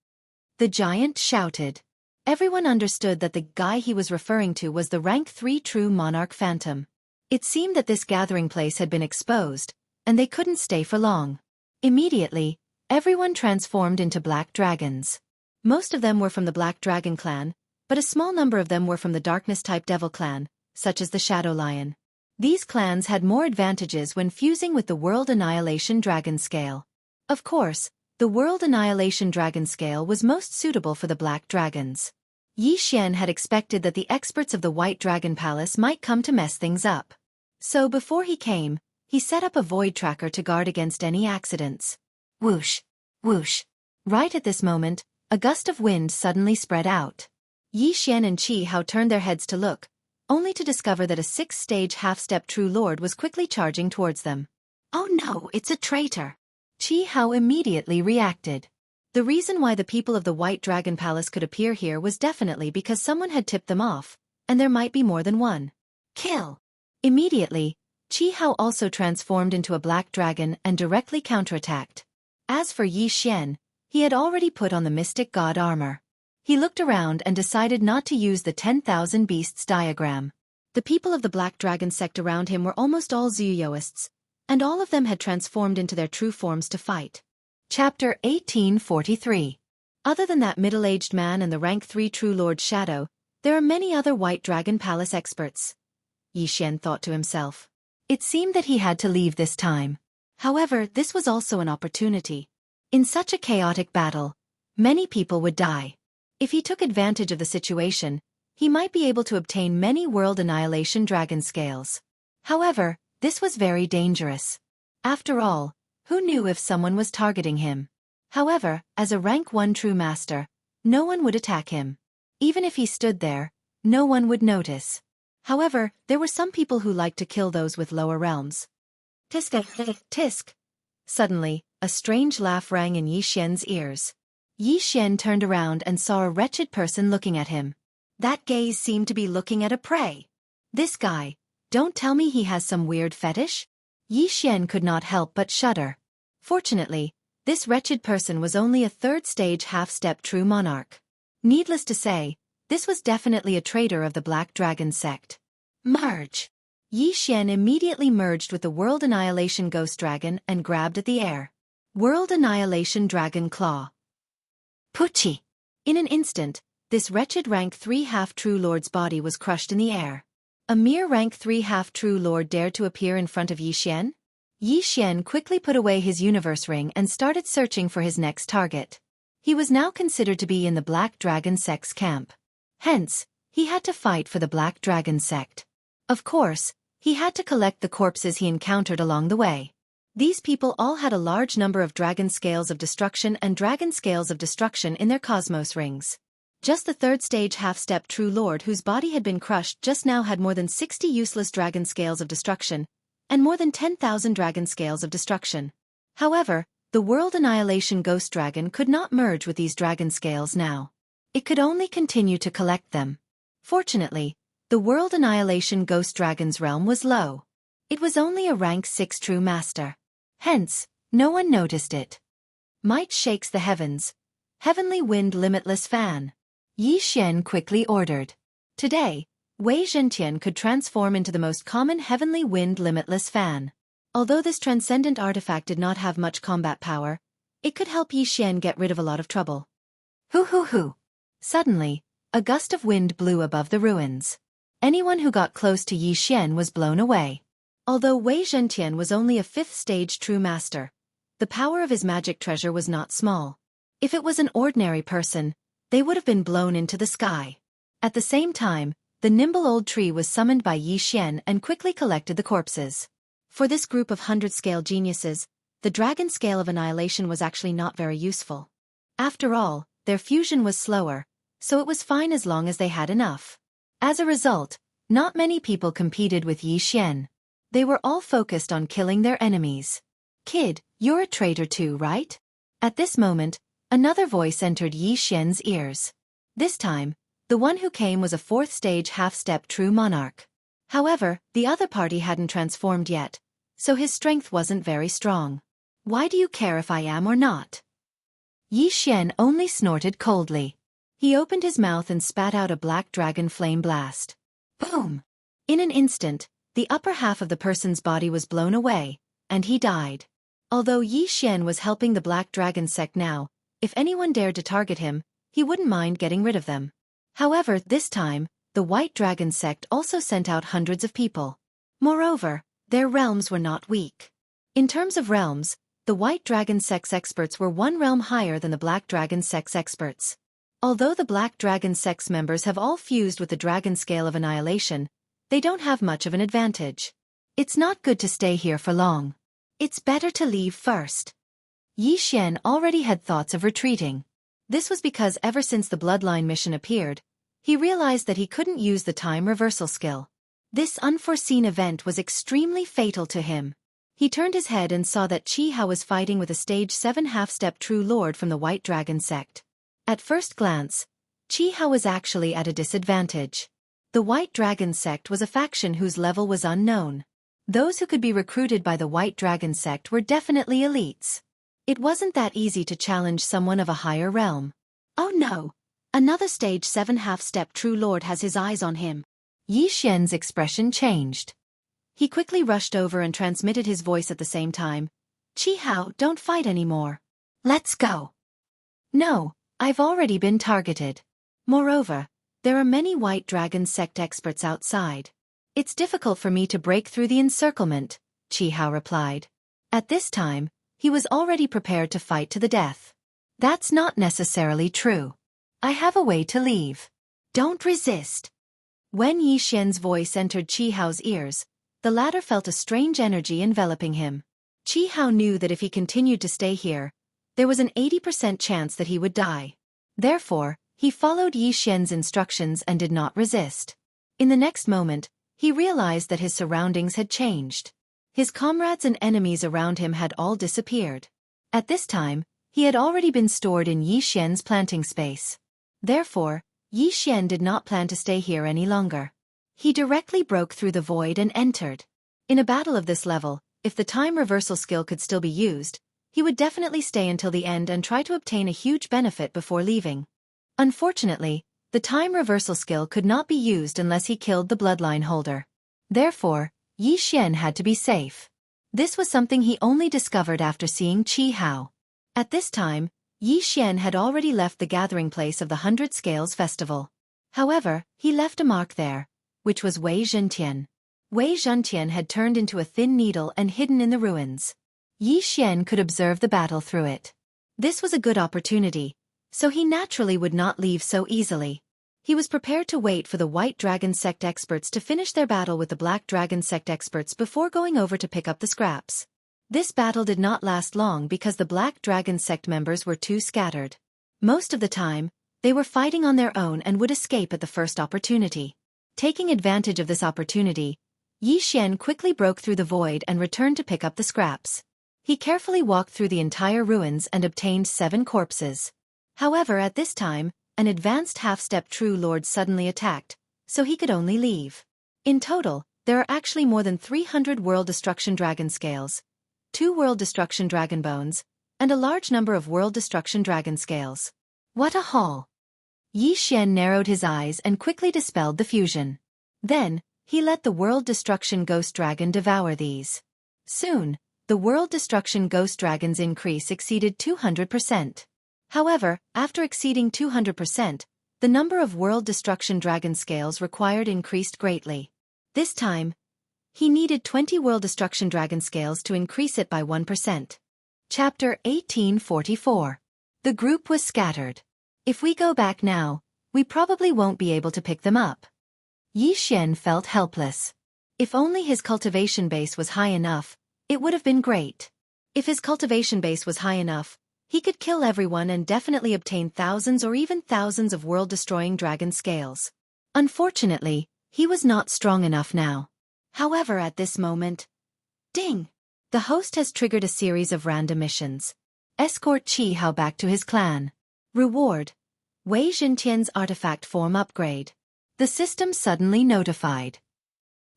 The giant shouted. Everyone understood that the guy he was referring to was the rank 3 true monarch phantom. It seemed that this gathering place had been exposed, and they couldn't stay for long. Immediately, everyone transformed into black dragons. Most of them were from the Black Dragon clan, but a small number of them were from the Darkness-type Devil clan, such as the Shadow Lion. These clans had more advantages when fusing with the World Annihilation Dragon Scale. Of course, the World Annihilation Dragon Scale was most suitable for the black dragons. Yi Xian had expected that the experts of the White Dragon Palace might come to mess things up. So before he came, he set up a void tracker to guard against any accidents. Whoosh! Whoosh! Right at this moment, a gust of wind suddenly spread out. Yi Xian and Qi Hao turned their heads to look, only to discover that a 6-stage half-step true lord was quickly charging towards them. Oh no, it's a traitor! Qi Hao immediately reacted. The reason why the people of the White Dragon Palace could appear here was definitely because someone had tipped them off, and there might be more than one. Kill! Immediately, Qi Hao also transformed into a black dragon and directly counterattacked. As for Yi Xian, he had already put on the mystic god armor. He looked around and decided not to use the 10,000 beasts diagram. The people of the Black Dragon sect around him were almost all Zuyoists, and all of them had transformed into their true forms to fight. Chapter 1843. Other than that middle-aged man and the rank 3 true Lord Shadow, there are many other White Dragon Palace experts. Yi Xian thought to himself. It seemed that he had to leave this time. However, this was also an opportunity. In such a chaotic battle, many people would die. If he took advantage of the situation, he might be able to obtain many World Annihilation Dragon Scales. However, this was very dangerous. After all, who knew if someone was targeting him? However, as a rank 1 true master, no one would attack him. Even if he stood there, no one would notice. However, there were some people who liked to kill those with lower realms. Tisk, tisk. Suddenly, a strange laugh rang in Yi Xian's ears. Yi Xian turned around and saw a wretched person looking at him. That gaze seemed to be looking at a prey. This guy, don't tell me he has some weird fetish? Yi Xian could not help but shudder. Fortunately, this wretched person was only a 3rd-stage half-step true monarch. Needless to say, this was definitely a traitor of the Black Dragon sect. Merge! Yi Xian immediately merged with the World Annihilation Ghost Dragon and grabbed at the air. World Annihilation Dragon Claw. Puchi! In an instant, this wretched rank 3 half-true lord's body was crushed in the air. A mere rank 3 half-true lord dared to appear in front of Yi Xian? Yi Xian quickly put away his universe ring and started searching for his next target. He was now considered to be in the Black Dragon sect's camp. Hence, he had to fight for the Black Dragon sect. Of course, he had to collect the corpses he encountered along the way. These people all had a large number of dragon scales of destruction and dragon scales of destruction in their cosmos rings. Just the third stage half-step true lord whose body had been crushed just now had more than 60 useless dragon scales of destruction, and more than 10,000 dragon scales of destruction. However, the World Annihilation Ghost Dragon could not merge with these dragon scales now. It could only continue to collect them. Fortunately, the World Annihilation Ghost Dragon's realm was low. It was only a rank 6 true master. Hence, no one noticed it. Might shakes the heavens. Heavenly wind limitless fan. Yi Xian quickly ordered. Today, Wei Zhentian could transform into the most common heavenly wind limitless fan. Although this transcendent artifact did not have much combat power, it could help Yi Xian get rid of a lot of trouble. Hoo hoo hoo. Suddenly, a gust of wind blew above the ruins. Anyone who got close to Yi Xian was blown away. Although Wei Zhentian was only a 5th stage true master, the power of his magic treasure was not small. If it was an ordinary person, they would have been blown into the sky. At the same time, the nimble old tree was summoned by Yi Xian and quickly collected the corpses. For this group of 100-scale geniuses, the dragon scale of annihilation was actually not very useful. After all, their fusion was slower, so it was fine as long as they had enough. As a result, not many people competed with Yi Xian. They were all focused on killing their enemies. Kid, you're a traitor too, right? At this moment, another voice entered Yi Xian's ears. This time, the one who came was a 4th stage half-step true monarch. However, the other party hadn't transformed yet, so his strength wasn't very strong. Why do you care if I am or not? Yi Xian only snorted coldly. He opened his mouth and spat out a black dragon flame blast. Boom! In an instant, the upper half of the person's body was blown away, and he died. Although Yi Xian was helping the Black Dragon sect now, if anyone dared to target him, he wouldn't mind getting rid of them. However, this time, the White Dragon sect also sent out hundreds of people. Moreover, their realms were not weak. In terms of realms, the White Dragon sect's experts were one realm higher than the Black Dragon sect's experts. Although the Black Dragon sect's members have all fused with the Dragon Scale of Annihilation, they don't have much of an advantage. It's not good to stay here for long. It's better to leave first. Yi Xian already had thoughts of retreating. This was because ever since the Bloodline mission appeared, he realized that he couldn't use the time reversal skill. This unforeseen event was extremely fatal to him. He turned his head and saw that Qi Hao was fighting with a stage 7 half-step true lord from the White Dragon sect. At first glance, Qi Hao was actually at a disadvantage. The White Dragon sect was a faction whose level was unknown. Those who could be recruited by the White Dragon sect were definitely elites. It wasn't that easy to challenge someone of a higher realm. Oh no! Another stage 7 half-step true lord has his eyes on him. Yi Xian's expression changed. He quickly rushed over and transmitted his voice at the same time. Qi Hao, don't fight anymore. Let's go. No, I've already been targeted. Moreover, there are many White Dragon sect experts outside. It's difficult for me to break through the encirclement, Qi Hao replied. At this time, he was already prepared to fight to the death. That's not necessarily true. I have a way to leave. Don't resist. When Yi Xian's voice entered Qi Hao's ears, the latter felt a strange energy enveloping him. Qi Hao knew that if he continued to stay here, there was an 80% chance that he would die. Therefore, he followed Yi Xian's instructions and did not resist. In the next moment, he realized that his surroundings had changed. His comrades and enemies around him had all disappeared. At this time, he had already been stored in Yi Xian's planting space. Therefore, Yi Xian did not plan to stay here any longer. He directly broke through the void and entered. In a battle of this level, if the time reversal skill could still be used, he would definitely stay until the end and try to obtain a huge benefit before leaving. Unfortunately, the time reversal skill could not be used unless he killed the bloodline holder. Therefore, Yi Xian had to be safe. This was something he only discovered after seeing Qi Hao. At this time, Yi Xian had already left the gathering place of the 100 Scales Festival. However, he left a mark there, which was Wei Zhentian. Wei Zhentian had turned into a thin needle and hidden in the ruins. Yi Xian could observe the battle through it. This was a good opportunity, so he naturally would not leave so easily. He was prepared to wait for the White Dragon sect experts to finish their battle with the Black Dragon sect experts before going over to pick up the scraps. This battle did not last long because the Black Dragon sect members were too scattered. Most of the time, they were fighting on their own and would escape at the first opportunity. Taking advantage of this opportunity, Yi Xian quickly broke through the void and returned to pick up the scraps. He carefully walked through the entire ruins and obtained 7 corpses. However, at this time, an advanced half-step True Lord suddenly attacked, so he could only leave. In total, there are actually more than 300 World Destruction Dragon Scales, 2 World Destruction Dragon Bones, and a large number of World Destruction Dragon Scales. What a haul! Yi Xian narrowed his eyes and quickly dispelled the fusion. Then, he let the World Destruction Ghost Dragon devour these. Soon, the World Destruction Ghost Dragon's increase exceeded 200%. However, after exceeding 200%, the number of World Destruction Dragon Scales required increased greatly. This time, he needed 20 World Destruction Dragon Scales to increase it by 1%. Chapter 1844. The group was scattered. If we go back now, we probably won't be able to pick them up. Yi Xian felt helpless. If only his cultivation base was high enough, it would have been great. If his cultivation base was high enough, he could kill everyone and definitely obtain thousands or even thousands of world-destroying dragon scales. Unfortunately, he was not strong enough now. However, at this moment, ding! The host has triggered a series of random missions. Escort Qi Hao back to his clan. Reward: Wei Zhentian's artifact form upgrade. The system suddenly notified.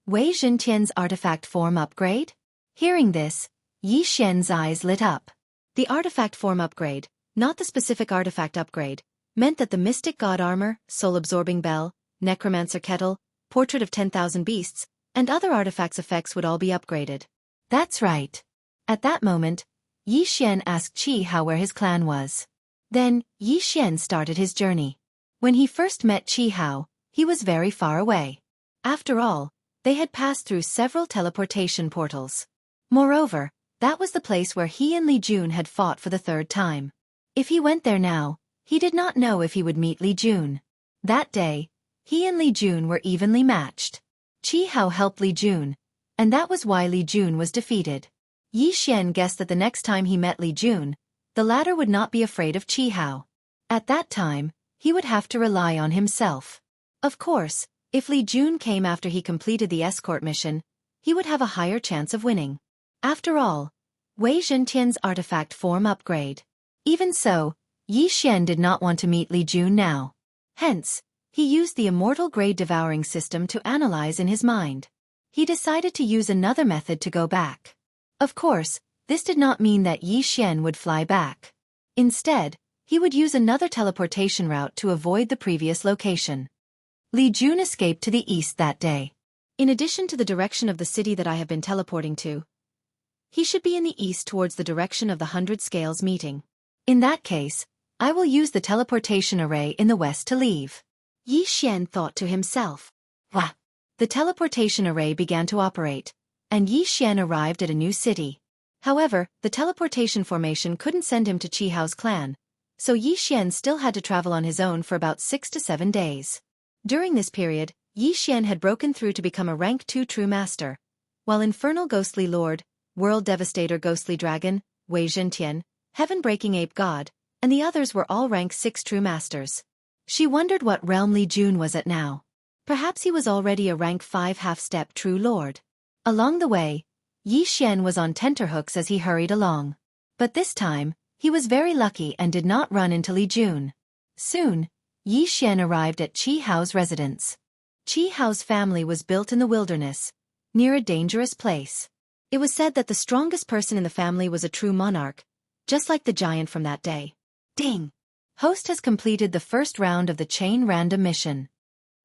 Wei Zhentian's artifact form upgrade? Hearing this, Yi Xian's eyes lit up. The artifact form upgrade, not the specific artifact upgrade, meant that the Mystic God Armor, Soul-Absorbing Bell, Necromancer Kettle, Portrait of 10,000 Beasts, and other artifacts' effects would all be upgraded. That's right. At that moment, Yi Xian asked Qi Hao where his clan was. Then, Yi Xian started his journey. When he first met Qi Hao, he was very far away. After all, they had passed through several teleportation portals. Moreover, that was the place where he and Li Jun had fought for the 3rd time. If he went there now, he did not know if he would meet Li Jun. That day, he and Li Jun were evenly matched. Qi Hao helped Li Jun, and that was why Li Jun was defeated. Yi Xian guessed that the next time he met Li Jun, the latter would not be afraid of Qi Hao. At that time, he would have to rely on himself. Of course, if Li Jun came after he completed the escort mission, he would have a higher chance of winning. After all, Wei Zhentian's artifact form upgrade. Even so, Yi Xian did not want to meet Li Jun now. Hence, he used the immortal grade devouring system to analyze in his mind. He decided to use another method to go back. Of course, this did not mean that Yi Xian would fly back. Instead, he would use another teleportation route to avoid the previous location. Li Jun escaped to the east that day. In addition to the direction of the city that I have been teleporting to, he should be in the east towards the direction of the 100 Scales meeting. In that case, I will use the teleportation array in the west to leave. Yi Xian thought to himself. Wah! The teleportation array began to operate, and Yi Xian arrived at a new city. However, the teleportation formation couldn't send him to Qi Hao's clan, so Yi Xian still had to travel on his own for about 6 to 7 days. During this period, Yi Xian had broken through to become a rank 2 true master, while Infernal Ghostly Lord, World Devastator Ghostly Dragon, Wei Zhentian, Heaven-Breaking Ape God, and the others were all rank 6 true masters. She wondered what realm Li Jun was at now. Perhaps he was already a rank 5 half-step true lord. Along the way, Yi Xian was on tenterhooks as he hurried along. But this time, he was very lucky and did not run into Li Jun. Soon, Yi Xian arrived at Qi Hao's residence. Qi Hao's family was built in the wilderness, near a dangerous place. It was said that the strongest person in the family was a true monarch, just like the giant from that day. Ding! Host has completed the first round of the chain random mission.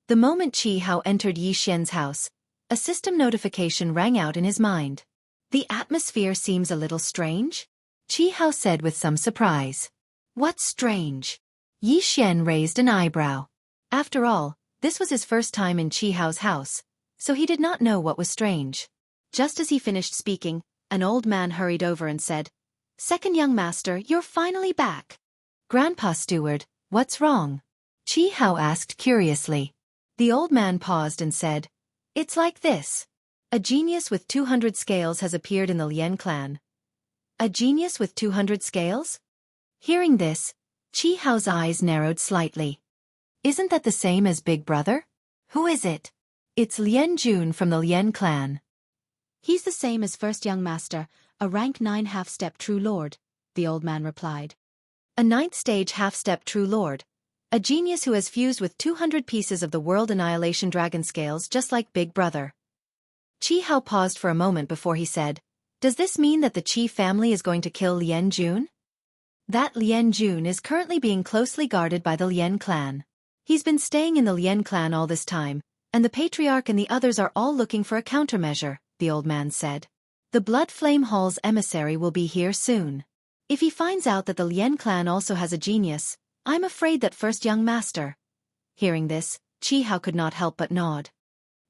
The moment Qi Hao entered Yi Xian's house, a system notification rang out in his mind. The atmosphere seems a little strange? Qi Hao said with some surprise. What's strange? Yi Xian raised an eyebrow. After all, this was his first time in Qi Hao's house, so he did not know what was strange. Just as he finished speaking, an old man hurried over and said, "Second young master, you're finally back." "Grandpa Steward, what's wrong?" Qi Hao asked curiously. The old man paused and said, "It's like this. A genius with 200 scales has appeared in the Lian clan, A genius with 200 scales? Hearing this, Qi Hao's eyes narrowed slightly. Isn't that the same as Big Brother? Who is it? It's Lien Jun from the Lien clan. He's the same as first young master, a rank 9 half-step true lord, the old man replied. A 9th stage half-step true lord. A genius who has fused with 200 pieces of the world annihilation dragon scales just like Big Brother. Qi Hao paused for a moment before he said, does this mean that the Qi family is going to kill Lien Jun? That Lien Jun is currently being closely guarded by the Lien clan. He's been staying in the Lien clan all this time, and the patriarch and the others are all looking for a countermeasure, the old man said. The Blood Flame Hall's emissary will be here soon. If he finds out that the Lien clan also has a genius, I'm afraid that first young master. Hearing this, Qi Hao could not help but nod.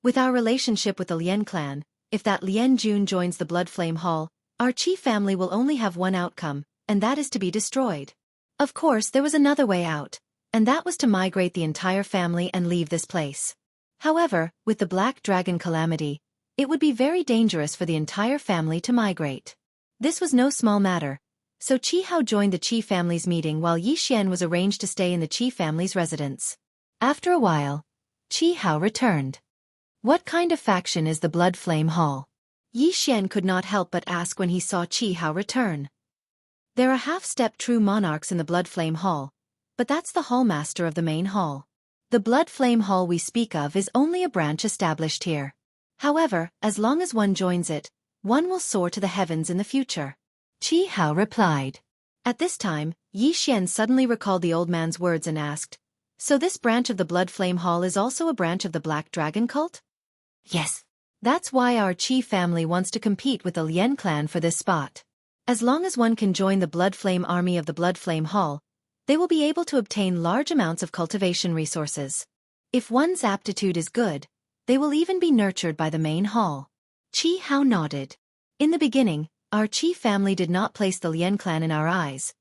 With our relationship with the Lien clan, if that Lien Jun joins the Blood Flame Hall, our Qi family will only have one outcome, and that is to be destroyed. Of course, there was another way out, and that was to migrate the entire family and leave this place. However, with the Black Dragon calamity, it would be very dangerous for the entire family to migrate. This was no small matter, so Qi Hao joined the Qi family's meeting while Yi Xian was arranged to stay in the Qi family's residence. After a while, Qi Hao returned. What kind of faction is the Blood Flame Hall? Yi Xian could not help but ask when he saw Qi Hao return. There are half-step true monarchs in the Blood Flame Hall, but that's the hallmaster of the main hall. The Blood Flame Hall we speak of is only a branch established here. However, as long as one joins it, one will soar to the heavens in the future. Qi Hao replied. At this time, Yi Xian suddenly recalled the old man's words and asked, so this branch of the Blood Flame Hall is also a branch of the Black Dragon cult? Yes. That's why our Qi family wants to compete with the Lien clan for this spot. As long as one can join the Blood Flame army of the Blood Flame Hall, they will be able to obtain large amounts of cultivation resources. If one's aptitude is good, they will even be nurtured by the main hall. Qi Hao nodded. In the beginning, our Qi family did not place the Lien clan in our eyes.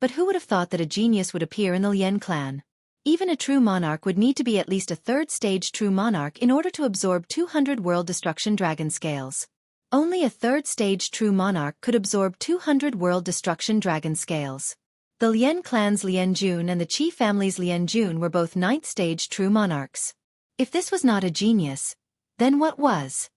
But who would have thought that a genius would appear in the Lien clan? Even a true monarch would need to be at least a 3rd stage true monarch in order to absorb 200 world destruction dragon scales. Only a 3rd stage true monarch could absorb 200 world destruction dragon scales. The Lien clan's Lien Jun and the Qi family's Lien Jun were both 9th stage true monarchs. If this was not a genius, then what was?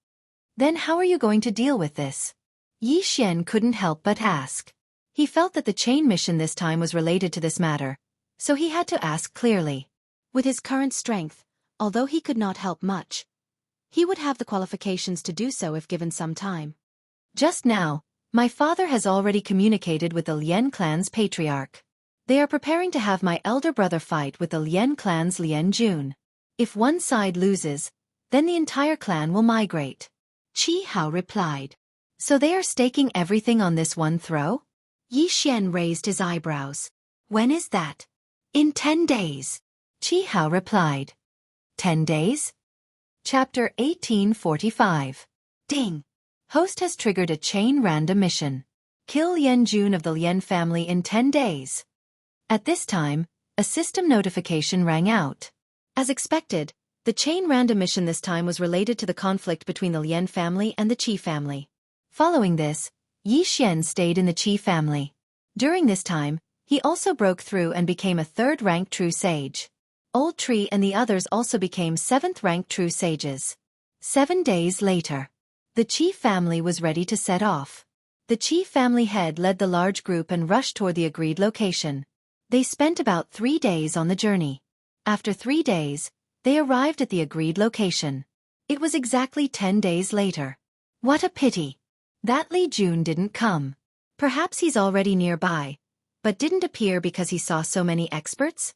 Then how are you going to deal with this? Yi Xian couldn't help but ask. He felt that the chain mission this time was related to this matter, so he had to ask clearly. With his current strength, although he could not help much, he would have the qualifications to do so if given some time. Just now, my father has already communicated with the Lien clan's patriarch. They are preparing to have my elder brother fight with the Lien clan's Lien Jun. If one side loses, then the entire clan will migrate. Qi Hao replied. So they are staking everything on this one throw? Yi Xian raised his eyebrows. When is that? In 10 days. Qi Hao replied. 10 days? Chapter 1845. Ding. Host has triggered a chain random mission. Kill Lien Jun of the Lien family in 10 days. At this time, a system notification rang out. As expected, the chain random mission this time was related to the conflict between the Lien family and the Qi family. Following this, Yi Xian stayed in the Qi family. During this time, he also broke through and became a 3rd rank true sage. Old Tree and the others also became 7th rank true sages. 7 days later, the Qi family was ready to set off. The Qi family head led the large group and rushed toward the agreed location. They spent about 3 days on the journey. After 3 days, they arrived at the agreed location. It was exactly 10 days later. What a pity! That Li Jun didn't come. Perhaps he's already nearby, but didn't appear because he saw so many experts?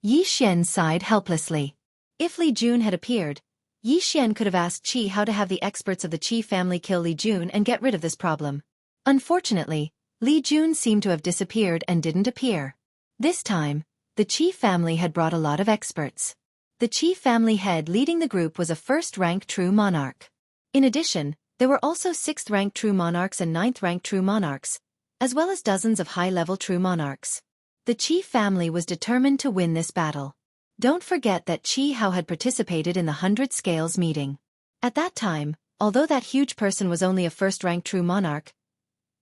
Yi Xian sighed helplessly. If Li Jun had appeared, Yi Xian could have asked Qi how to have the experts of the Qi family kill Li Jun and get rid of this problem. Unfortunately, Li Jun seemed to have disappeared and didn't appear. This time, the Qi family had brought a lot of experts. The Qi family head leading the group was a 1st rank true monarch. In addition, there were also 6th rank true monarchs and 9th rank true monarchs, as well as dozens of high-level true monarchs. The Qi family was determined to win this battle. Don't forget that Qi Hao had participated in the 100 Scales meeting. At that time, although that huge person was only a 1st rank true monarch,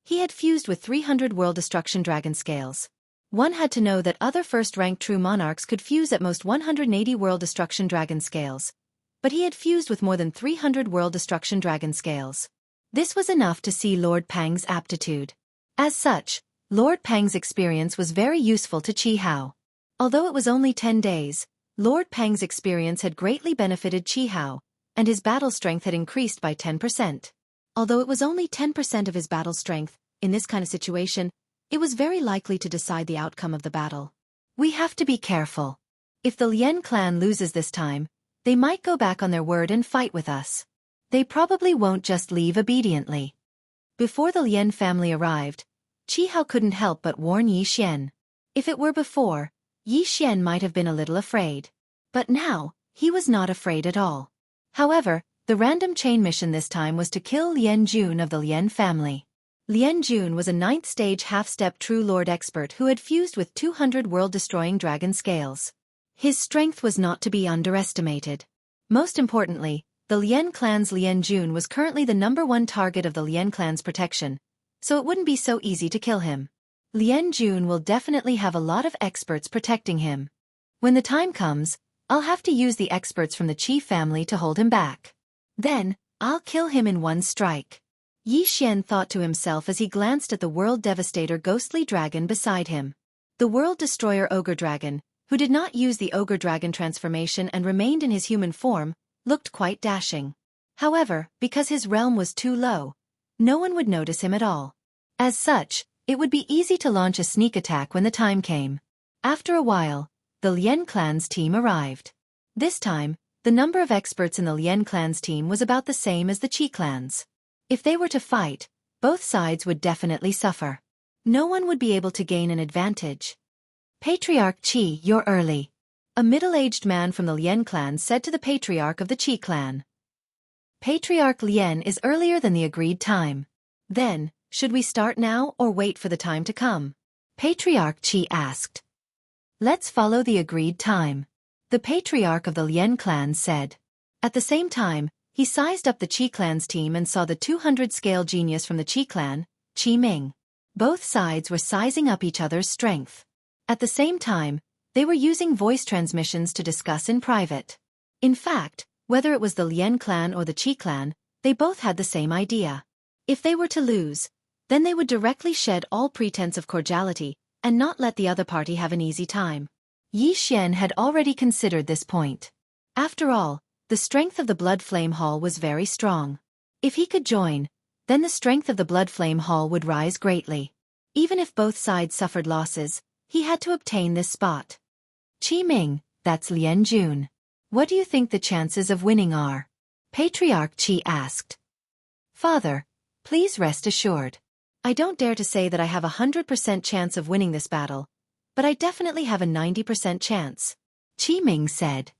He had fused with 300 World Destruction Dragon Scales. One had to know that other first-ranked true monarchs could fuse at most 180 World Destruction Dragon Scales, but he had fused with more than 300 World Destruction Dragon Scales. This was enough to see Lord Pang's aptitude. As such, Lord Pang's experience was very useful to Qi Hao. Although it was only 10 days, Lord Pang's experience had greatly benefited Qi Hao, and his battle strength had increased by 10%. Although it was only 10% of his battle strength, in this kind of situation, it was very likely to decide the outcome of the battle. We have to be careful. If the Lien clan loses this time, they might go back on their word and fight with us. They probably won't just leave obediently. Before the Lien family arrived, Qi Hao couldn't help but warn Yi Xian. If it were before, Yi Xian might have been a little afraid. But now, he was not afraid at all. However, the random chain mission this time was to kill Lien Jun of the Lien family. Lien Jun was a 9th stage half-step true lord expert who had fused with 200 world-destroying dragon scales. His strength was not to be underestimated. Most importantly, the Lien clan's Lien Jun was currently the #1 target of the Lien clan's protection, so it wouldn't be so easy to kill him. Lien Jun will definitely have a lot of experts protecting him. When the time comes, I'll have to use the experts from the Qi family to hold him back. Then, I'll kill him in one strike. Yi Xian thought to himself as he glanced at the World Devastator ghostly dragon beside him. The World Destroyer Ogre Dragon, who did not use the Ogre Dragon transformation and remained in his human form, looked quite dashing. However, because his realm was too low, no one would notice him at all. As such, it would be easy to launch a sneak attack when the time came. After a while, the Lien clan's team arrived. This time, the number of experts in the Lien clan's team was about the same as the Qi clan's. If they were to fight, both sides would definitely suffer. No one would be able to gain an advantage. Patriarch Qi, you're early. A middle-aged man from the Lien clan said to the patriarch of the Qi clan. Patriarch Lien is earlier than the agreed time. Then, should we start now or wait for the time to come? Patriarch Qi asked. Let's follow the agreed time. The patriarch of the Lien clan said. At the same time, he sized up the Qi clan's team and saw the 200-scale genius from the Qi clan, Qi Ming. Both sides were sizing up each other's strength. At the same time, they were using voice transmissions to discuss in private. In fact, whether it was the Lien clan or the Qi clan, they both had the same idea. If they were to lose, then they would directly shed all pretense of cordiality and not let the other party have an easy time. Yi Xian had already considered this point. After all, the strength of the Blood Flame Hall was very strong. If he could join, then the strength of the Blood Flame Hall would rise greatly. Even if both sides suffered losses, he had to obtain this spot. Qi Ming, that's Lien Jun. What do you think the chances of winning are? Patriarch Qi asked. Father, please rest assured. I don't dare to say that I have a 100% chance of winning this battle, but I definitely have a 90% chance. Qi Ming said.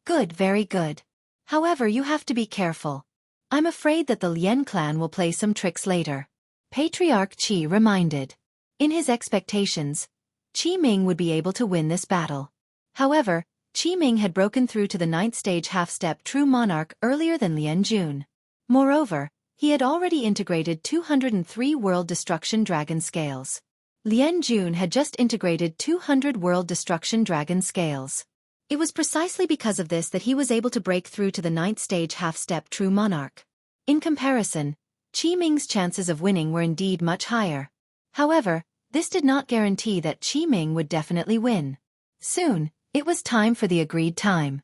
Good, very good. However, you have to be careful. I'm afraid that the Lien clan will play some tricks later. Patriarch Qi reminded. In his expectations, Qi Ming would be able to win this battle. However, Qi Ming had broken through to the 9th stage half-step true monarch earlier than Lien Jun. Moreover, he had already integrated 203 World Destruction Dragon Scales. Lien Jun had just integrated 200 World Destruction Dragon Scales. It was precisely because of this that he was able to break through to the 9th stage half-step true monarch. In comparison, Qi Ming's chances of winning were indeed much higher. However, this did not guarantee that Qi Ming would definitely win. Soon, it was time for the agreed time.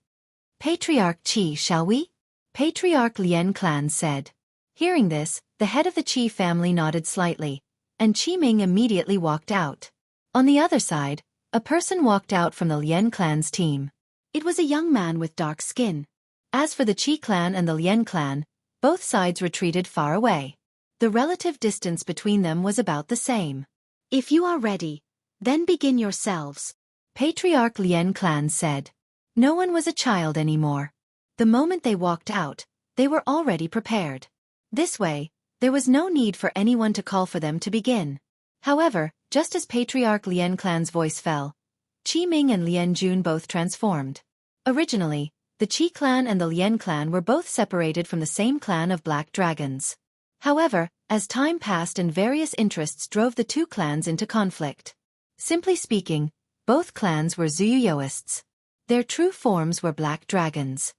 Patriarch Qi, shall we? Patriarch Lien clan said. Hearing this, the head of the Qi family nodded slightly, and Qi Ming immediately walked out. On the other side, a person walked out from the Lien clan's team. It was a young man with dark skin. As for the Qi clan and the Lien clan, both sides retreated far away. The relative distance between them was about the same. If you are ready, then begin yourselves, Patriarch Lien clan said. No one was a child anymore. The moment they walked out, they were already prepared. This way, there was no need for anyone to call for them to begin. However, just as Patriarch Lien clan's voice fell, Qi Ming and Lien Jun both transformed. Originally, the Qi clan and the Lien clan were both separated from the same clan of black dragons. However, as time passed and various interests drove the two clans into conflict. Simply speaking, both clans were Zuyuyoists. Their true forms were black dragons.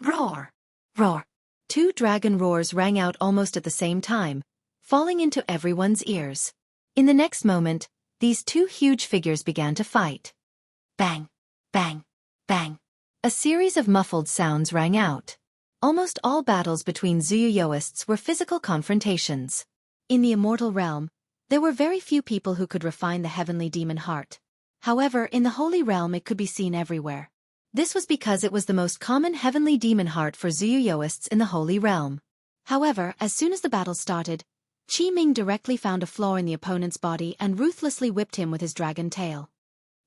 Roar! Roar! Two dragon roars rang out almost at the same time, falling into everyone's ears. In the next moment, these two huge figures began to fight. Bang! Bang! Bang! A series of muffled sounds rang out. Almost all battles between Zuyuyoists were physical confrontations. In the immortal realm, there were very few people who could refine the heavenly demon heart. However, in the holy realm it could be seen everywhere. This was because it was the most common heavenly demon heart for Zuyuyoists in the holy realm. However, as soon as the battle started, Qi Ming directly found a flaw in the opponent's body and ruthlessly whipped him with his dragon tail.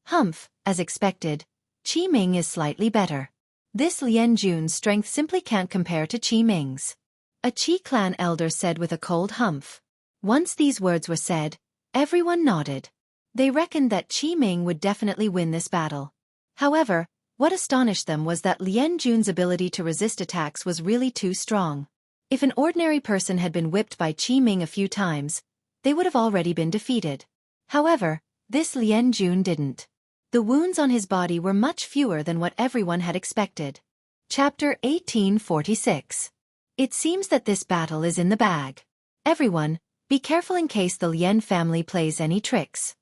Humph, as expected, Qi Ming is slightly better. This Lian Jun's strength simply can't compare to Qi Ming's. A Qi clan elder said with a cold humph. Once these words were said, everyone nodded. They reckoned that Qi Ming would definitely win this battle. However, what astonished them was that Lian Jun's ability to resist attacks was really too strong. If an ordinary person had been whipped by Qi Ming a few times, they would have already been defeated. However, this Lian Jun didn't. The wounds on his body were much fewer than what everyone had expected. Chapter 1846. It seems that this battle is in the bag. Everyone, be careful in case the Lian family plays any tricks.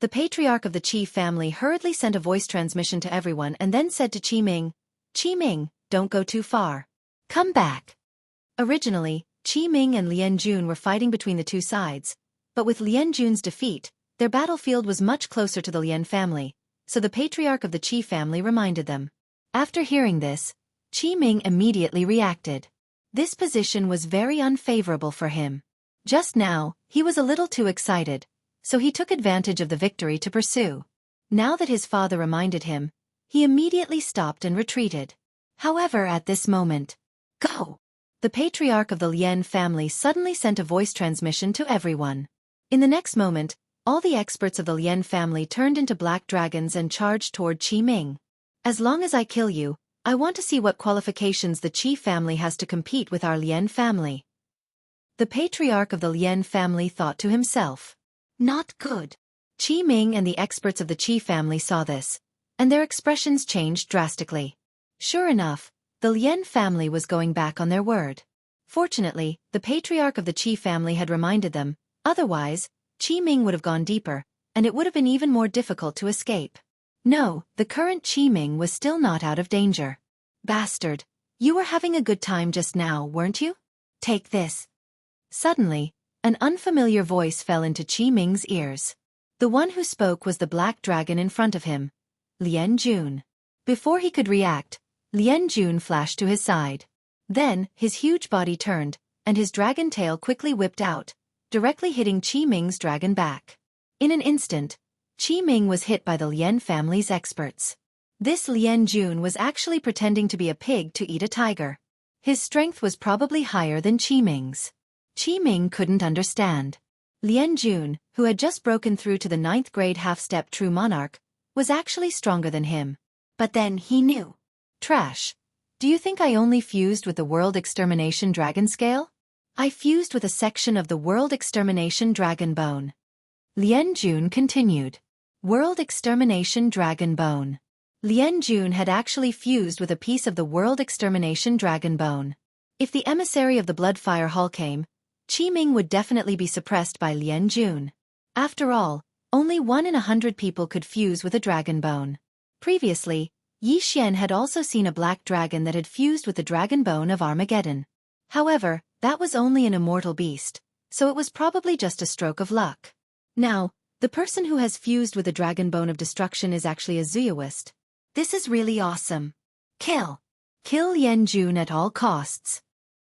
The patriarch of the Qi family hurriedly sent a voice transmission to everyone and then said to Qi Ming, don't go too far. Come back. Originally, Qi Ming and Lian Jun were fighting between the two sides, but with Lian Jun's defeat, their battlefield was much closer to the Lian family, so the patriarch of the Qi family reminded them. After hearing this, Qi Ming immediately reacted. This position was very unfavorable for him. Just now, he was a little too excited, so he took advantage of the victory to pursue. Now that his father reminded him, he immediately stopped and retreated. However, at this moment, go! The patriarch of the Lian family suddenly sent a voice transmission to everyone. In the next moment, all the experts of the Lian family turned into black dragons and charged toward Qi Ming. As long as I kill you, I want to see what qualifications the Qi family has to compete with our Lian family. The patriarch of the Lian family thought to himself. Not good. Qi Ming and the experts of the Qi family saw this, and their expressions changed drastically. Sure enough, the Lian family was going back on their word. Fortunately, the patriarch of the Qi family had reminded them, otherwise, Qi Ming would have gone deeper, and it would have been even more difficult to escape. No, the current Qi Ming was still not out of danger. Bastard, you were having a good time just now, weren't you? Take this. Suddenly, an unfamiliar voice fell into Qi Ming's ears. The one who spoke was the black dragon in front of him, Lian Jun. Before he could react, Lian Jun flashed to his side. Then, his huge body turned, and his dragon tail quickly whipped out, directly hitting Qi Ming's dragon back. In an instant, Qi Ming was hit by the Lian family's experts. This Lian Jun was actually pretending to be a pig to eat a tiger. His strength was probably higher than Qi Ming's. Qi Ming couldn't understand. Lian Jun, who had just broken through to the 9th grade half-step true monarch, was actually stronger than him. But then he knew. Trash. Do you think I only fused with the World Extermination Dragon Scale? I fused with a section of the World Extermination Dragon Bone. Lian Jun continued. World Extermination Dragon Bone. Lian Jun had actually fused with a piece of the World Extermination Dragon Bone. If the emissary of the Bloodfire Hall came, Qi Ming would definitely be suppressed by Lian Jun. After all, only 1 in 100 people could fuse with a dragon bone. Previously, Yi Xian had also seen a black dragon that had fused with the dragon bone of Armageddon. However, that was only an immortal beast, so it was probably just a stroke of luck. Now, the person who has fused with the dragon bone of destruction is actually a Zuyuist. This is really awesome. Kill. Kill Lian Jun at all costs.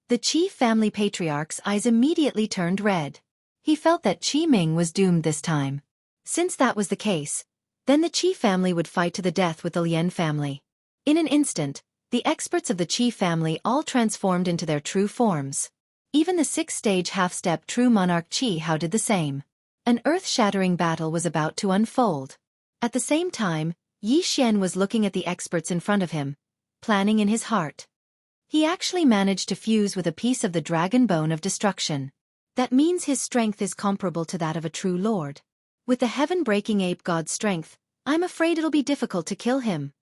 The Qi family patriarch's eyes immediately turned red. He felt that Qi Ming was doomed this time. Since that was the case, then the Qi family would fight to the death with the Lian family. In an instant, the experts of the Qi family all transformed into their true forms. Even the 6th-stage half-step true monarch Qi Hao did the same. An earth-shattering battle was about to unfold. At the same time, Yi Xian was looking at the experts in front of him, planning in his heart. He actually managed to fuse with a piece of the dragon bone of destruction. That means his strength is comparable to that of a true lord. With the heaven-breaking ape god's strength, I'm afraid it'll be difficult to kill him.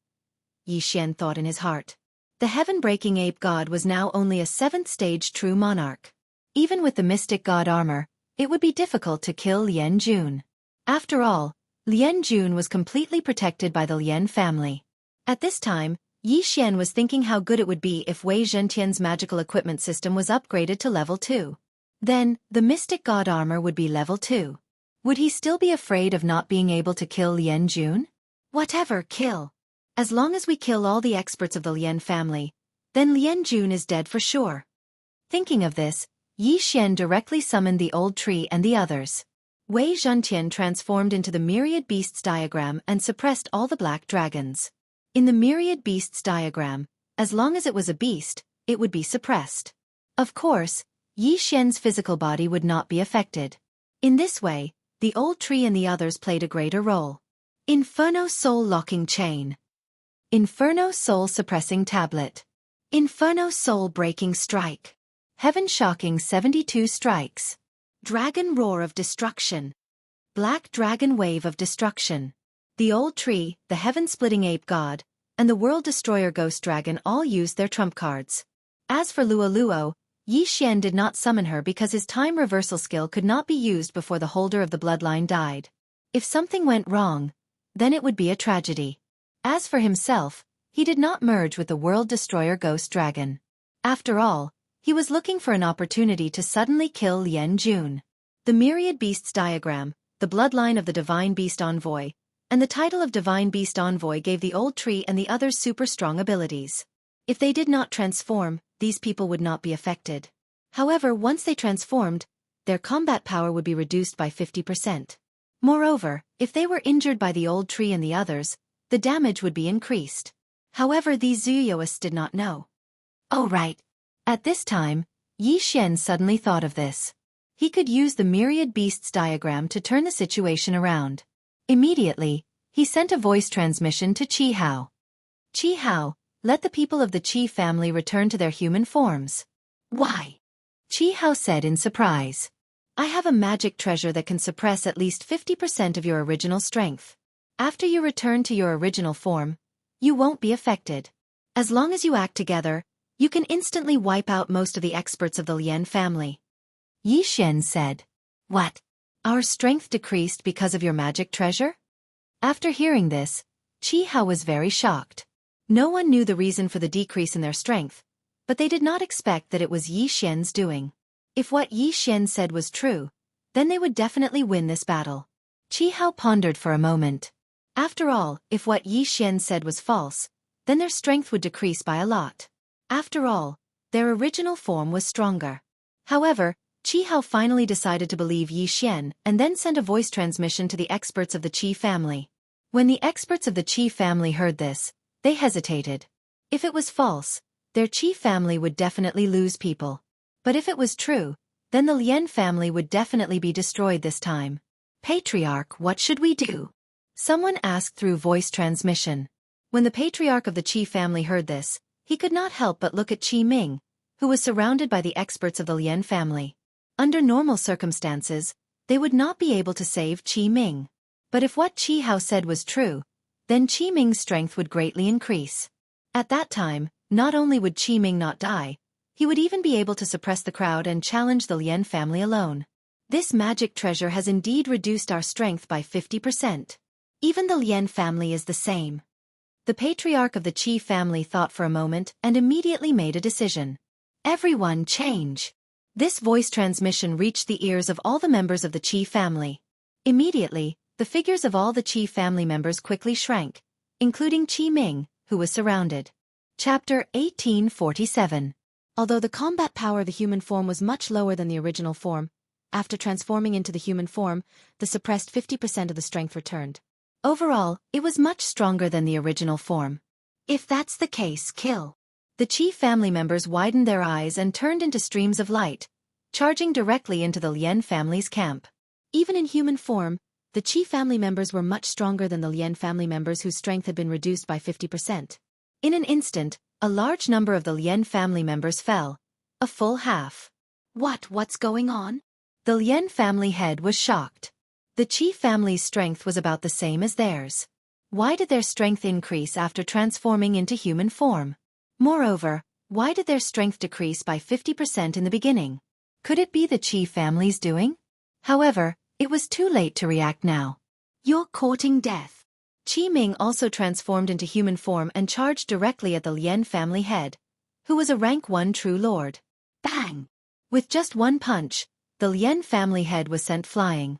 Yi Xian thought in his heart. The heaven-breaking ape god was now only a 7th-stage true monarch. Even with the mystic god armor, it would be difficult to kill Lien Jun. After all, Lien Jun was completely protected by the Lien family. At this time, Yi Xian was thinking how good it would be if Wei Zhentian's magical equipment system was upgraded to level 2. Then, the mystic god armor would be level 2. Would he still be afraid of not being able to kill Lien Jun? Whatever, kill. As long as we kill all the experts of the Lien family, then Lien Jun is dead for sure. Thinking of this, Yi Xian directly summoned the old tree and the others. Wei Zhentian transformed into the myriad beasts diagram and suppressed all the black dragons. In the myriad beasts diagram, as long as it was a beast, it would be suppressed. Of course, Yi Xian's physical body would not be affected. In this way, the old tree and the others played a greater role. Inferno Soul Locking Chain. Inferno Soul Suppressing Tablet. Inferno Soul Breaking Strike. Heaven Shocking 72 Strikes. Dragon Roar of Destruction. Black Dragon Wave of Destruction. The old tree, the heaven-splitting ape god, and the world destroyer ghost dragon all used their trump cards. As for Luo Luo, Yi Xian did not summon her because his time reversal skill could not be used before the holder of the bloodline died. If something went wrong, then it would be a tragedy. As for himself, he did not merge with the world destroyer ghost dragon. After all, he was looking for an opportunity to suddenly kill Lien Jun. The myriad beasts diagram, the bloodline of the divine beast envoy, and the title of divine beast envoy gave the old tree and the others super strong abilities. If they did not transform, these people would not be affected. However, once they transformed, their combat power would be reduced by 50%. Moreover, if they were injured by the old tree and the others, the damage would be increased. However, these Zuyoists did not know. Oh right. At this time, Yi Xian suddenly thought of this. He could use the myriad beasts diagram to turn the situation around. Immediately, he sent a voice transmission to Qi Hao. Qi Hao, let the people of the Qi family return to their human forms. Why? Qi Hao said in surprise. I have a magic treasure that can suppress at least 50% of your original strength. After you return to your original form, you won't be affected. As long as you act together, you can instantly wipe out most of the experts of the Lien family. Yi Xian said. What? Our strength decreased because of your magic treasure? After hearing this, Qi Hao was very shocked. No one knew the reason for the decrease in their strength, but they did not expect that it was Yi Xian's doing. If what Yi Xian said was true, then they would definitely win this battle. Qi Hao pondered for a moment. After all, if what Yi Xian said was false, then their strength would decrease by a lot. After all, their original form was stronger. However, Qi Hao finally decided to believe Yi Xian and then sent a voice transmission to the experts of the Qi family. When the experts of the Qi family heard this, they hesitated. If it was false, their Qi family would definitely lose people. But if it was true, then the Lien family would definitely be destroyed this time. Patriarch, what should we do? Someone asked through voice transmission. When the patriarch of the Qi family heard this, he could not help but look at Qi Ming, who was surrounded by the experts of the Lien family. Under normal circumstances, they would not be able to save Qi Ming. But if what Qi Hao said was true, then Qi Ming's strength would greatly increase. At that time, not only would Qi Ming not die, he would even be able to suppress the crowd and challenge the Lien family alone. This magic treasure has indeed reduced our strength by 50%. Even the Lien family is the same. The patriarch of the Qi family thought for a moment and immediately made a decision. Everyone change. This voice transmission reached the ears of all the members of the Qi family. Immediately, the figures of all the Qi family members quickly shrank, including Qi Ming, who was surrounded. Chapter 1847. Although the combat power of the human form was much lower than the original form, after transforming into the human form, the suppressed 50% of the strength returned. Overall, it was much stronger than the original form. If that's the case, kill. The Qi family members widened their eyes and turned into streams of light, charging directly into the Lien family's camp. Even in human form, the Qi family members were much stronger than the Lien family members whose strength had been reduced by 50%. In an instant, a large number of the Lien family members fell. A full half. What's going on? The Lien family head was shocked. The Qi family's strength was about the same as theirs. Why did their strength increase after transforming into human form? Moreover, why did their strength decrease by 50% in the beginning? Could it be the Qi family's doing? However, it was too late to react now. You're courting death. Qi Ming also transformed into human form and charged directly at the Lien family head, who was a rank 1 true lord. Bang! With just one punch, the Lien family head was sent flying.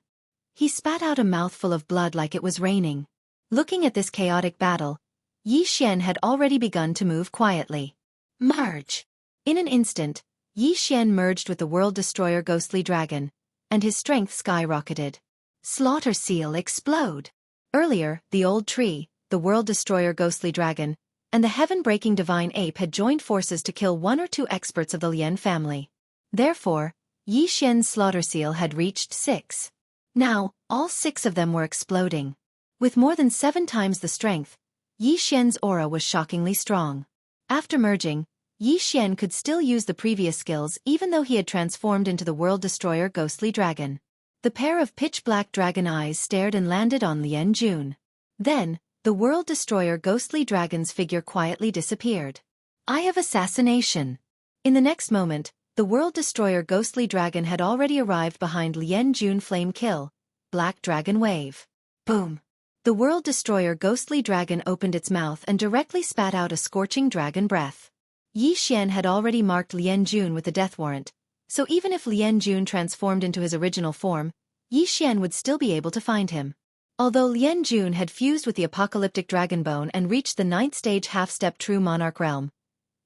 He spat out a mouthful of blood like it was raining. Looking at this chaotic battle, Yi Xian had already begun to move quietly. Merge! In an instant, Yi Xian merged with the World Destroyer Ghostly Dragon, and his strength skyrocketed. Slaughter Seal explode! Earlier, the old tree, the World Destroyer Ghostly Dragon, and the heaven-breaking Divine Ape had joined forces to kill 1 or 2 experts of the Lien family. Therefore, Yi Xian's Slaughter Seal had reached 6. Now, all 6 of them were exploding. With more than 7 times the strength, Yi Xian's aura was shockingly strong. After merging, Yi Xian could still use the previous skills even though he had transformed into the World Destroyer Ghostly Dragon. The pair of pitch-black dragon eyes stared and landed on Lien Jun. Then, the World Destroyer Ghostly Dragon's figure quietly disappeared. Eye of Assassination. In the next moment, the World Destroyer Ghostly Dragon had already arrived behind Lien Jun. Flame Kill, Black Dragon Wave. Boom! The World Destroyer Ghostly Dragon opened its mouth and directly spat out a scorching dragon breath. Yi Xian had already marked Lien Jun with the death warrant, so even if Lien Jun transformed into his original form, Yi Xian would still be able to find him. Although Lien Jun had fused with the apocalyptic dragon bone and reached the 9th stage half-step true monarch realm,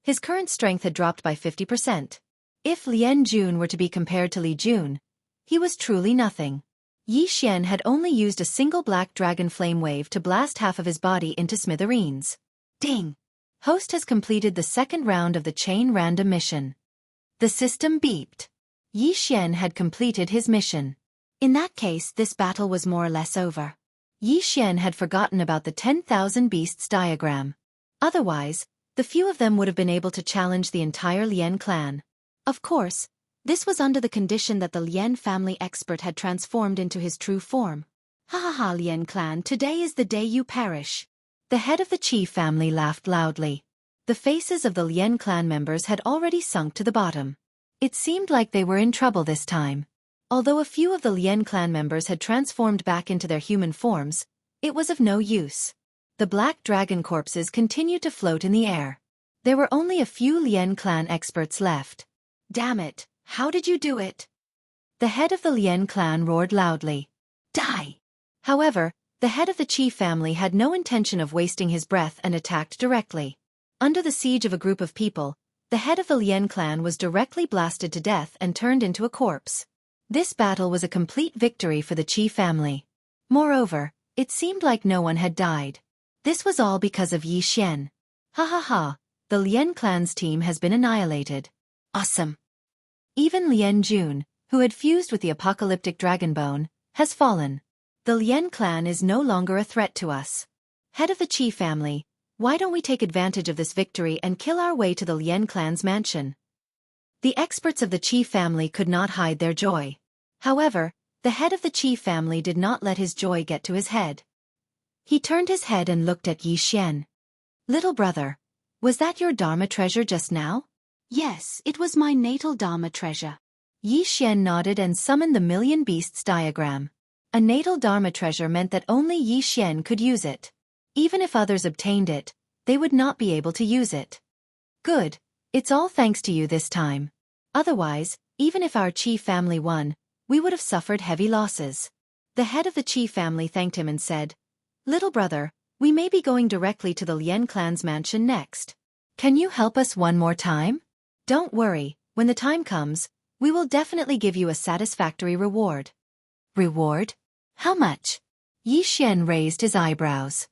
his current strength had dropped by 50%. If Lien Jun were to be compared to Li Jun, he was truly nothing. Yi Xian had only used a single black dragon flame wave to blast half of his body into smithereens. Ding! Host has completed the 2nd round of the chain random mission. The system beeped. Yi Xian had completed his mission. In that case, this battle was more or less over. Yi Xian had forgotten about the 10,000 beasts diagram. Otherwise, the few of them would have been able to challenge the entire Lien clan. Of course, this was under the condition that the Lien family expert had transformed into his true form. Ha ha ha, Lien clan, today is the day you perish. The head of the Qi family laughed loudly. The faces of the Lien clan members had already sunk to the bottom. It seemed like they were in trouble this time. Although a few of the Lien clan members had transformed back into their human forms, it was of no use. The black dragon corpses continued to float in the air. There were only a few Lien clan experts left. Damn it, how did you do it? The head of the Lien clan roared loudly. Die! However, the head of the Qi family had no intention of wasting his breath and attacked directly. Under the siege of a group of people, the head of the Lien clan was directly blasted to death and turned into a corpse. This battle was a complete victory for the Qi family. Moreover, it seemed like no one had died. This was all because of Yi Xian. Ha ha ha, the Lien clan's team has been annihilated. Awesome. Even Lien Jun, who had fused with the apocalyptic dragon bone, has fallen. The Lien clan is no longer a threat to us. Head of the Qi family, why don't we take advantage of this victory and kill our way to the Lien clan's mansion? The experts of the Qi family could not hide their joy. However, the head of the Qi family did not let his joy get to his head. He turned his head and looked at Yi Xian. Little brother, was that your Dharma treasure just now? Yes, it was my natal Dharma treasure. Yi Xian nodded and summoned the Million Beasts diagram. A natal Dharma treasure meant that only Yi Xian could use it. Even if others obtained it, they would not be able to use it. Good, it's all thanks to you this time. Otherwise, even if our Qi family won, we would have suffered heavy losses. The head of the Qi family thanked him and said, Little brother, we may be going directly to the Lien clan's mansion next. Can you help us one more time? Don't worry, when the time comes, we will definitely give you a satisfactory reward. Reward? How much? Yi Xian raised his eyebrows.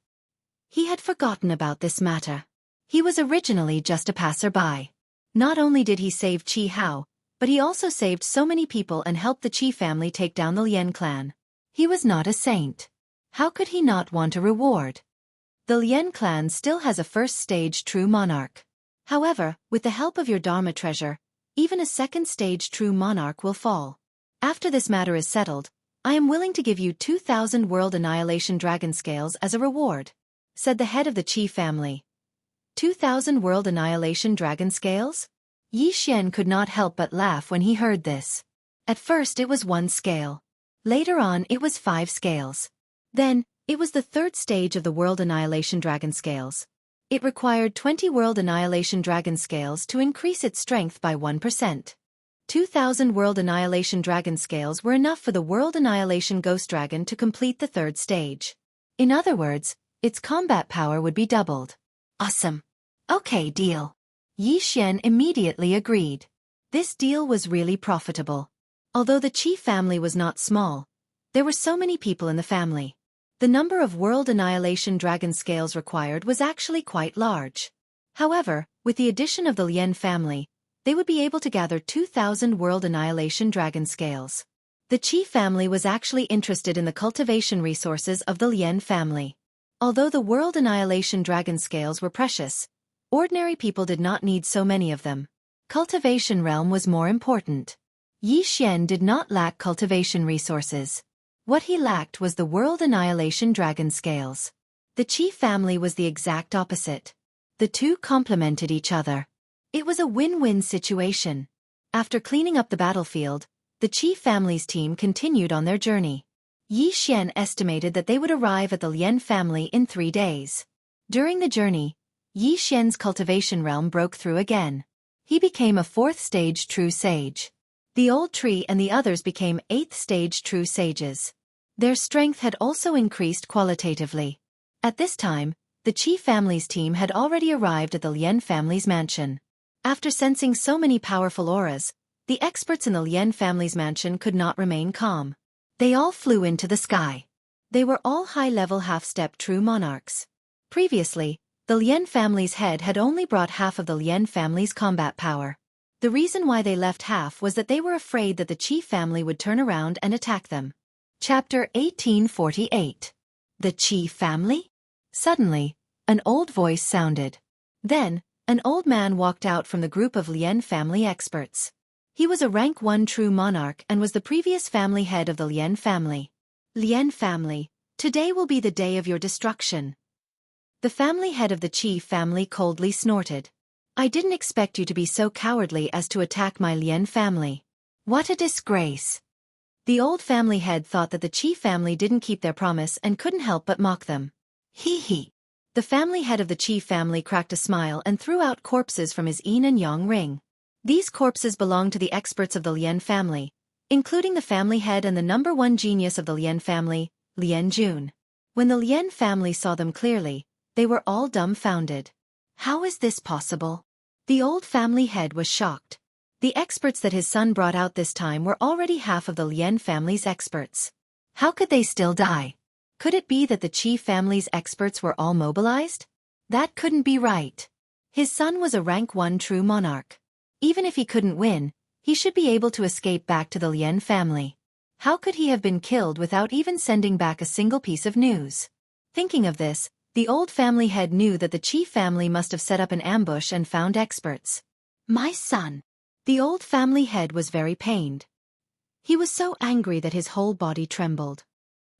He had forgotten about this matter. He was originally just a passerby. Not only did he save Qi Hao, but he also saved so many people and helped the Qi family take down the Lien clan. He was not a saint. How could he not want a reward? The Lien clan still has a first-stage true monarch. However, with the help of your Dharma treasure, even a second-stage true monarch will fall. After this matter is settled, I am willing to give you 2,000 World Annihilation Dragon Scales as a reward, said the head of the Qi family. 2,000 World Annihilation Dragon Scales? Yi Xian could not help but laugh when he heard this. At first it was 1 scale. Later on it was 5 scales. Then, it was the 3rd stage of the World Annihilation Dragon Scales. It required 20 World Annihilation Dragon Scales to increase its strength by 1%. 2,000 World Annihilation Dragon Scales were enough for the World Annihilation Ghost Dragon to complete the 3rd stage. In other words, its combat power would be doubled. Awesome. Okay, deal. Yi Xian immediately agreed. This deal was really profitable. Although the Qi family was not small, there were so many people in the family. The number of World Annihilation Dragon Scales required was actually quite large. However, with the addition of the Lien family, they would be able to gather 2,000 World Annihilation Dragon Scales. The Qi family was actually interested in the cultivation resources of the Lien family. Although the World Annihilation Dragon Scales were precious, ordinary people did not need so many of them. Cultivation realm was more important. Yi Xian did not lack cultivation resources. What he lacked was the World Annihilation Dragon Scales. The Qi family was the exact opposite. The two complemented each other. It was a win-win situation. After cleaning up the battlefield, the Qi family's team continued on their journey. Yi Xian estimated that they would arrive at the Lien family in 3 days. During the journey, Yi Xian's cultivation realm broke through again. He became a 4th stage true sage. The old tree and the others became 8th stage true sages. Their strength had also increased qualitatively. At this time, the Qi family's team had already arrived at the Lien family's mansion. After sensing so many powerful auras, the experts in the Lien family's mansion could not remain calm. They all flew into the sky. They were all high-level half-step true monarchs. Previously, the Lien family's head had only brought half of the Lien family's combat power. The reason why they left half was that they were afraid that the Qi family would turn around and attack them. Chapter 1848. The Qi family? Suddenly, an old voice sounded. Then, an old man walked out from the group of Lien family experts. He was a rank 1 true monarch and was the previous family head of the Lien family. Lien family, today will be the day of your destruction. The family head of the Qi family coldly snorted. I didn't expect you to be so cowardly as to attack my Lien family. What a disgrace. The old family head thought that the Qi family didn't keep their promise and couldn't help but mock them. Hee hee. The family head of the Qi family cracked a smile and threw out corpses from his yin and yang ring. These corpses belonged to the experts of the Lien family, including the family head and the number 1 genius of the Lien family, Lien Jun. When the Lien family saw them clearly, they were all dumbfounded. How is this possible? The old family head was shocked. The experts that his son brought out this time were already half of the Lien family's experts. How could they still die? Could it be that the Qi family's experts were all mobilized? That couldn't be right. His son was a rank 1 true monarch. Even if he couldn't win, he should be able to escape back to the Lien family. How could he have been killed without even sending back a single piece of news? Thinking of this, the old family head knew that the Qi family must have set up an ambush and found experts. My son. The old family head was very pained. He was so angry that his whole body trembled.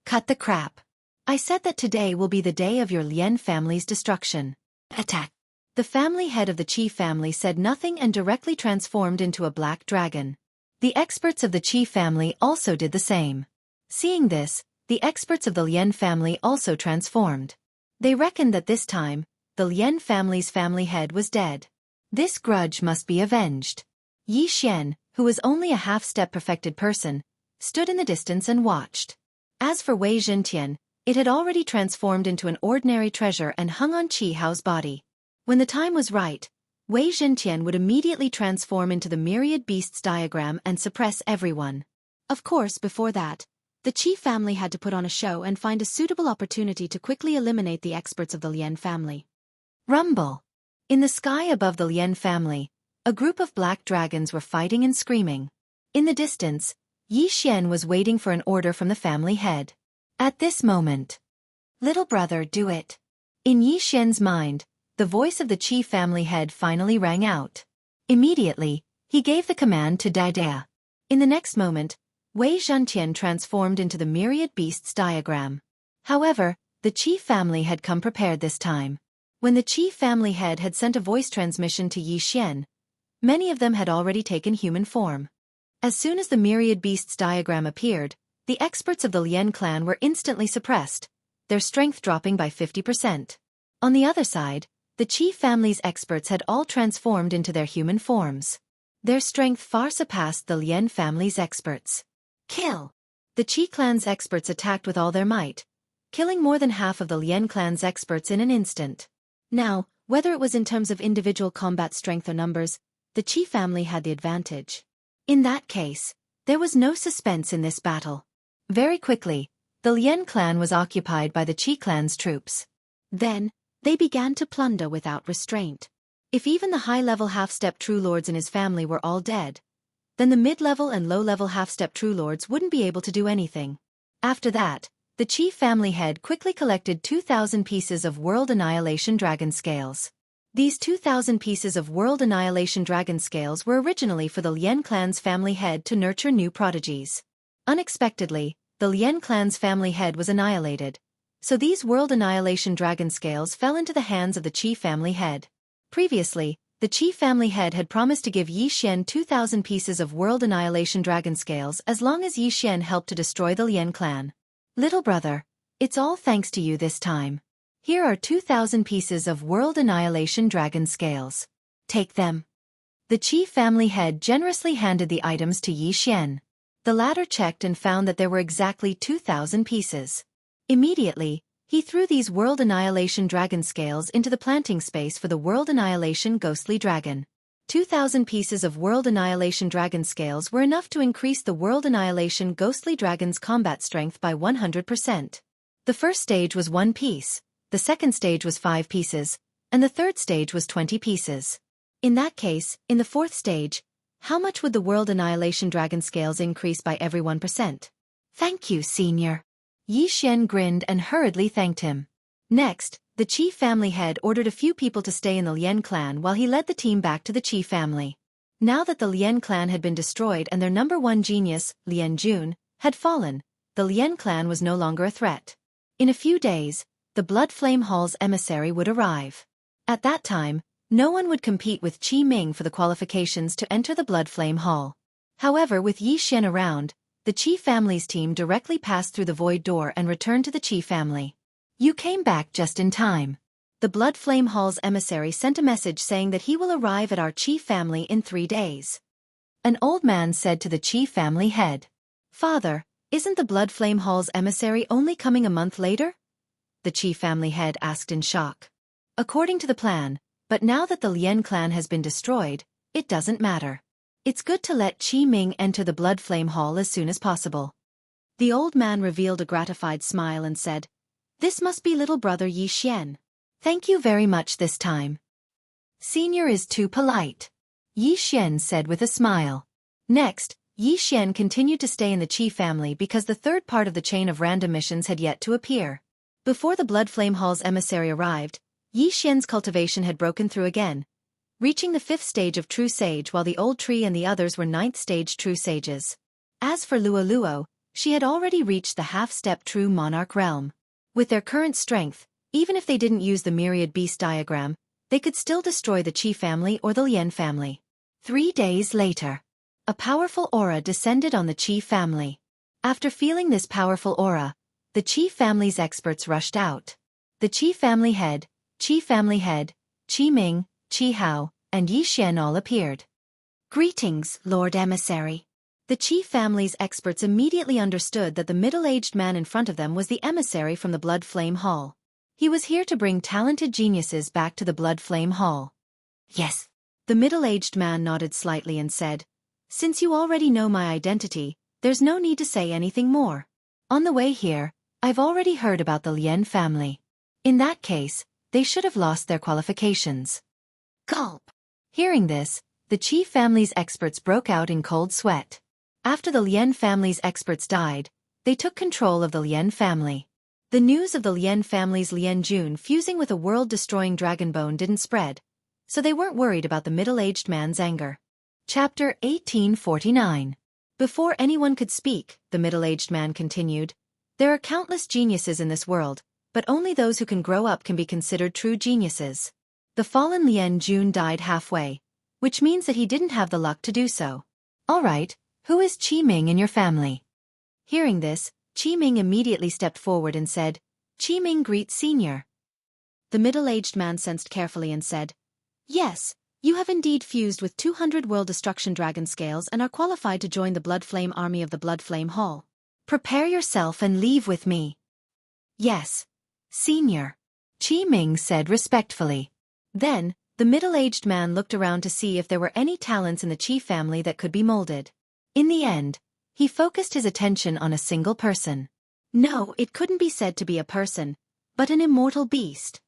Cut the crap. I said that today will be the day of your Lien family's destruction. Attack. The family head of the Qi family said nothing and directly transformed into a black dragon. The experts of the Qi family also did the same. Seeing this, the experts of the Lien family also transformed. They reckoned that this time, the Lien family's family head was dead. This grudge must be avenged. Yi Xian, who was only a half-step perfected person, stood in the distance and watched. As for Wei Zhentian, it had already transformed into an ordinary treasure and hung on Qi Hao's body. When the time was right, Wei Zhentian would immediately transform into the myriad beasts diagram and suppress everyone. Of course, before that, the Qi family had to put on a show and find a suitable opportunity to quickly eliminate the experts of the Lien family. Rumble. In the sky above the Lien family, a group of black dragons were fighting and screaming. In the distance, Yi Xian was waiting for an order from the family head. At this moment, little brother, do it. In Yi Xian's mind, the voice of the Qi family head finally rang out. Immediately, he gave the command to Dada. In the next moment, Wei Zhentian transformed into the myriad beasts diagram. However, the Qi family had come prepared this time. When the Qi family head had sent a voice transmission to Yi Xian, many of them had already taken human form. As soon as the myriad beasts diagram appeared, the experts of the Lian clan were instantly suppressed, their strength dropping by 50%. On the other side, the Qi family's experts had all transformed into their human forms. Their strength far surpassed the Lian family's experts. Kill! The Qi clan's experts attacked with all their might, killing more than half of the Lian clan's experts in an instant. Now, whether it was in terms of individual combat strength or numbers, the Qi family had the advantage. In that case, there was no suspense in this battle. Very quickly, the Lian clan was occupied by the Qi clan's troops. Then, they began to plunder without restraint. If even the high-level half-step true lords and his family were all dead, then the mid-level and low-level half-step true lords wouldn't be able to do anything. After that, the Qi family head quickly collected 2,000 pieces of World Annihilation Dragon Scales. These 2,000 pieces of World Annihilation Dragon Scales were originally for the Lian clan's family head to nurture new prodigies. Unexpectedly, the Lian clan's family head was annihilated, so these World Annihilation Dragon Scales fell into the hands of the Qi family head. Previously, the Qi family head had promised to give Yi Xian 2,000 pieces of World Annihilation Dragon Scales as long as Yi Xian helped to destroy the Lian clan. Little brother, it's all thanks to you this time. Here are 2,000 pieces of World Annihilation Dragon Scales. Take them. The Qi family head generously handed the items to Yi Xian. The latter checked and found that there were exactly 2,000 pieces. Immediately, he threw these World Annihilation Dragon Scales into the planting space for the World Annihilation Ghostly Dragon. 2,000 pieces of World Annihilation Dragon Scales were enough to increase the World Annihilation Ghostly Dragon's combat strength by 100%. The first stage was 1 piece, the second stage was 5 pieces, and the third stage was 20 pieces. In that case, in the fourth stage, how much would the World Annihilation Dragon Scales increase by every 1%? Thank you, Senior. Yi Xian grinned and hurriedly thanked him. Next, the Qi family head ordered a few people to stay in the Lian clan while he led the team back to the Qi family. Now that the Lian clan had been destroyed and their number one genius, Lian Jun, had fallen, the Lian clan was no longer a threat. In a few days, the Blood Flame Hall's emissary would arrive. At that time, no one would compete with Qi Ming for the qualifications to enter the Blood Flame Hall. However, with Yi Xian around, the Qi family's team directly passed through the Void Door and returned to the Qi family. You came back just in time. The Blood Flame Hall's emissary sent a message saying that he will arrive at our Qi family in 3 days. An old man said to the Qi family head, "Father, isn't the Blood Flame Hall's emissary only coming a month later?" The Qi family head asked in shock. According to the plan, but now that the Lian clan has been destroyed, it doesn't matter. It's good to let Qi Ming enter the Blood Flame Hall as soon as possible. The old man revealed a gratified smile and said, "This must be little brother Yi Xian. Thank you very much this time." Senior is too polite, Yi Xian said with a smile. Next, Yi Xian continued to stay in the Qi family because the third part of the chain of random missions had yet to appear. Before the Blood Flame Hall's emissary arrived, Yi Xian's cultivation had broken through again, reaching the 5th stage of True Sage while the Old Tree and the others were 9th stage True Sages. As for Luo Luo, she had already reached the half-step True Monarch realm. With their current strength, even if they didn't use the myriad beast diagram, they could still destroy the Qi family or the Lian family. 3 days later, a powerful aura descended on the Qi family. After feeling this powerful aura, the Qi family's experts rushed out. The Qi family head, Qi Ming, Qi Hao, and Yi Xian all appeared. "Greetings, Lord Emissary." The Qi family's experts immediately understood that the middle-aged man in front of them was the emissary from the Blood Flame Hall. He was here to bring talented geniuses back to the Blood Flame Hall. "Yes." The middle-aged man nodded slightly and said, "Since you already know my identity, there's no need to say anything more. On the way here, I've already heard about the Lian family. In that case, they should have lost their qualifications." Gulp. Hearing this, the Qi family's experts broke out in cold sweat. After the Lian family's experts died, they took control of the Lian family. The news of the Lian family's Lian Jun fusing with a world-destroying dragon bone didn't spread, so they weren't worried about the middle-aged man's anger. Chapter 1849. Before anyone could speak, the middle-aged man continued, there are countless geniuses in this world, but only those who can grow up can be considered true geniuses. The fallen Lien Jun died halfway, which means that he didn't have the luck to do so. All right, who is Qi Ming in your family? Hearing this, Qi Ming immediately stepped forward and said, Qi Ming greets Senior. The middle-aged man sensed carefully and said, yes, you have indeed fused with 200 World Destruction Dragon Scales and are qualified to join the Blood Flame Army of the Blood Flame Hall. Prepare yourself and leave with me. Yes, Senior, Qi Ming said respectfully. Then, the middle-aged man looked around to see if there were any talents in the Qi family that could be molded. In the end, he focused his attention on a single person. No, it couldn't be said to be a person, but an immortal beast.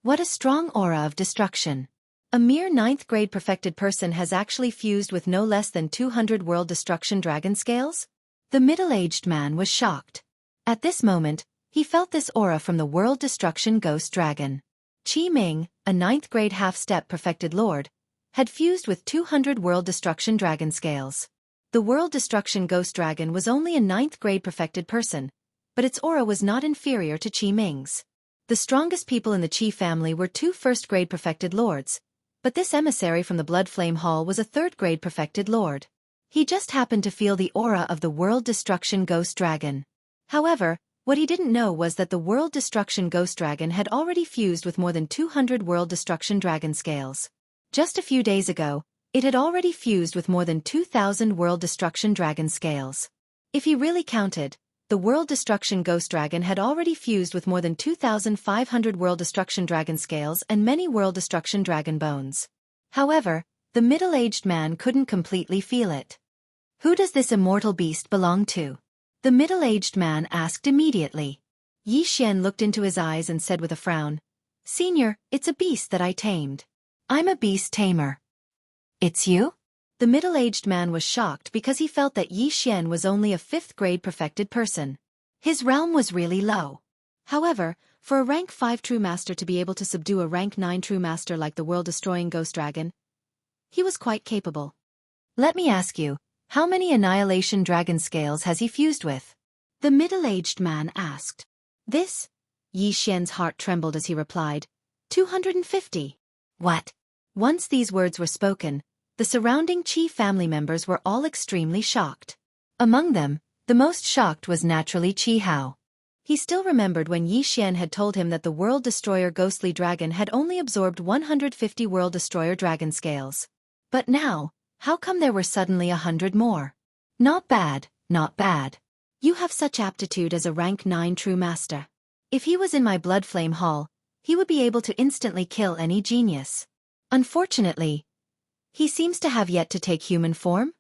What a strong aura of destruction. A mere 9th grade perfected person has actually fused with no less than 200 World Destruction Dragon Scales? The middle-aged man was shocked. At this moment, he felt this aura from the World Destruction Ghost Dragon. Qi Ming, a 9th grade half-step perfected lord, had fused with 200 World Destruction Dragon Scales. The World Destruction Ghost Dragon was only a 9th grade perfected person, but its aura was not inferior to Qi Ming's. The strongest people in the Qi family were 2 1st-grade perfected lords, but this emissary from the Blood Flame Hall was a 3rd-grade perfected lord. He just happened to feel the aura of the World Destruction Ghost Dragon. However, what he didn't know was that the World Destruction Ghost Dragon had already fused with more than 200 World Destruction Dragon Scales. Just a few days ago, it had already fused with more than 2,000 World Destruction Dragon Scales. If he really counted, the World Destruction Ghost Dragon had already fused with more than 2,500 World Destruction Dragon Scales and many World Destruction Dragon Bones. However, the middle-aged man couldn't completely feel it. Who does this immortal beast belong to? The middle-aged man asked immediately. Yi Xian looked into his eyes and said with a frown, Senior, it's a beast that I tamed. I'm a beast tamer. It's you? The middle-aged man was shocked because he felt that Yi Xian was only a 5th-grade perfected person. His realm was really low. However, for a rank 5 true master to be able to subdue a rank 9 true master like the world-destroying Ghost Dragon, he was quite capable. Let me ask you, how many Annihilation Dragon Scales has he fused with? The middle-aged man asked. This? Yi Xian's heart trembled as he replied, 250. What? Once these words were spoken, the surrounding Qi family members were all extremely shocked. Among them, the most shocked was naturally Qi Hao. He still remembered when Yi Xian had told him that the World Destroyer Ghostly Dragon had only absorbed 150 World Destroyer Dragon Scales. But now, how come there were suddenly 100 more? Not bad, not bad. You have such aptitude as a rank 9 true master. If he was in my Blood Flame Hall, he would be able to instantly kill any genius. Unfortunately, he seems to have yet to take human form?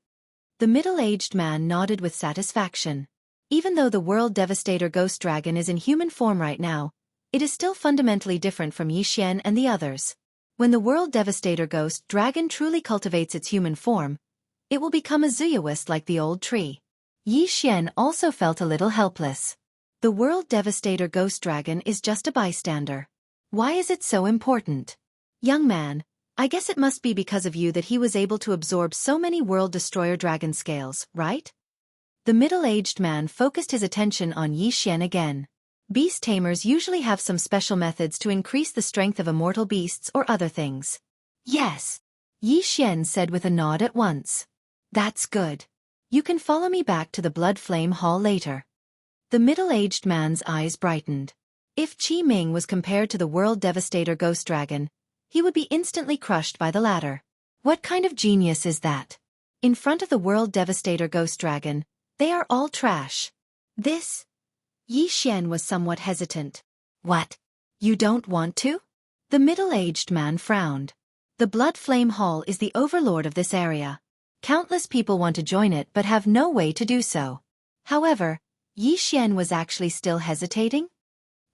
The middle-aged man nodded with satisfaction. Even though the World Devastator Ghost Dragon is in human form right now, it is still fundamentally different from Yi Xian and the others. When the World Devastator Ghost Dragon truly cultivates its human form, it will become a Zuyawist like the old tree. Yi Xian also felt a little helpless. The World Devastator Ghost Dragon is just a bystander. Why is it so important? Young man, I guess it must be because of you that he was able to absorb so many World Destroyer Dragon Scales, right? The middle-aged man focused his attention on Yi Xian again. Beast tamers usually have some special methods to increase the strength of immortal beasts or other things. Yes, Yi Xian said with a nod at once. That's good. You can follow me back to the Blood Flame Hall later. The middle-aged man's eyes brightened. If Qi Ming was compared to the World Devastator Ghost Dragon, he would be instantly crushed by the latter. What kind of genius is that? In front of the World Devastator Ghost Dragon, they are all trash. This? Yi Xian was somewhat hesitant. What? You don't want to? The middle-aged man frowned. The Blood Flame Hall is the overlord of this area. Countless people want to join it but have no way to do so. However, Yi Xian was actually still hesitating.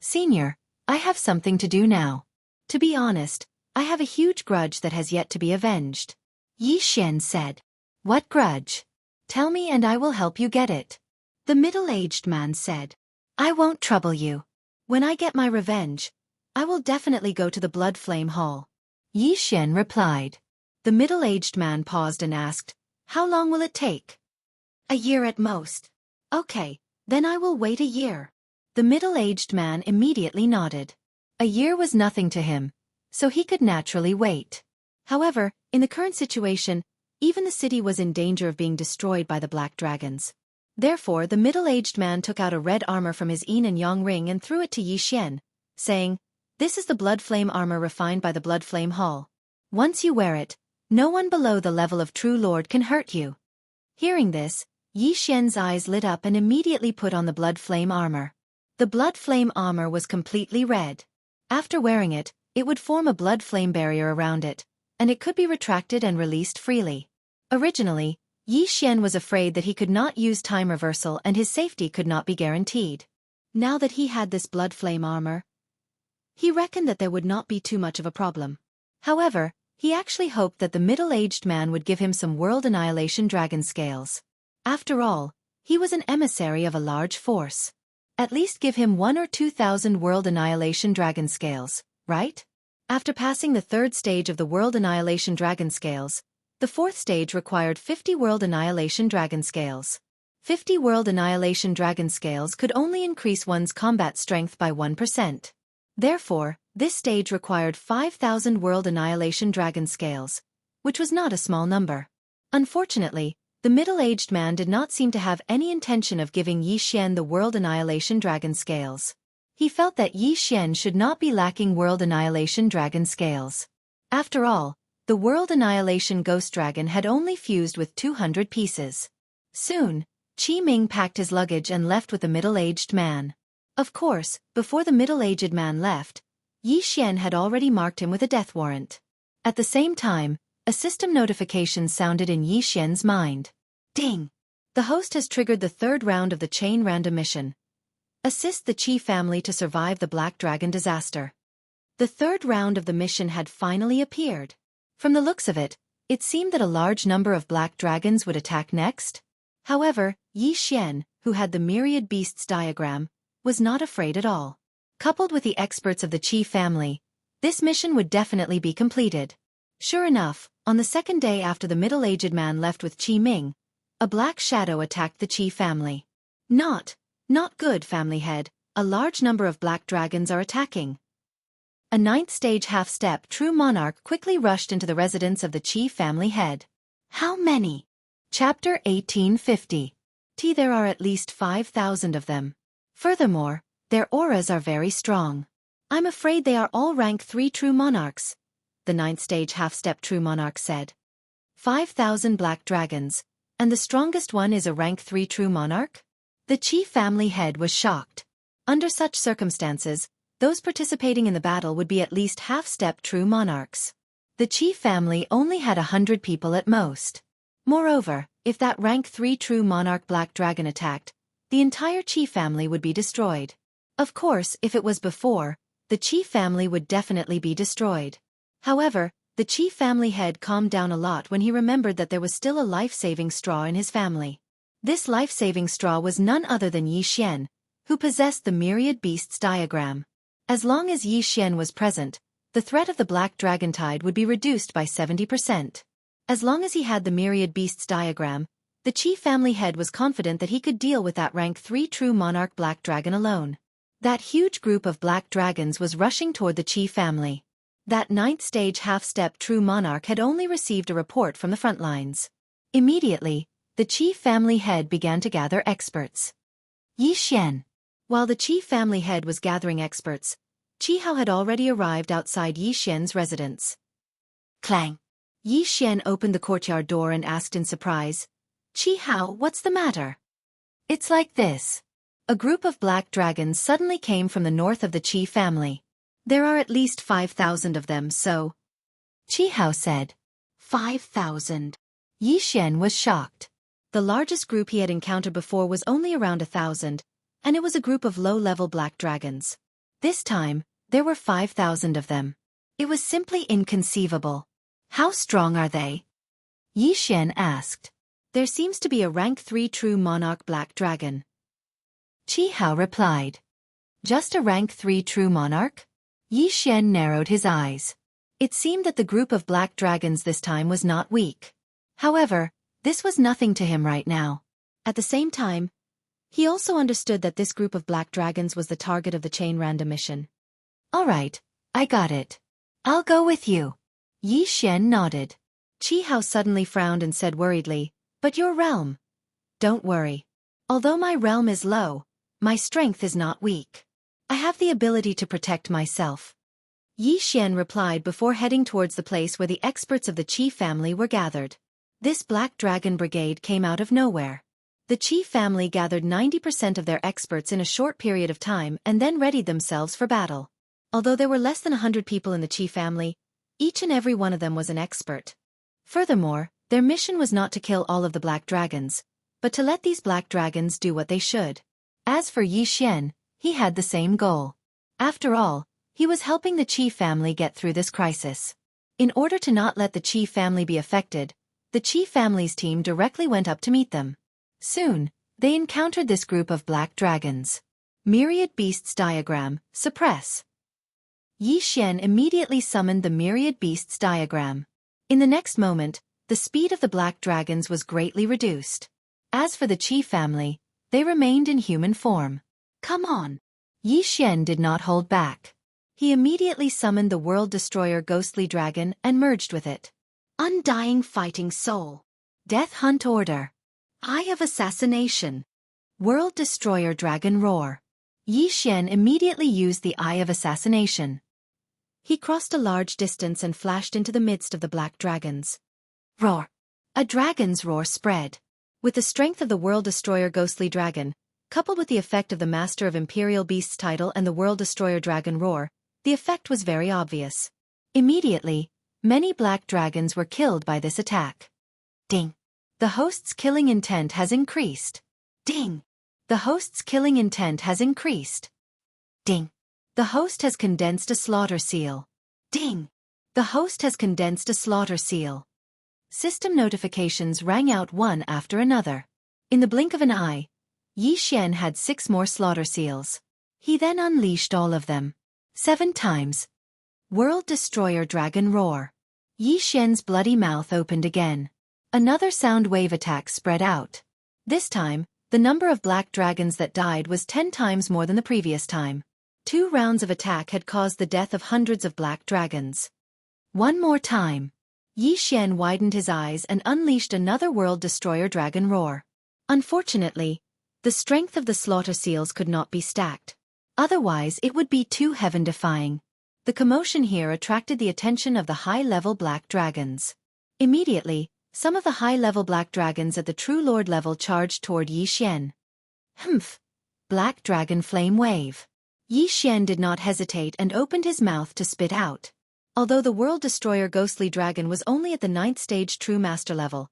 Senior, I have something to do now. To be honest, I have a huge grudge that has yet to be avenged. Yi Xian said. What grudge? Tell me and I will help you get it. The middle-aged man said. I won't trouble you. When I get my revenge, I will definitely go to the Blood Flame Hall. Yi Xian replied. The middle-aged man paused and asked, How long will it take? A year at most. Okay, then I will wait a year. The middle-aged man immediately nodded. A year was nothing to him, so he could naturally wait. However, in the current situation, even the city was in danger of being destroyed by the black dragons. Therefore, the middle-aged man took out a red armor from his yin and yang ring and threw it to Xian, saying, "This is the blood flame armor refined by the blood flame hall. Once you wear it, no one below the level of true lord can hurt you." Hearing this, Xian's eyes lit up and immediately put on the blood flame armor. The blood flame armor was completely red. After wearing it, it would form a blood flame barrier around it, and it could be retracted and released freely. Originally, Xian was afraid that he could not use time reversal and his safety could not be guaranteed. Now that he had this blood flame armor, he reckoned that there would not be too much of a problem. However, he actually hoped that the middle-aged man would give him some world annihilation dragon scales. After all, he was an emissary of a large force. At least give him 1,000 or 2,000 world annihilation dragon scales, right? After passing the third stage of the world annihilation dragon scales, the fourth stage required 50 world annihilation dragon scales. 50 world annihilation dragon scales could only increase one's combat strength by 1%. Therefore, this stage required 5,000 world annihilation dragon scales, which was not a small number. Unfortunately, the middle-aged man did not seem to have any intention of giving Xian the world annihilation dragon scales. He felt that Xian should not be lacking world annihilation dragon scales. After all, the world annihilation ghost dragon had only fused with 200 pieces. Soon, Qi Ming packed his luggage and left with the middle-aged man. Of course, before the middle-aged man left, Xian had already marked him with a death warrant. At the same time, a system notification sounded in Xian's mind. Ding! The host has triggered the third round of the chain random mission. Assist the Qi family to survive the Black Dragon disaster. The third round of the mission had finally appeared. From the looks of it, it seemed that a large number of black dragons would attack next. However, Xian, who had the myriad beasts diagram, was not afraid at all. Coupled with the experts of the Qi family, this mission would definitely be completed. Sure enough, on the second day after the middle-aged man left with Qi Ming, a black shadow attacked the Qi family. Not good, family head, a large number of black dragons are attacking. A ninth stage half-step true monarch quickly rushed into the residence of the Qi family head. How many? Chapter 1850. There are at least 5,000 of them. Furthermore, their auras are very strong. I'm afraid they are all rank 3 true monarchs, the ninth stage half-step true monarch said. 5,000 black dragons, and the strongest one is a rank 3 true monarch? The Qi family head was shocked. Under such circumstances, those participating in the battle would be at least half-step true monarchs. The Qi family only had 100 people at most. Moreover, if that rank 3 true monarch black dragon attacked, the entire Qi family would be destroyed. Of course, if it was before, the Qi family would definitely be destroyed. However, the Qi family head calmed down a lot when he remembered that there was still a life-saving straw in his family. This life-saving straw was none other than Xian, who possessed the myriad beasts diagram. As long as Xian was present, the threat of the black dragon tide would be reduced by 70%. As long as he had the myriad beasts diagram, the Qi family head was confident that he could deal with that rank 3 true monarch black dragon alone. That huge group of black dragons was rushing toward the Qi family. That ninth stage half-step true monarch had only received a report from the front lines. Immediately, the Qi family head began to gather experts. Xian. While the Qi family head was gathering experts, Qi Hao had already arrived outside Xian's residence. Clang! Xian opened the courtyard door and asked in surprise, "Qi Hao, what's the matter?" "It's like this." A group of black dragons suddenly came from the north of the Qi family. There are at least 5,000 of them, so... Qi Hao said. 5,000. Xian was shocked. The largest group he had encountered before was only around 1,000, and it was a group of low-level black dragons. This time, there were 5,000 of them. It was simply inconceivable. How strong are they? Xian asked. There seems to be a rank 3 true monarch black dragon. Qi Hao replied. Just a rank 3 true monarch? Xian narrowed his eyes. It seemed that the group of black dragons this time was not weak. However, this was nothing to him right now. At the same time, he also understood that this group of black dragons was the target of the chain random mission. All right, I got it. I'll go with you. Yi Xian nodded. Qi Hao suddenly frowned and said worriedly, but your realm? Don't worry. Although my realm is low, my strength is not weak. I have the ability to protect myself. Yi Xian replied before heading towards the place where the experts of the Qi family were gathered. This Black Dragon Brigade came out of nowhere. The Qi family gathered 90% of their experts in a short period of time and then readied themselves for battle. Although there were less than 100 people in the Qi family, each and every one of them was an expert. Furthermore, their mission was not to kill all of the black dragons, but to let these black dragons do what they should. As for Yi Xian, he had the same goal. After all, he was helping the Qi family get through this crisis. In order to not let the Qi family be affected, the Qi family's team directly went up to meet them. Soon, they encountered this group of black dragons. Myriad Beasts Diagram, suppress. Yi Xian immediately summoned the Myriad Beasts Diagram. In the next moment, the speed of the black dragons was greatly reduced. As for the Qi family, they remained in human form. Come on! Yi Xian did not hold back. He immediately summoned the World Destroyer Ghostly Dragon and merged with it. Undying Fighting Soul. Death Hunt Order. Eye of Assassination. World Destroyer Dragon Roar. Yi Xian immediately used the Eye of Assassination. He crossed a large distance and flashed into the midst of the black dragons. Roar! A dragon's roar spread. With the strength of the World Destroyer Ghostly Dragon, coupled with the effect of the Master of Imperial Beasts title and the World Destroyer Dragon Roar, the effect was very obvious. Immediately, many black dragons were killed by this attack. Ding! The host's killing intent has increased. Ding! The host's killing intent has increased. Ding! The host has condensed a slaughter seal. Ding! The host has condensed a slaughter seal. System notifications rang out one after another. In the blink of an eye, Yi Xian had 6 more slaughter seals. He then unleashed all of them. 7 times. World Destroyer Dragon Roar. Yi Xian's bloody mouth opened again. Another sound wave attack spread out. This time, the number of black dragons that died was 10 times more than the previous time. 2 rounds of attack had caused the death of hundreds of black dragons. One more time. Yi Xian widened his eyes and unleashed another World Destroyer Dragon Roar. Unfortunately, the strength of the slaughter seals could not be stacked. Otherwise it would be too heaven-defying. The commotion here attracted the attention of the high-level black dragons. Immediately, some of the high-level black dragons at the True Lord level charged toward Yi Xian. Humph! Black Dragon Flame Wave. Yi Xian did not hesitate and opened his mouth to spit out. Although the World Destroyer Ghostly Dragon was only at the 9th stage True Master level,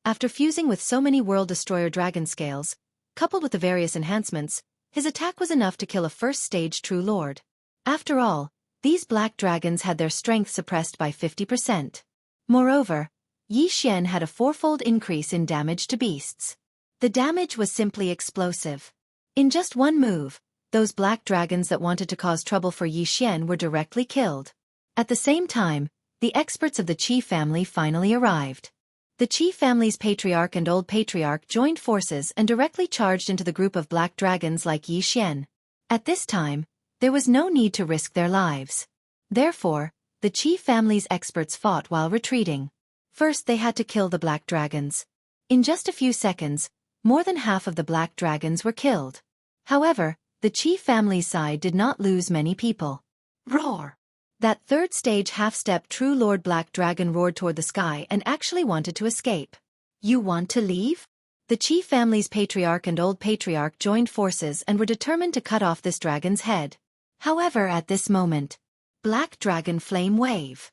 after fusing with so many World Destroyer Dragon scales, coupled with the various enhancements, his attack was enough to kill a 1st stage True Lord. After all, these black dragons had their strength suppressed by 50%. Moreover, Yi Xian had a 4-fold increase in damage to beasts. The damage was simply explosive. In just one move, those black dragons that wanted to cause trouble for Yi Xian were directly killed. At the same time, the experts of the Qi family finally arrived. The Qi family's patriarch and old patriarch joined forces and directly charged into the group of black dragons like Yi Xian. At this time, there was no need to risk their lives. Therefore, the Qi family's experts fought while retreating. First they had to kill the black dragons. In just a few seconds, more than half of the black dragons were killed. However, the Qi family's side did not lose many people. Roar! That 3rd stage half-step True Lord Black Dragon roared toward the sky and actually wanted to escape. You want to leave? The Qi family's patriarch and old patriarch joined forces and were determined to cut off this dragon's head. However, at this moment, Black Dragon Flame Wave.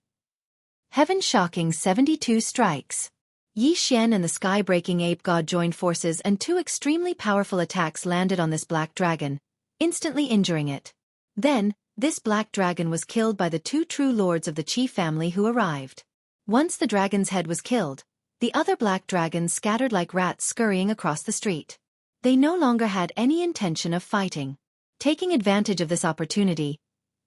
Heaven-shocking 72 strikes. Yi Xian and the sky-breaking ape god joined forces and 2 extremely powerful attacks landed on this black dragon, instantly injuring it. Then, this black dragon was killed by the 2 true lords of the Qi family who arrived. Once the dragon's head was killed, the other black dragons scattered like rats scurrying across the street. They no longer had any intention of fighting. Taking advantage of this opportunity,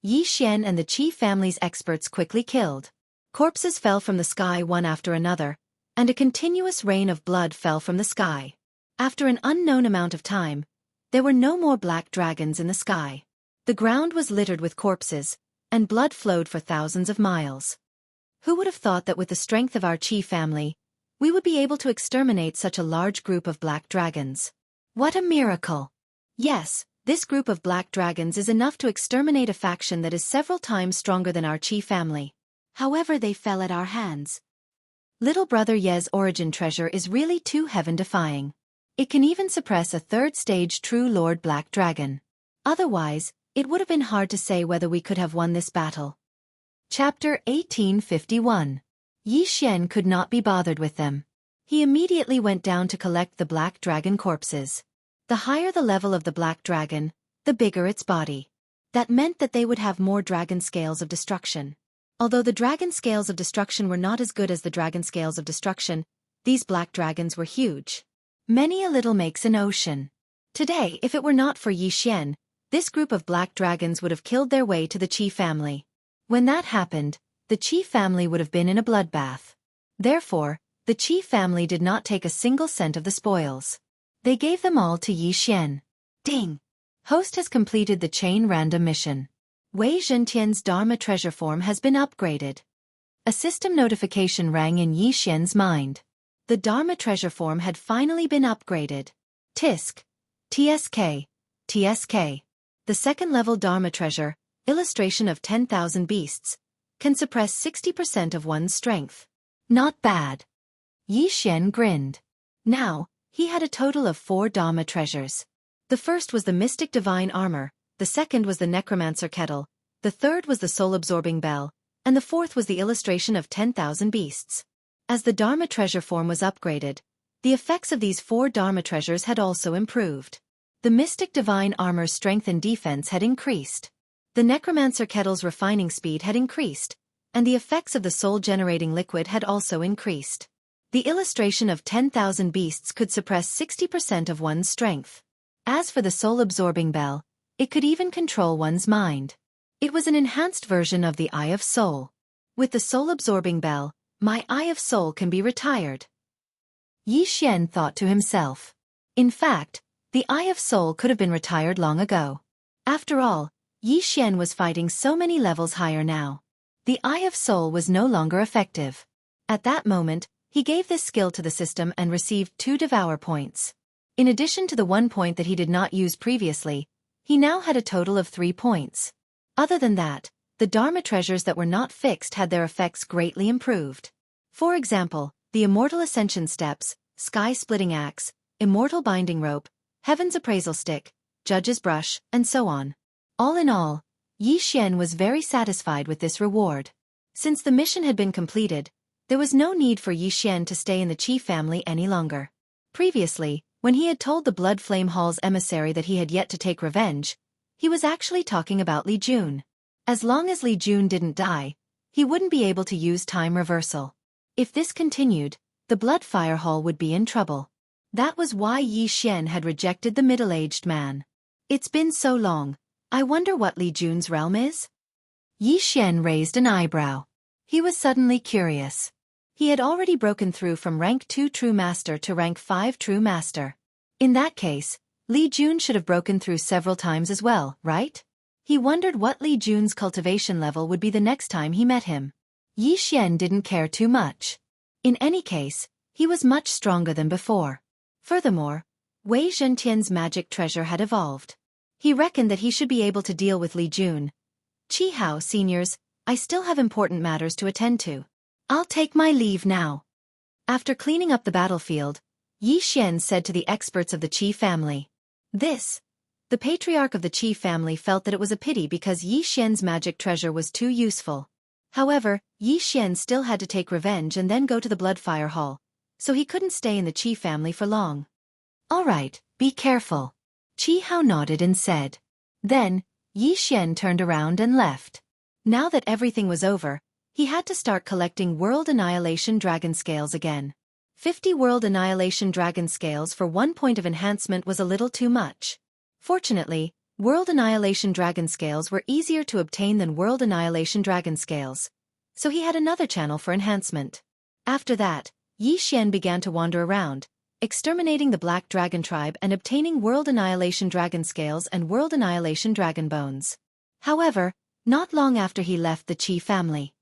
Yi Xian and the Qi family's experts quickly killed. Corpses fell from the sky one after another, and a continuous rain of blood fell from the sky. After an unknown amount of time, there were no more black dragons in the sky. The ground was littered with corpses, and blood flowed for thousands of miles. Who would have thought that with the strength of our Qi family, we would be able to exterminate such a large group of black dragons? What a miracle! Yes, this group of black dragons is enough to exterminate a faction that is several times stronger than our Qi family. However, they fell at our hands. Little brother Ye's origin treasure is really too heaven-defying. It can even suppress a third-stage true Lord Black Dragon. Otherwise, it would have been hard to say whether we could have won this battle. Chapter 1851. Yi Xian could not be bothered with them. He immediately went down to collect the black dragon corpses. The higher the level of the black dragon, the bigger its body. That meant that they would have more dragon scales of destruction. Although the dragon scales of destruction were not as good as the dragon scales of destruction, these black dragons were huge. Many a little makes an ocean. Today, if it were not for Yi Xian, this group of black dragons would have killed their way to the Qi family. When that happened, the Qi family would have been in a bloodbath. Therefore, the Qi family did not take a single cent of the spoils. They gave them all to Yi Xian. Ding! Host has completed the chain random mission. Wei Zhentian's Dharma treasure form has been upgraded. A system notification rang in Yi Xian's mind. The Dharma treasure form had finally been upgraded. Tisk. TSK. TSK. The second-level Dharma treasure, illustration of 10,000 beasts, can suppress 60% of one's strength. Not bad. Yi Xian grinned. Now, he had a total of 4 Dharma treasures. The first was the Mystic Divine Armor, the second was the Necromancer Kettle, the third was the Soul-Absorbing Bell, and the fourth was the illustration of 10,000 beasts. As the Dharma treasure form was upgraded, the effects of these 4 Dharma treasures had also improved. The Mystic Divine Armor's strength and defense had increased. The Necromancer Kettle's refining speed had increased, and the effects of the soul-generating liquid had also increased. The illustration of 10,000 beasts could suppress 60% of one's strength. As for the soul-absorbing bell, it could even control one's mind. It was an enhanced version of the Eye of Soul. With the soul-absorbing bell, my Eye of Soul can be retired. Yi Xian thought to himself. In fact, the Eye of Soul could have been retired long ago. After all, Yi Xian was fighting so many levels higher now. The Eye of Soul was no longer effective. At that moment, he gave this skill to the system and received 2 Devour points. In addition to the 1 point that he did not use previously, he now had a total of 3 points. Other than that, the Dharma treasures that were not fixed had their effects greatly improved. For example, the Immortal Ascension Steps, Sky-Splitting Axe, Immortal Binding Rope, Heaven's Appraisal Stick, Judge's Brush, and so on. All in all, Yi Xian was very satisfied with this reward. Since the mission had been completed, there was no need for Yi Xian to stay in the Qi family any longer. Previously, when he had told the Blood Flame Hall's emissary that he had yet to take revenge, he was actually talking about Li Jun. As long as Li Jun didn't die, he wouldn't be able to use time reversal. If this continued, the Blood Fire Hall would be in trouble. That was why Yi Xian had rejected the middle-aged man. It's been so long, I wonder what Li Jun's realm is? Yi Xian raised an eyebrow. He was suddenly curious. He had already broken through from rank 2 True Master to rank 5 True Master. In that case, Li Jun should have broken through several times as well, right? He wondered what Li Jun's cultivation level would be the next time he met him. Yi Xian didn't care too much. In any case, he was much stronger than before. Furthermore, Wei Zhentian's magic treasure had evolved. He reckoned that he should be able to deal with Li Jun. Qi Hao, seniors, I still have important matters to attend to. I'll take my leave now. After cleaning up the battlefield, Yi Xian said to the experts of the Qi family. The patriarch of the Qi family felt that it was a pity because Yi Xian's magic treasure was too useful. However, Yi Xian still had to take revenge and then go to the Bloodfire Hall, so he couldn't stay in the Qi family for long. All right, be careful. Qi Hao nodded and said. Then, Yi Xian turned around and left. Now that everything was over, he had to start collecting World Annihilation Dragon Scales again. 50 World Annihilation Dragon Scales for 1 point of enhancement was a little too much. Fortunately, World Annihilation Dragon Scales were easier to obtain than World Annihilation Dragon Scales, so he had another channel for enhancement. After that, Yi Xian began to wander around, exterminating the Black Dragon tribe and obtaining World Annihilation Dragon Scales and World Annihilation Dragon Bones. However, not long after he left the Qi family,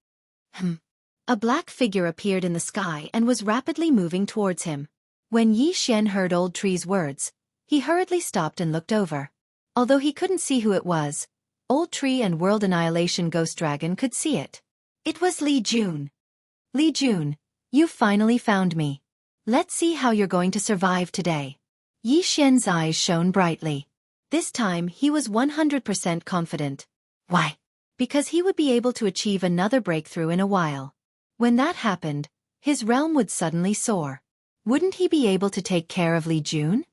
a black figure appeared in the sky and was rapidly moving towards him. When Yi Xian heard Old Tree's words, he hurriedly stopped and looked over. Although he couldn't see who it was, Old Tree and World Annihilation Ghost Dragon could see it. It was Li Jun. Li Jun, you finally found me. Let's see how you're going to survive today. Yi Xian's eyes shone brightly. This time he was 100% confident. Why? Because he would be able to achieve another breakthrough in a while. When that happened, his realm would suddenly soar. Wouldn't he be able to take care of Li Jun?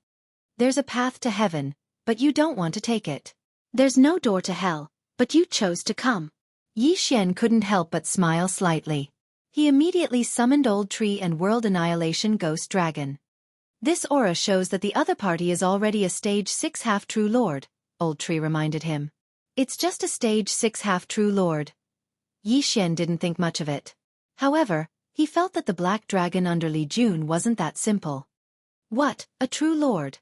There's a path to heaven, but you don't want to take it. There's no door to hell, but you chose to come. Yi Xian couldn't help but smile slightly. He immediately summoned Old Tree and World Annihilation Ghost Dragon. This aura shows that the other party is already a stage 6 half-true lord, Old Tree reminded him. It's just a stage 6 half-true lord. Yi Xian didn't think much of it. However, he felt that the Black Dragon under Li Jun wasn't that simple. What, a true lord?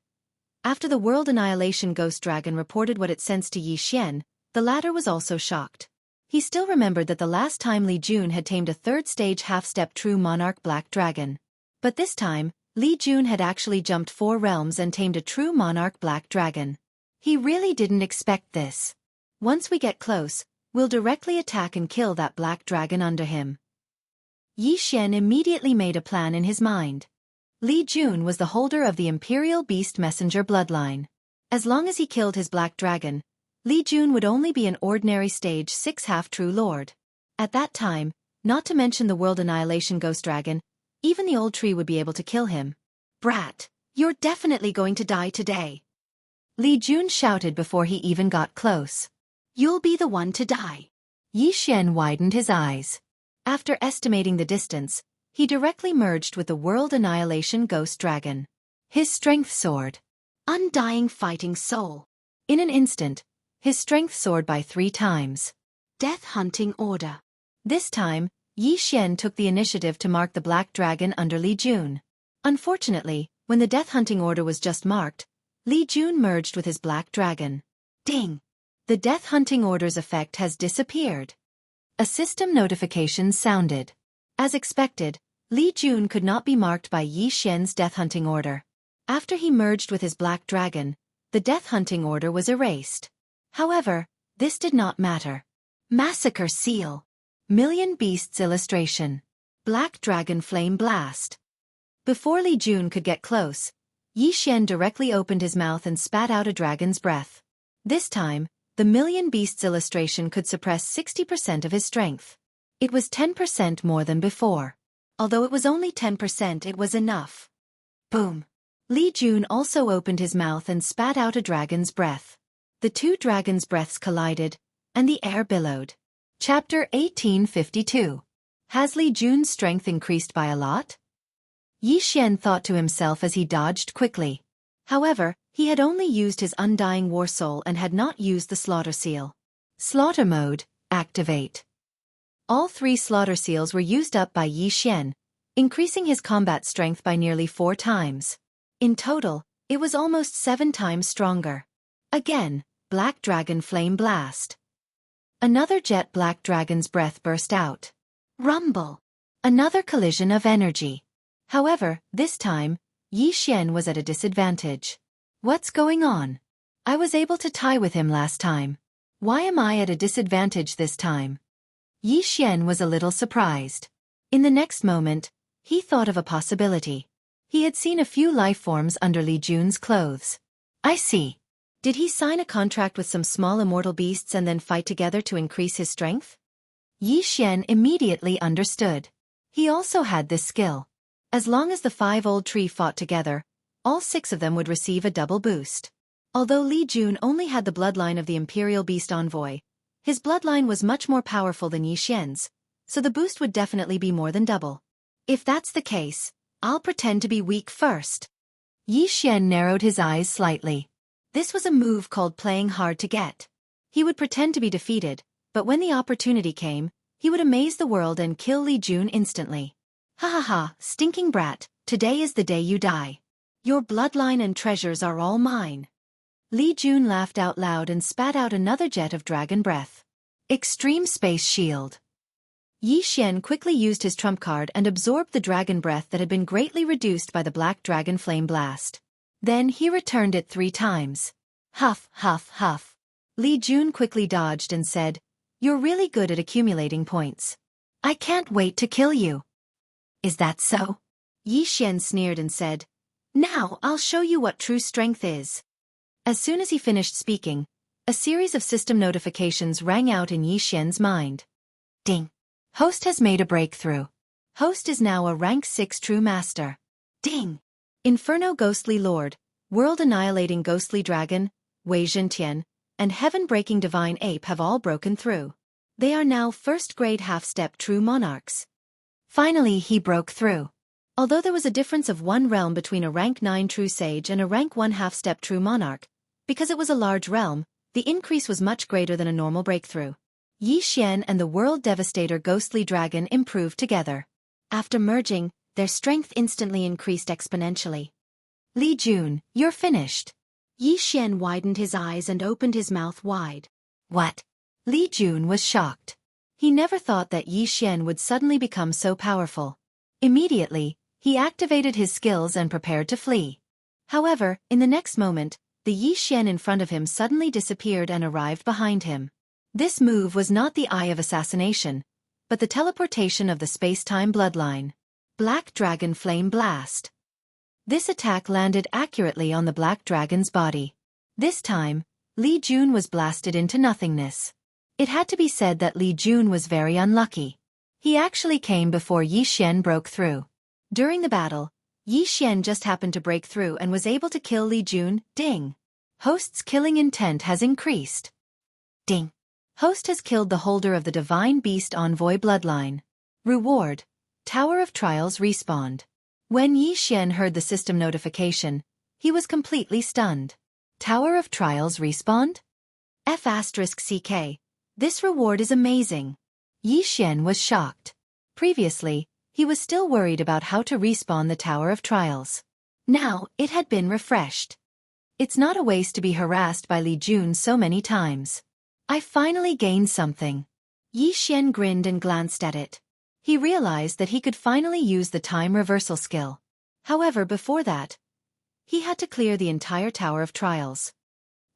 After the World Annihilation Ghost Dragon reported what it sensed to Yi Xian, the latter was also shocked. He still remembered that the last time Li Jun had tamed a third-stage half-step true monarch Black Dragon. But this time, Li Jun had actually jumped 4 realms and tamed a true monarch Black Dragon. He really didn't expect this. Once we get close, we'll directly attack and kill that Black Dragon under him. Yi Xian immediately made a plan in his mind. Li Jun was the holder of the Imperial Beast Messenger bloodline. As long as he killed his Black Dragon, Li Jun would only be an ordinary stage 6 half-true lord. At that time, not to mention the World Annihilation Ghost Dragon, even the Old Tree would be able to kill him. Brat, you're definitely going to die today. Li Jun shouted before he even got close. You'll be the one to die. Yi Xian widened his eyes. After estimating the distance, he directly merged with the World Annihilation Ghost Dragon. His strength soared. Undying fighting soul. In an instant, his strength soared by 3 times. Death Hunting Order. This time, Yi Xian took the initiative to mark the Black Dragon under Li Jun. Unfortunately, when the Death Hunting Order was just marked, Li Jun merged with his Black Dragon. Ding! The Death Hunting Order's effect has disappeared. A system notification sounded. As expected, Li Jun could not be marked by Yi Xian's Death Hunting Order. After he merged with his Black Dragon, the Death Hunting Order was erased. However, this did not matter. Massacre Seal. Million Beasts Illustration. Black Dragon Flame Blast. Before Li Jun could get close, Yi Xian directly opened his mouth and spat out a dragon's breath. This time, the Million Beasts illustration could suppress 60% of his strength. It was 10% more than before. Although it was only 10%, it was enough. Boom! Li Jun also opened his mouth and spat out a dragon's breath. The 2 dragons' breaths collided, and the air billowed. Chapter 1852. Has Li Jun's strength increased by a lot? Yi Xian thought to himself as he dodged quickly. However, he had only used his Undying War Soul and had not used the Slaughter Seal. Slaughter Mode, activate. All 3 Slaughter Seals were used up by Yi Xian, increasing his combat strength by nearly 4 times. In total, it was almost 7 times stronger. Again, Black Dragon Flame Blast. Another jet Black Dragon's breath burst out. Rumble. Another collision of energy. However, this time, Yi Xian was at a disadvantage. What's going on? I was able to tie with him last time. Why am I at a disadvantage this time? Yi Xian was a little surprised. In the next moment, he thought of a possibility. He had seen a few life forms under Li Jun's clothes. I see. Did he sign a contract with some small immortal beasts and then fight together to increase his strength? Yi Xian immediately understood. He also had this skill. As long as the 5 Old Tree fought together, all 6 of them would receive a double boost. Although Li Jun only had the bloodline of the Imperial Beast Envoy, his bloodline was much more powerful than Yi Xian's, so the boost would definitely be more than double. If that's the case, I'll pretend to be weak first. Yi Xian narrowed his eyes slightly. This was a move called playing hard to get. He would pretend to be defeated, but when the opportunity came, he would amaze the world and kill Li Jun instantly. Ha ha ha, stinking brat, today is the day you die. Your bloodline and treasures are all mine. Li Jun laughed out loud and spat out another jet of dragon breath. Extreme Space Shield. Yi Xian quickly used his trump card and absorbed the dragon breath that had been greatly reduced by the black dragon flame blast. Then he returned it 3 times. Huff, huff, huff. Li Jun quickly dodged and said, "You're really good at accumulating points. I can't wait to kill you." "Is that so?" Yi Xian sneered and said, "Now I'll show you what true strength is." As soon as he finished speaking, a series of system notifications rang out in Yi Xian's mind. Ding. Host has made a breakthrough. Host is now a rank 6 true master. Ding. Inferno Ghostly Lord, World Annihilating Ghostly Dragon, Wei Zhentian, and Heaven-Breaking Divine Ape have all broken through. They are now first-grade half-step true monarchs. Finally he broke through. Although there was a difference of 1 realm between a rank 9 true sage and a rank 1 half-step true monarch, because it was a large realm, the increase was much greater than a normal breakthrough. Yi Xian and the World Devastator Ghostly Dragon improved together. After merging, their strength instantly increased exponentially. "Li Jun, you're finished." Yi Xian widened his eyes and opened his mouth wide. "What?" Li Jun was shocked. He never thought that Yi Xian would suddenly become so powerful. Immediately, he activated his skills and prepared to flee. However, in the next moment, the Yi Xian in front of him suddenly disappeared and arrived behind him. This move was not the Eye of Assassination, but the teleportation of the space-time bloodline. Black Dragon Flame Blast. This attack landed accurately on the Black Dragon's body. This time, Li Jun was blasted into nothingness. It had to be said that Li Jun was very unlucky. He actually came before Yi Xian broke through. During the battle, Yi Xian just happened to break through and was able to kill Li Jun. Ding. Host's killing intent has increased. Ding. Host has killed the holder of the Divine Beast Envoy bloodline. Reward. Tower of Trials respawned. When Yi Xian heard the system notification, he was completely stunned. Tower of Trials respawned? F***CK. This reward is amazing. Yi Xian was shocked. Previously, he was still worried about how to respawn the Tower of Trials. Now, it had been refreshed. It's not a waste to be harassed by Li Jun so many times. I finally gained something. Yi Xian grinned and glanced at it. He realized that he could finally use the time reversal skill. However, before that, he had to clear the entire Tower of Trials.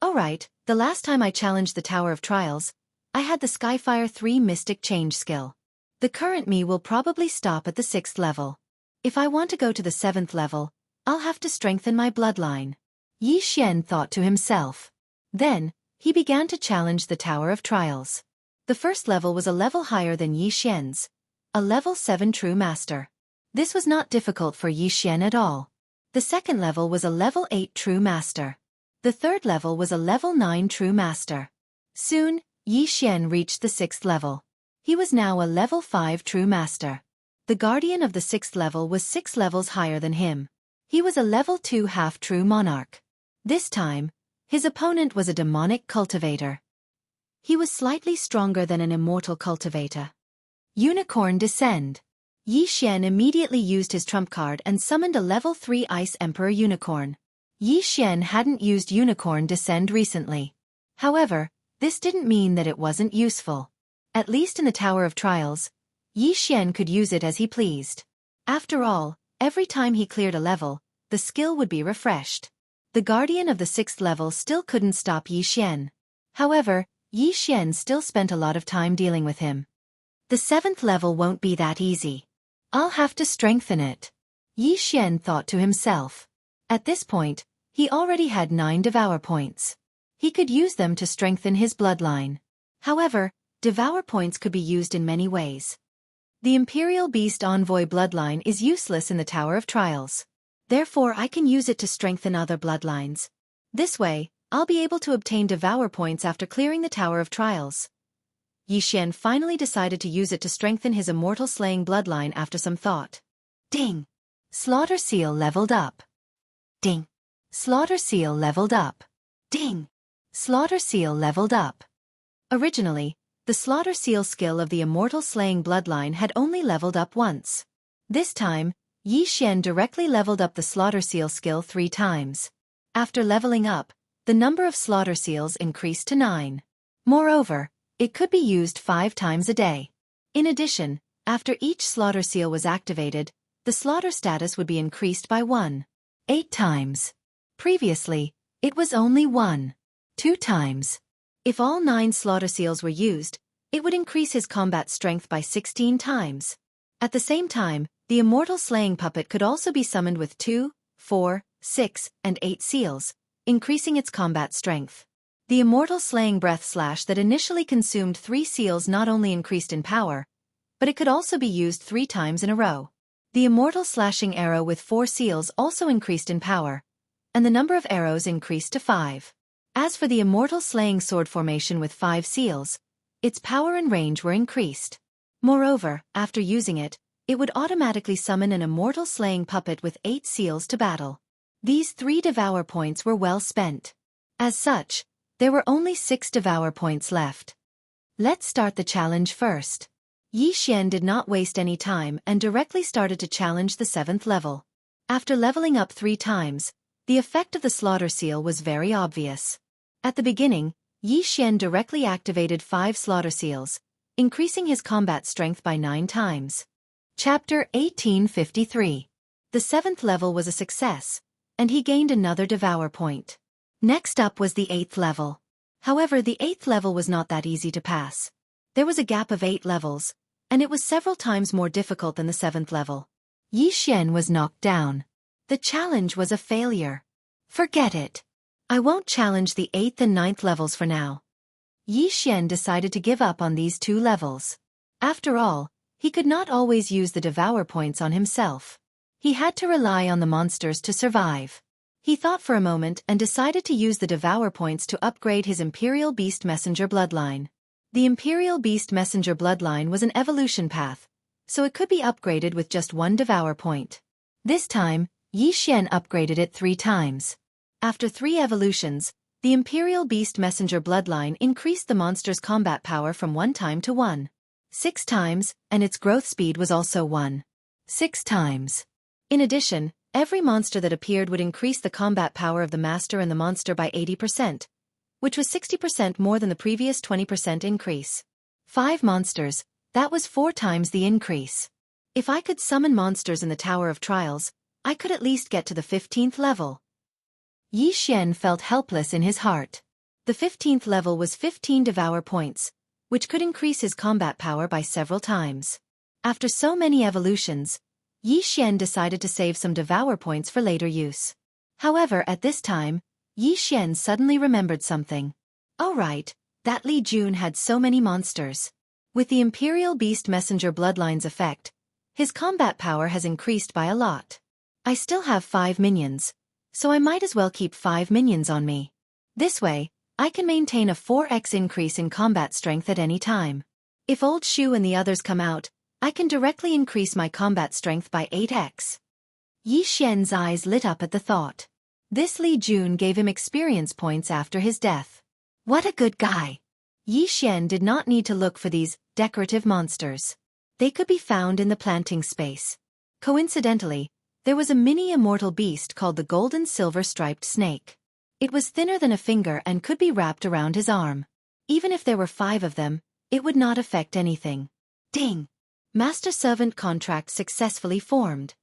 Alright, the last time I challenged the Tower of Trials, I had the Skyfire 3 Mystic Change skill. The current me will probably stop at the 6th level. If I want to go to the 7th level, I'll have to strengthen my bloodline. Yi Xian thought to himself. Then, he began to challenge the Tower of Trials. The first level was a level higher than Yi Xian's, a level 7 true master. This was not difficult for Yi Xian at all. The second level was a level 8 true master. The third level was a level 9 true master. Soon, Yi Xian reached the 6th level. He was now a level 5 true master. The guardian of the 6th level was 6 levels higher than him. He was a level 2 half-true monarch. This time, his opponent was a demonic cultivator. He was slightly stronger than an immortal cultivator. Unicorn Descend. Yi Xian immediately used his trump card and summoned a level 3 Ice Emperor Unicorn. Yi Xian hadn't used Unicorn Descend recently. However, this didn't mean that it wasn't useful. At least in the Tower of Trials, Yi Xian could use it as he pleased. After all, every time he cleared a level, the skill would be refreshed. The guardian of the 6th level still couldn't stop Yi Xian. However, Yi Xian still spent a lot of time dealing with him. The 7th level won't be that easy. I'll have to strengthen it. Yi Xian thought to himself. At this point, he already had 9 Devour points. He could use them to strengthen his bloodline. However, Devour points could be used in many ways. The Imperial Beast Envoy bloodline is useless in the Tower of Trials. Therefore I can use it to strengthen other bloodlines. This way, I'll be able to obtain Devour points after clearing the Tower of Trials. Yi Xian finally decided to use it to strengthen his immortal slaying bloodline after some thought. Ding! Slaughter Seal leveled up. Ding! Slaughter Seal leveled up. Ding! Slaughter Seal leveled up. Originally, the Slaughter Seal skill of the immortal slaying bloodline had only leveled up once. This time, Yi Xian directly leveled up the slaughter seal skill 3 times. After leveling up, the number of slaughter seals increased to 9. Moreover, it could be used 5 times a day. In addition, after each slaughter seal was activated, the slaughter status would be increased by 8 times. Previously, it was only 2 times. If all 9 slaughter seals were used, it would increase his combat strength by 16 times. At the same time, the immortal slaying puppet could also be summoned with 2, 4, 6, and 8 seals, increasing its combat strength. The immortal slaying breath slash that initially consumed 3 seals not only increased in power, but it could also be used 3 times in a row. The immortal slashing arrow with 4 seals also increased in power, and the number of arrows increased to 5. As for the immortal slaying sword formation with 5 seals, its power and range were increased. Moreover, after using it, it would automatically summon an immortal slaying puppet with 8 seals to battle. These 3 devour points were well spent. As such, there were only 6 devour points left. Let's start the challenge first. Yi Xian did not waste any time and directly started to challenge the 7th level. After leveling up 3 times, the effect of the slaughter seal was very obvious. At the beginning, Yi Xian directly activated 5 slaughter seals, increasing his combat strength by 9 times. Chapter 1853. The 7th level was a success, and he gained another devour point. Next up was the 8th level. However, the 8th level was not that easy to pass. There was a gap of 8 levels, and it was several times more difficult than the 7th level. Yi Xian was knocked down. The challenge was a failure. Forget it. I won't challenge the 8th and 9th levels for now. Yi Xian decided to give up on these 2 levels. After all, he could not always use the devour points on himself. He had to rely on the monsters to survive. He thought for a moment and decided to use the devour points to upgrade his Imperial Beast Messenger bloodline. The Imperial Beast Messenger bloodline was an evolution path, so it could be upgraded with just 1 devour point. This time, Yi Xian upgraded it 3 times. After 3 evolutions, the Imperial Beast Messenger bloodline increased the monster's combat power from 1 time to 6 times, and its growth speed was also 6 times. In addition, every monster that appeared would increase the combat power of the master and the monster by 80%, which was 60% more than the previous 20% increase. 5 monsters, that was 4 times the increase. If I could summon monsters in the Tower of Trials, I could at least get to the 15th level. Yi Xian felt helpless in his heart. The 15th level was 15 devour points, which could increase his combat power by several times. After so many evolutions, Yi Xian decided to save some devour points for later use. However, at this time, Yi Xian suddenly remembered something. Oh right, that Li Jun had so many monsters. With the Imperial Beast Messenger bloodline's effect, his combat power has increased by a lot. I still have 5 minions, so I might as well keep 5 minions on me. This way, I can maintain a 4x increase in combat strength at any time. If Old Shu and the others come out, I can directly increase my combat strength by 8x. Yi Xian's eyes lit up at the thought. This Li Jun gave him experience points after his death. What a good guy! Yi Xian did not need to look for these decorative monsters. They could be found in the planting space. Coincidentally, there was a mini immortal beast called the golden silver striped snake. It was thinner than a finger and could be wrapped around his arm. Even if there were 5 of them, it would not affect anything. Ding! Master-servant contract successfully formed.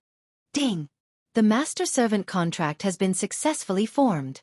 Ding! The master-servant contract has been successfully formed.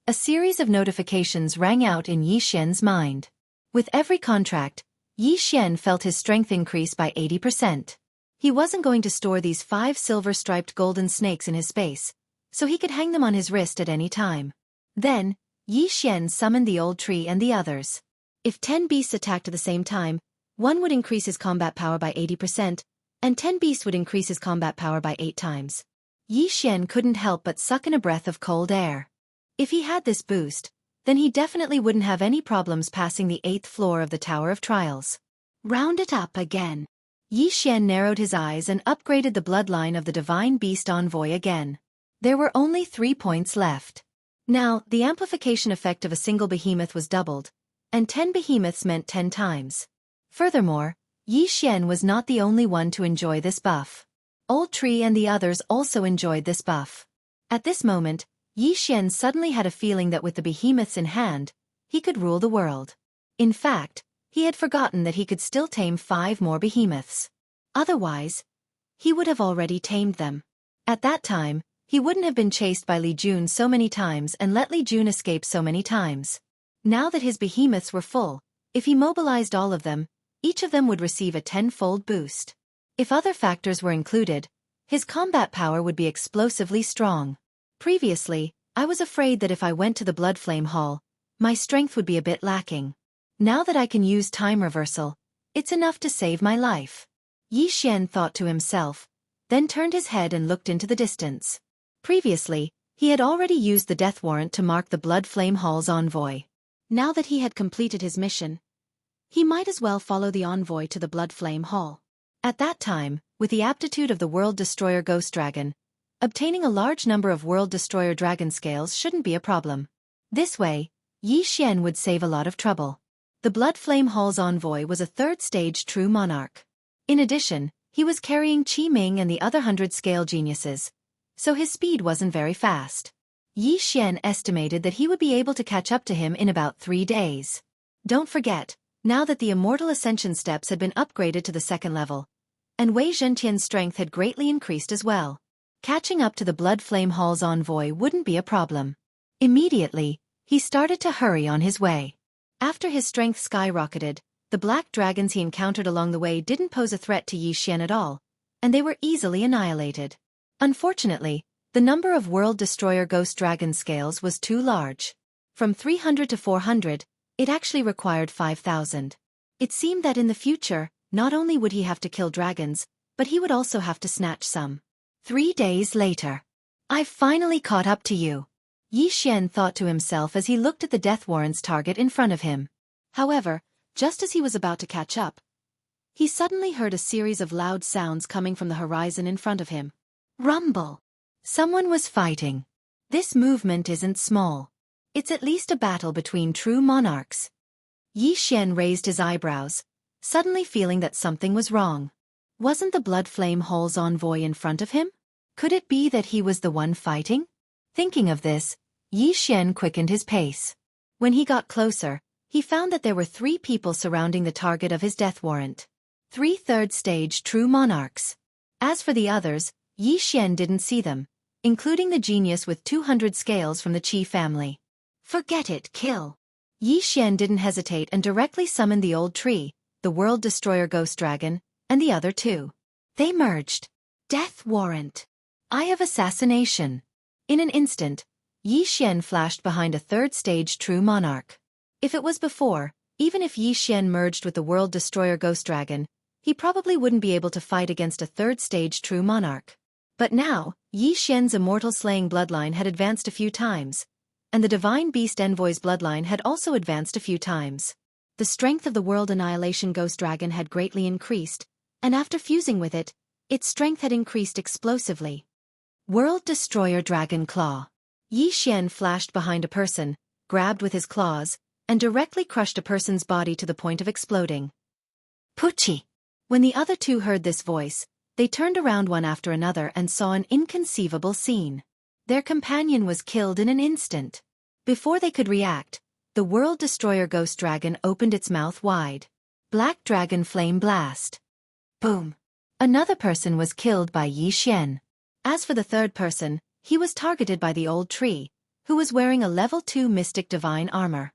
A series of notifications rang out in Yi Xian's mind. With every contract, Yi Xian felt his strength increase by 80%. He wasn't going to store these 5 silver-striped golden snakes in his space, so he could hang them on his wrist at any time. Then, Yi Xian summoned the old tree and the others. If 10 beasts attacked at the same time, 1 would increase his combat power by 80%, and 10 beasts would increase his combat power by 8 times. Yi Xian couldn't help but suck in a breath of cold air. If he had this boost, then he definitely wouldn't have any problems passing the 8th floor of the Tower of Trials. Round it up again. Yi Xian narrowed his eyes and upgraded the bloodline of the Divine Beast Envoy again. There were only 3 points left. Now, the amplification effect of a single behemoth was doubled, and 10 behemoths meant 10 times. Furthermore, Yi Xian was not the only one to enjoy this buff. Old Tree and the others also enjoyed this buff. At this moment, Yi Xian suddenly had a feeling that with the behemoths in hand, he could rule the world. In fact, he had forgotten that he could still tame 5 more behemoths. Otherwise, he would have already tamed them. At that time, he wouldn't have been chased by Li Jun so many times and let Li Jun escape so many times. Now that his behemoths were full, if he mobilized all of them, each of them would receive a 10-fold boost. If other factors were included, his combat power would be explosively strong. Previously, I was afraid that if I went to the Blood Flame Hall, my strength would be a bit lacking. Now that I can use time reversal, it's enough to save my life. Yi Xian thought to himself, then turned his head and looked into the distance. Previously, he had already used the death warrant to mark the Blood Flame Hall's envoy. Now that he had completed his mission, he might as well follow the envoy to the Blood Flame Hall. At that time, with the aptitude of the World Destroyer Ghost Dragon, obtaining a large number of World Destroyer Dragon Scales shouldn't be a problem. This way, Yi Xian would save a lot of trouble. The Blood Flame Hall's envoy was a 3rd-stage true monarch. In addition, he was carrying Qi Ming and the other 100-scale geniuses, so his speed wasn't very fast. Yi Xian estimated that he would be able to catch up to him in about 3 days. Don't forget, now that the Immortal Ascension steps had been upgraded to the 2nd level, and Wei Zhentian's strength had greatly increased as well, catching up to the Blood Flame Hall's envoy wouldn't be a problem. Immediately, he started to hurry on his way. After his strength skyrocketed, the black dragons he encountered along the way didn't pose a threat to Yi Xian at all, and they were easily annihilated. Unfortunately, the number of World Destroyer Ghost Dragon Scales was too large. From 300 to 400, it actually required 5,000. It seemed that in the future, not only would he have to kill dragons, but he would also have to snatch some. 3 days later. I've finally caught up to you, Yi Xian thought to himself as he looked at the death warrant's target in front of him. However, just as he was about to catch up, he suddenly heard a series of loud sounds coming from the horizon in front of him. Rumble! Someone was fighting. This movement isn't small. It's at least a battle between true monarchs. Yi Xian raised his eyebrows, suddenly feeling that something was wrong. Wasn't the Blood Flame Hall's envoy in front of him? Could it be that he was the one fighting? Thinking of this, Yi Xian quickened his pace. When he got closer, he found that there were 3 people surrounding the target of his death warrant. 3 3rd-stage true monarchs. As for the others, Yi Xian didn't see them, including the genius with 200 scales from the Qi family. Forget it, kill! Yi Xian didn't hesitate and directly summoned the Old Tree, the World Destroyer Ghost Dragon, and the other 2. They merged. Death warrant. Eye of assassination. In an instant, Yi Xian flashed behind a 3rd-stage true monarch. If it was before, even if Yi Xian merged with the World Destroyer Ghost Dragon, he probably wouldn't be able to fight against a 3rd-stage true monarch. But now, Yi Xian's immortal slaying bloodline had advanced a few times, and the Divine Beast Envoy's bloodline had also advanced a few times. The strength of the World Annihilation Ghost Dragon had greatly increased, and after fusing with it, its strength had increased explosively. World Destroyer Dragon Claw. Yi Xian flashed behind a person, grabbed with his claws, and directly crushed a person's body to the point of exploding. Pucci! When the other 2 heard this voice, they turned around one after another and saw an inconceivable scene. Their companion was killed in an instant. Before they could react, the World Destroyer Ghost Dragon opened its mouth wide. Black Dragon Flame Blast. Boom! Another person was killed by Yi Xian. As for the 3rd person, he was targeted by the Old Tree, who was wearing a level 2 Mystic Divine armor.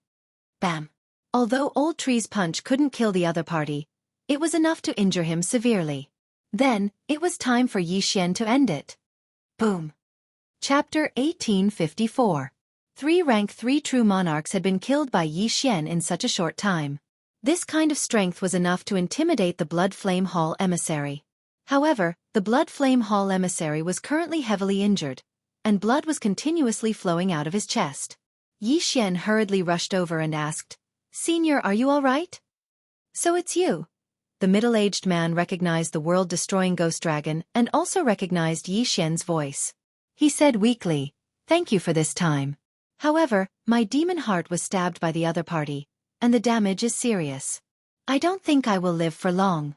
Bam! Although Old Tree's punch couldn't kill the other party, it was enough to injure him severely. Then, it was time for Yi Xian to end it. Boom! Chapter 1854. 3 rank 3 true monarchs had been killed by Yi Xian in such a short time. This kind of strength was enough to intimidate the Blood Flame Hall emissary. However, the Blood Flame Hall emissary was currently heavily injured, and blood was continuously flowing out of his chest. Yi Xian hurriedly rushed over and asked, "Senior, are you all right?" "So it's you." The middle-aged man recognized the world-destroying ghost dragon and also recognized Yi Xian's voice. He said weakly, "Thank you for this time. However, my demon heart was stabbed by the other party, and the damage is serious. I don't think I will live for long."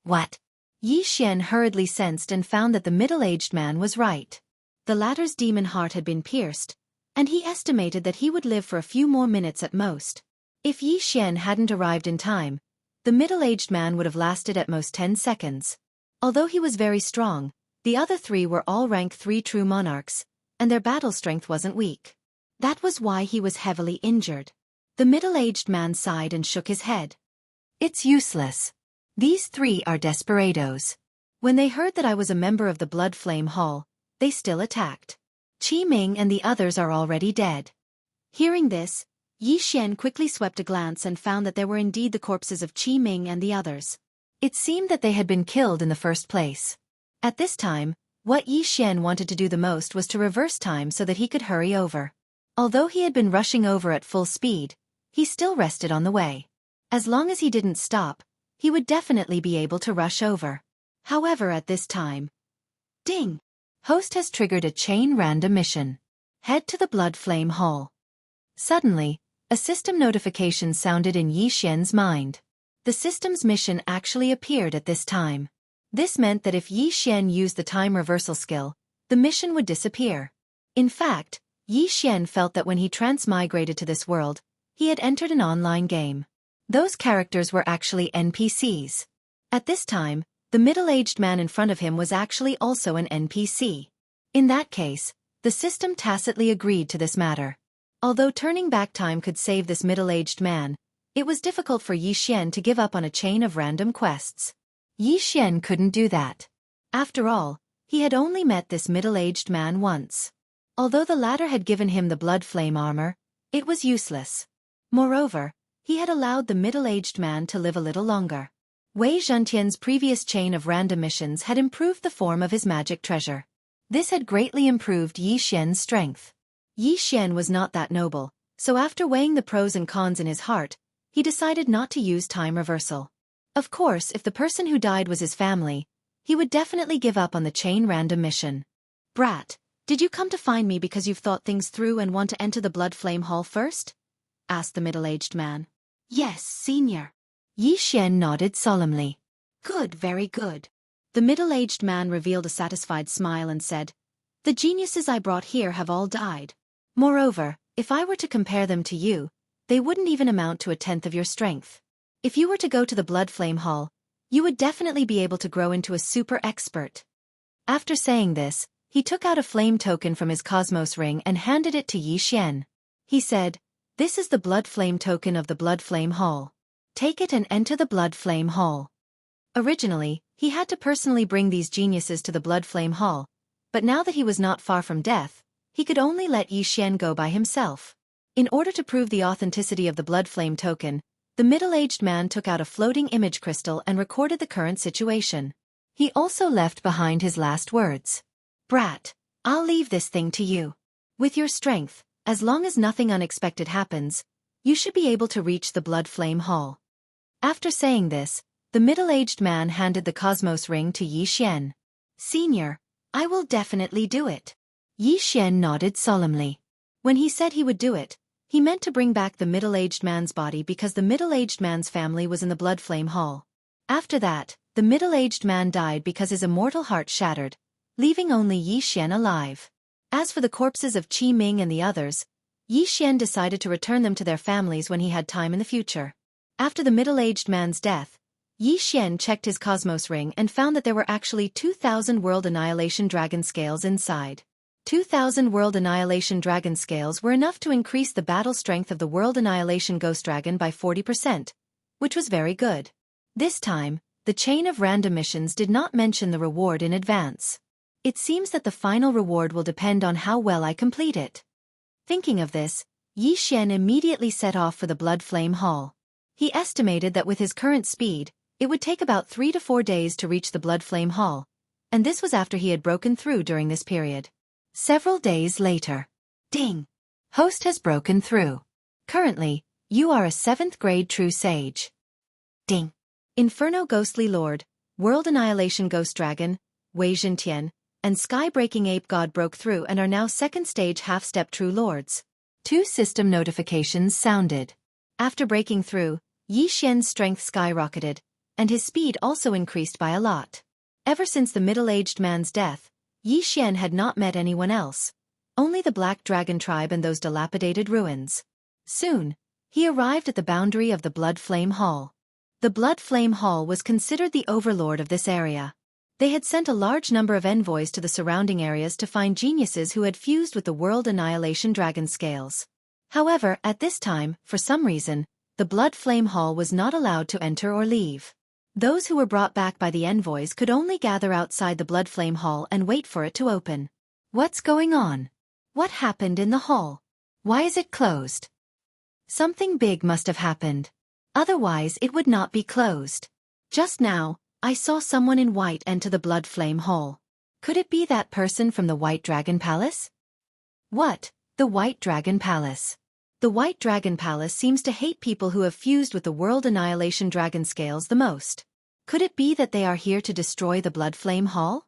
"What? Yi Xian hurriedly sensed and found that the middle-aged man was right. The latter's demon heart had been pierced, and he estimated that he would live for a few more minutes at most. If Yi Xian hadn't arrived in time, the middle-aged man would have lasted at most 10 seconds. Although he was very strong, the other three were all rank 3 true monarchs, and their battle strength wasn't weak. That was why he was heavily injured. The middle-aged man sighed and shook his head. It's useless. These three are desperados. When they heard that I was a member of the Blood Flame Hall, they still attacked. Qi Ming and the others are already dead. Hearing this, Yi Xian quickly swept a glance and found that there were indeed the corpses of Qi Ming and the others. It seemed that they had been killed in the first place. At this time, what Yi Xian wanted to do the most was to reverse time so that he could hurry over. Although he had been rushing over at full speed, he still rested on the way. As long as he didn't stop, he would definitely be able to rush over. However, at this time, ding! Host has triggered a chain random mission. Head to the Blood Flame Hall. Suddenly, a system notification sounded in Yi Xian's mind. The system's mission actually appeared at this time. This meant that if Yi Xian used the time reversal skill, the mission would disappear. In fact, Yi Xian felt that when he transmigrated to this world, he had entered an online game. Those characters were actually NPCs. At this time, the middle-aged man in front of him was actually also an NPC. In that case, the system tacitly agreed to this matter. Although turning back time could save this middle-aged man, it was difficult for Yi Xian to give up on a chain of random quests. Yi Xian couldn't do that. After all, he had only met this middle-aged man once. Although the latter had given him the blood flame armor, it was useless. Moreover, he had allowed the middle-aged man to live a little longer. Wei Zhentian's previous chain of random missions had improved the form of his magic treasure. This had greatly improved Yi Xian's strength. Yi Xian was not that noble, so after weighing the pros and cons in his heart, he decided not to use time reversal. Of course, if the person who died was his family, he would definitely give up on the chain random mission. Brat, did you come to find me because you've thought things through and want to enter the Blood Flame Hall first? Asked the middle-aged man. Yes, senior. Yi Xian nodded solemnly. Good, very good. The middle-aged man revealed a satisfied smile and said, The geniuses I brought here have all died. Moreover, if I were to compare them to you, they wouldn't even amount to 1/10 of your strength. If you were to go to the Blood Flame Hall, you would definitely be able to grow into a super expert. After saying this, he took out a flame token from his Cosmos ring and handed it to Yi Xian. He said, This is the Blood Flame token of the Blood Flame Hall. Take it and enter the Blood Flame Hall. Originally, he had to personally bring these geniuses to the Blood Flame Hall, but now that he was not far from death, he could only let Yi Xian go by himself. In order to prove the authenticity of the Blood Flame token, the middle-aged man took out a floating image crystal and recorded the current situation. He also left behind his last words. Brat, I'll leave this thing to you. With your strength, as long as nothing unexpected happens, you should be able to reach the Blood Flame Hall. After saying this, the middle-aged man handed the Cosmos ring to Yi Xian. Senior, I will definitely do it. Yi Xian nodded solemnly. When he said he would do it, he meant to bring back the middle-aged man's body because the middle-aged man's family was in the Blood Flame Hall. After that, the middle-aged man died because his immortal heart shattered, leaving only Yi Xian alive. As for the corpses of Qi Ming and the others, Yi Xian decided to return them to their families when he had time in the future. After the middle-aged man's death, Yi Xian checked his Cosmos ring and found that there were actually 2,000 World Annihilation Dragon Scales inside. 2,000 World Annihilation Dragon Scales were enough to increase the battle strength of the World Annihilation Ghost Dragon by 40%, which was very good. This time, the chain of random missions did not mention the reward in advance. It seems that the final reward will depend on how well I complete it. Thinking of this, Yi Xian immediately set off for the Blood Flame Hall. He estimated that with his current speed, it would take about 3 to 4 days to reach the Blood Flame Hall, and this was after he had broken through during this period. Several days later. Ding! Host has broken through. Currently, you are a 7th grade true sage. Ding! Inferno Ghostly Lord, World Annihilation Ghost Dragon, Wei Zhentian, and Sky-Breaking Ape God broke through and are now 2nd stage half-step true lords. 2 system notifications sounded. After breaking through, Yi Xian's strength skyrocketed, and his speed also increased by a lot. Ever since the middle-aged man's death, Xian had not met anyone else, only the Black Dragon tribe and those dilapidated ruins. Soon, he arrived at the boundary of the Blood Flame Hall. The Blood Flame Hall was considered the overlord of this area. They had sent a large number of envoys to the surrounding areas to find geniuses who had fused with the World Annihilation Dragon scales. However, at this time, for some reason, the Blood Flame Hall was not allowed to enter or leave. Those who were brought back by the envoys could only gather outside the Blood Flame Hall and wait for it to open. What's going on? What happened in the hall? Why is it closed? Something big must have happened. Otherwise it would not be closed. Just now, I saw someone in white enter the Blood Flame Hall. Could it be that person from the White Dragon Palace? What? The White Dragon Palace. The White Dragon Palace seems to hate people who have fused with the World Annihilation Dragon scales the most. Could it be that they are here to destroy the Blood Flame Hall?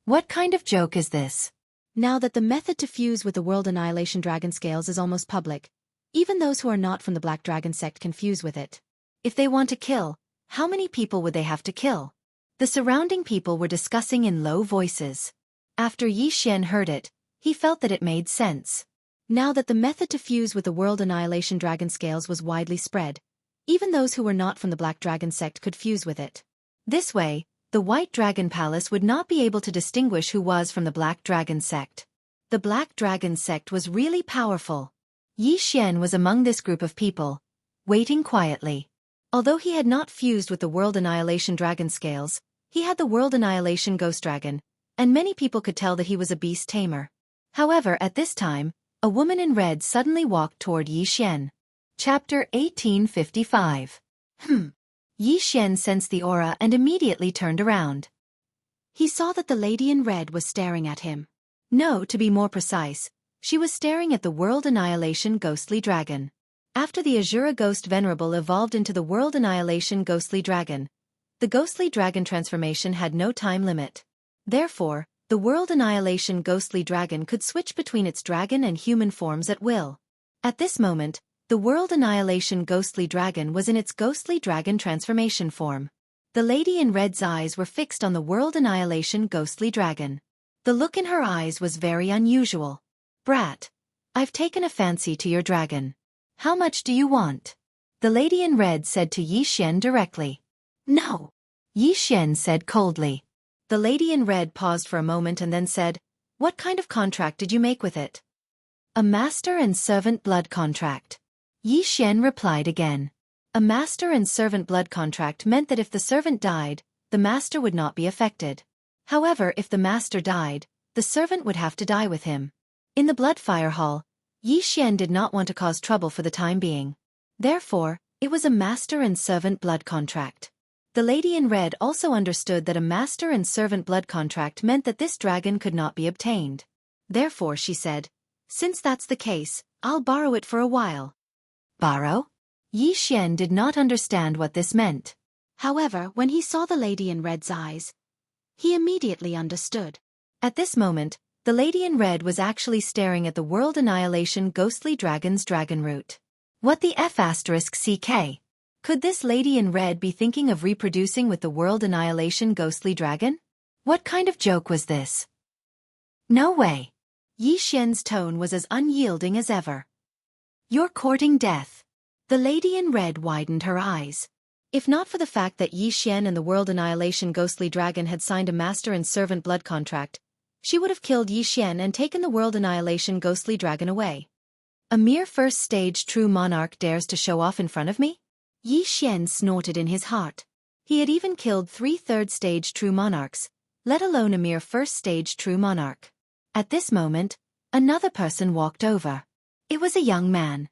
What kind of joke is this? Now that the method to fuse with the World Annihilation Dragon scales is almost public, even those who are not from the Black Dragon sect can fuse with it. If they want to kill, how many people would they have to kill? The surrounding people were discussing in low voices. After Xian heard it, he felt that it made sense. Now that the method to fuse with the World Annihilation Dragon scales was widely spread, even those who were not from the Black Dragon sect could fuse with it. This way, the White Dragon Palace would not be able to distinguish who was from the Black Dragon sect. The Black Dragon sect was really powerful. Xian was among this group of people, waiting quietly. Although he had not fused with the World Annihilation Dragon scales, he had the World Annihilation Ghost Dragon, and many people could tell that he was a beast tamer. However, at this time, a woman in red suddenly walked toward Xian. Chapter 1855. Xian sensed the aura and immediately turned around. He saw that the lady in red was staring at him. No, to be more precise, she was staring at the World Annihilation Ghostly Dragon. After the Azura Ghost Venerable evolved into the World Annihilation Ghostly Dragon, the Ghostly Dragon transformation had no time limit. Therefore, the World Annihilation Ghostly Dragon could switch between its dragon and human forms at will. At this moment, the World Annihilation Ghostly Dragon was in its Ghostly Dragon transformation form. The lady in red's eyes were fixed on the World Annihilation Ghostly Dragon. The look in her eyes was very unusual. "Brat, I've taken a fancy to your dragon. How much do you want?" The lady in red said to Xian directly. "No," Xian said coldly. The lady in red paused for a moment and then said, "What kind of contract did you make with it?" "A master and servant blood contract." Xian replied again. A master and servant blood contract meant that if the servant died, the master would not be affected. However, if the master died, the servant would have to die with him. In the Bloodfire Hall, Xian did not want to cause trouble for the time being. Therefore, it was a master and servant blood contract. The lady in red also understood that a master and servant blood contract meant that this dragon could not be obtained. Therefore she said, "Since that's the case, I'll borrow it for a while." Borrow? Xian did not understand what this meant. However, when he saw the lady in red's eyes, he immediately understood. At this moment, the lady in red was actually staring at the World Annihilation Ghostly Dragon's dragon root. What the F***CK? Could this lady in red be thinking of reproducing with the World Annihilation Ghostly Dragon? What kind of joke was this? No way. Xian's tone was as unyielding as ever. "You're courting death." The lady in red widened her eyes. If not for the fact that Xian and the World Annihilation Ghostly Dragon had signed a master and servant blood contract, she would have killed Xian and taken the World Annihilation Ghostly Dragon away. "A mere first-stage true monarch dares to show off in front of me?" Xian snorted in his heart. He had even killed 3 third-stage true monarchs, let alone a mere first-stage true monarch. At this moment, another person walked over. It was a young man.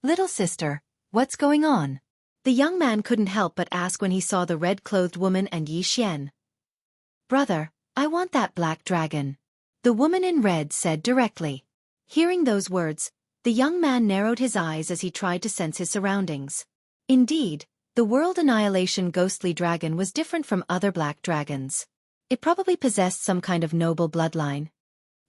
"Little sister, what's going on?" The young man couldn't help but ask when he saw the red-clothed woman and Xian. "Brother, I want that black dragon," the woman in red said directly. Hearing those words, the young man narrowed his eyes as he tried to sense his surroundings. Indeed, the World Annihilation Ghostly Dragon was different from other black dragons. It probably possessed some kind of noble bloodline.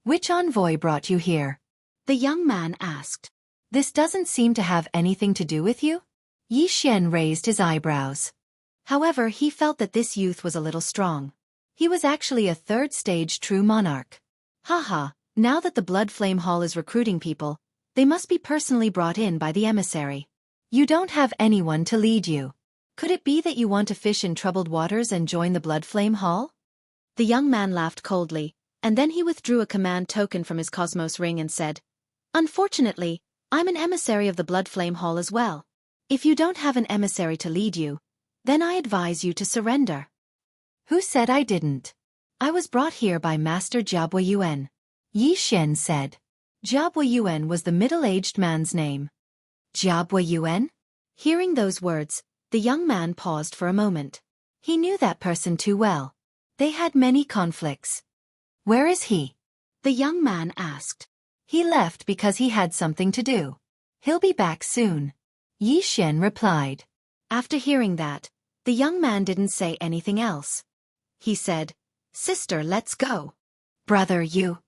"Which envoy brought you here?" the young man asked. "This doesn't seem to have anything to do with you?" Xian raised his eyebrows. However, he felt that this youth was a little strong. He was actually a third-stage true monarch. Haha, now that the Blood Flame Hall is recruiting people, they must be personally brought in by the emissary. You don't have anyone to lead you. Could it be that you want to fish in troubled waters and join the Blood Flame Hall? The young man laughed coldly, and then he withdrew a command token from his Cosmos ring and said, "Unfortunately, I'm an emissary of the Blood Flame Hall as well. If you don't have an emissary to lead you, then I advise you to surrender." "Who said I didn't? I was brought here by Master Jiabwa Yuan," Yi Xian said. Jiabwa Yuan was the middle-aged man's name. Jiabwa Yuan? Hearing those words, the young man paused for a moment. He knew that person too well. They had many conflicts. "Where is he?" the young man asked. "He left because he had something to do. He'll be back soon," Yi Xian replied. After hearing that, the young man didn't say anything else. He said, "Sister, let's go." "Brother, you..."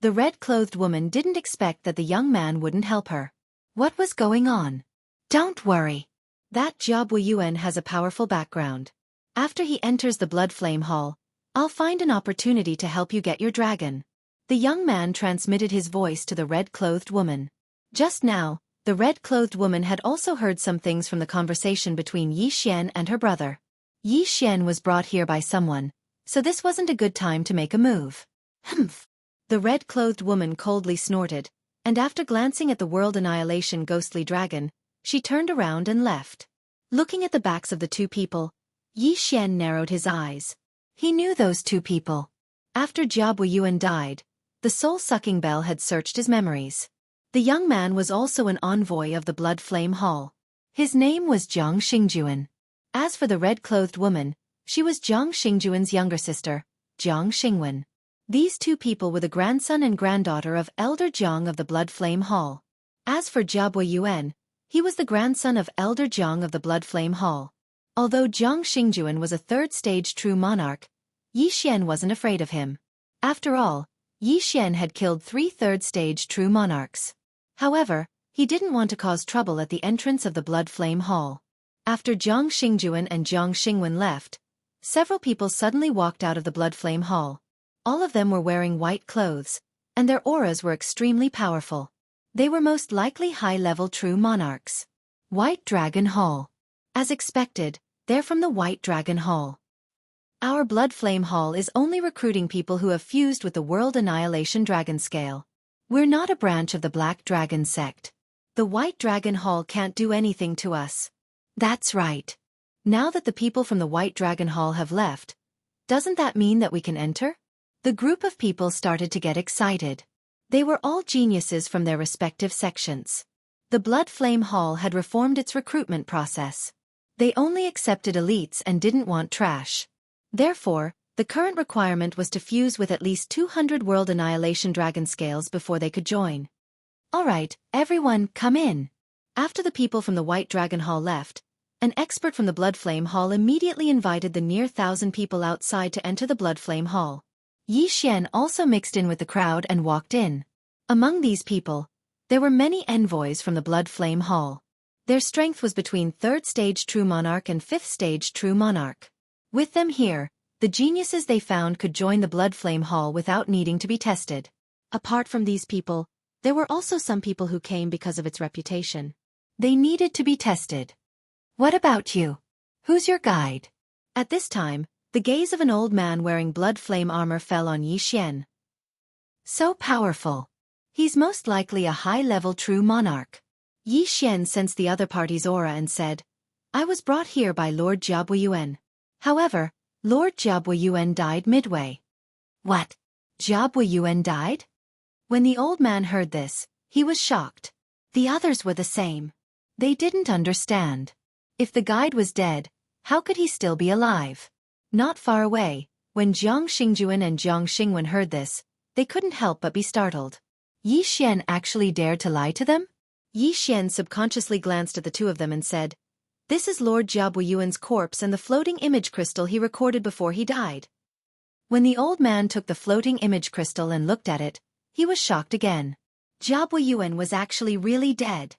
The red-clothed woman didn't expect that the young man wouldn't help her. What was going on? "Don't worry. That Jiabwa Yuan has a powerful background. After he enters the Blood Flame Hall, I'll find an opportunity to help you get your dragon." The young man transmitted his voice to the red-clothed woman. Just now, the red-clothed woman had also heard some things from the conversation between Yi Xian and her brother. Yi Xian was brought here by someone, so this wasn't a good time to make a move. Humph! The red-clothed woman coldly snorted, and after glancing at the World Annihilation ghostly dragon, she turned around and left. Looking at the backs of the two people, Yi Xian narrowed his eyes. He knew those two people. After Jiabwa Yuan died, the soul-sucking bell had searched his memories. The young man was also an envoy of the Blood Flame Hall. His name was Jiang Xingjuan. As for the red-clothed woman, she was Jiang Xingjuan's younger sister, Jiang Xingwen. These two people were the grandson and granddaughter of Elder Jiang of the Blood Flame Hall. As for Jiabwa Yuan, he was the grandson of Elder Jiang of the Blood Flame Hall. Although Jiang Xingjuan was a third-stage true monarch, Yi Xian wasn't afraid of him. After all, Yi Xian had killed 3 third-stage true monarchs. However, he didn't want to cause trouble at the entrance of the Blood Flame Hall. After Jiang Xingjuan and Jiang Xingwen left, several people suddenly walked out of the Blood Flame Hall. All of them were wearing white clothes, and their auras were extremely powerful. They were most likely high-level true monarchs. White Dragon Hall. As expected, they're from the White Dragon Hall. Our Blood Flame Hall is only recruiting people who have fused with the World Annihilation Dragon Scale. We're not a branch of the Black Dragon sect. The White Dragon Hall can't do anything to us. That's right. Now that the people from the White Dragon Hall have left, doesn't that mean that we can enter? The group of people started to get excited. They were all geniuses from their respective sections. The Blood Flame Hall had reformed its recruitment process. They only accepted elites and didn't want trash. Therefore, the current requirement was to fuse with at least 200 World Annihilation Dragon Scales before they could join. Alright, everyone, come in. After the people from the White Dragon Hall left, an expert from the Blood Flame Hall immediately invited the near 1,000 people outside to enter the Blood Flame Hall. Yi Xian also mixed in with the crowd and walked in. Among these people, there were many envoys from the Blood Flame Hall. Their strength was between 3rd stage True Monarch and 5th stage True Monarch. With them here, the geniuses they found could join the Blood Flame Hall without needing to be tested. Apart from these people, there were also some people who came because of its reputation. They needed to be tested. What about you? Who's your guide? At this time, the gaze of an old man wearing blood flame armor fell on Yi Xian. So powerful. He's most likely a high-level true monarch. Yi Xian sensed the other party's aura and said, I was brought here by Lord Jiabwa Yuan. However, Lord Jiabwa Yuan died midway. What? Jiabwa Yuan died? When the old man heard this, he was shocked. The others were the same. They didn't understand. If the guide was dead, how could he still be alive? Not far away, when Jiang Xingjuan and Jiang Xingwen heard this, they couldn't help but be startled. Yi Xian actually dared to lie to them? Yi Xian subconsciously glanced at the two of them and said, This is Lord Jiabwa Yuan's corpse and the floating image crystal he recorded before he died. When the old man took the floating image crystal and looked at it, he was shocked again. Jiabwa Yuan was actually really dead.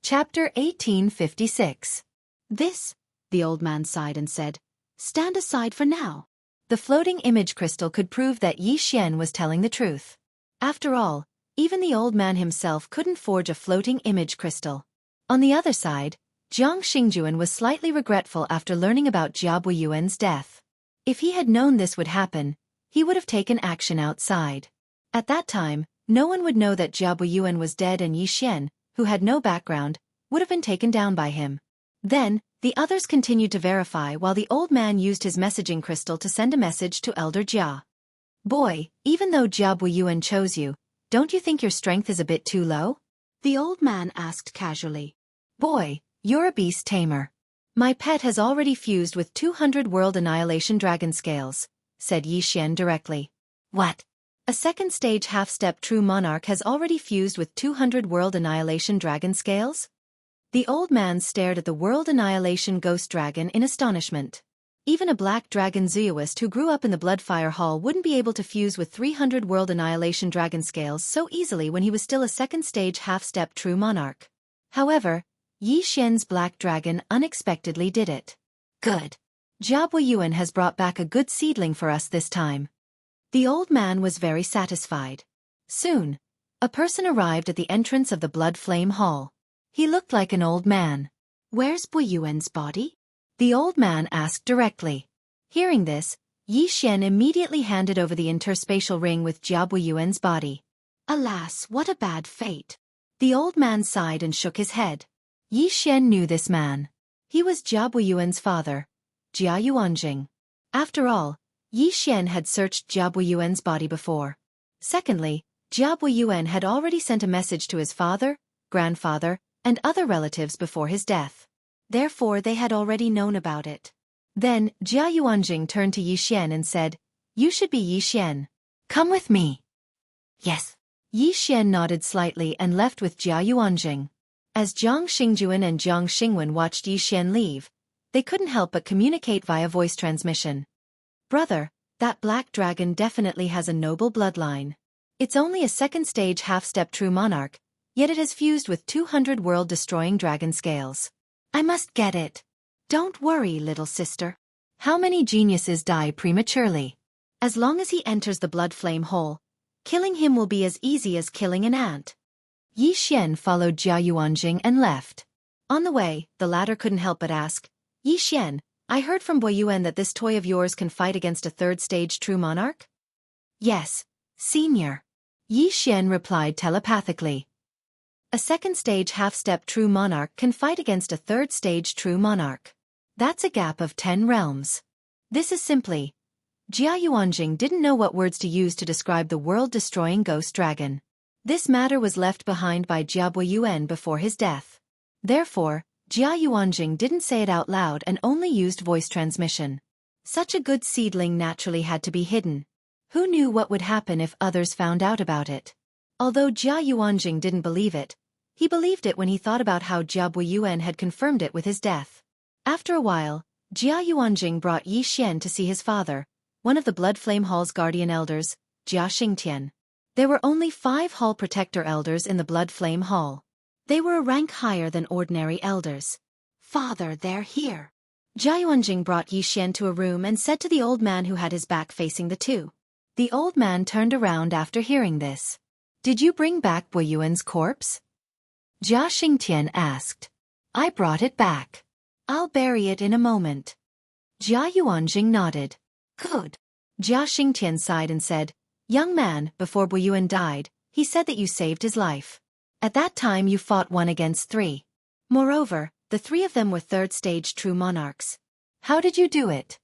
Chapter 1856. This, the old man sighed and said, Stand aside for now. The floating image crystal could prove that Yi Xian was telling the truth. After all, even the old man himself couldn't forge a floating image crystal. On the other side, Jiang Xingjuan was slightly regretful after learning about Jia Buiyuan's death. If he had known this would happen, he would have taken action outside. At that time, no one would know that Jia Buiyuan was dead and Yi Xian, who had no background, would have been taken down by him. Then, the others continued to verify while the old man used his messaging crystal to send a message to Elder Jia. Boy, even though Jia Buiyuan chose you, don't you think your strength is a bit too low? The old man asked casually. Boy, you're a beast tamer. My pet has already fused with 200 World Annihilation Dragon Scales, said Yi Xian directly. What? A second stage half-step true monarch has already fused with 200 World Annihilation Dragon Scales? The old man stared at the World Annihilation Ghost Dragon in astonishment. Even a black dragon Zooist who grew up in the Bloodfire Hall wouldn't be able to fuse with 300 World Annihilation Dragon Scales so easily when he was still a second stage half-step true monarch. However, Yi Xian's black dragon unexpectedly did it. Good. Jia Buiyuan has brought back a good seedling for us this time. The old man was very satisfied. Soon, a person arrived at the entrance of the Blood Flame Hall. He looked like an old man. Where's Buiyuan's body? The old man asked directly. Hearing this, Yi Xian immediately handed over the interspatial ring with Jia Buiyuan's body. Alas, what a bad fate. The old man sighed and shook his head. Yi Xian knew this man. He was Jia Buiyuan's father, Jia Yuanjing. After all, Yi Xian had searched Jia Buiyuan's body before. Secondly, Jia Buiyuan had already sent a message to his father, grandfather, and other relatives before his death. Therefore they had already known about it. Then, Jia Yuanjing turned to Yi Xian and said, You should be Yi Xian. Come with me. Yes. Yi Xian nodded slightly and left with Jia Yuanjing. As Jiang Xingjuan and Jiang Xingwen watched Yi Xian leave, they couldn't help but communicate via voice transmission. Brother, that black dragon definitely has a noble bloodline. It's only a second stage half-step true monarch, yet it has fused with 200 world-destroying dragon scales. I must get it. Don't worry, little sister. How many geniuses die prematurely? As long as he enters the blood flame hole, killing him will be as easy as killing an ant. Yi Xian followed Jia Yuanjing and left. On the way, the latter couldn't help but ask, Yi Xian, I heard from Buiyuan that this toy of yours can fight against a third-stage true monarch? Yes, senior. Yi Xian replied telepathically. A second-stage half-step true monarch can fight against a third-stage true monarch. That's a gap of 10 realms. This is simply... Jia Yuanjing didn't know what words to use to describe the world-destroying ghost dragon. This matter was left behind by Jia Buiyuan before his death. Therefore, Jia Yuanjing didn't say it out loud and only used voice transmission. Such a good seedling naturally had to be hidden. Who knew what would happen if others found out about it? Although Jia Yuanjing didn't believe it, he believed it when he thought about how Jia Buiyuan had confirmed it with his death. After a while, Jia Yuanjing brought Yi Xian to see his father, one of the Blood Flame Hall's guardian elders, Jia Xingtian. There were only 5 hall protector elders in the Blood Flame Hall. They were a rank higher than ordinary elders. Father, they're here. Jia Yuanjing brought Yi Xian to a room and said to the old man who had his back facing the two. The old man turned around after hearing this. Did you bring back Buiyuan's corpse? Jia Xingtian asked. I brought it back. I'll bury it in a moment. Jia Yuanjing nodded. Good. Jia Xingtian sighed and said, Young man, before Buiyuan died, he said that you saved his life. At that time you fought 1 against 3. Moreover, the 3 of them were third-stage true monarchs. How did you do it?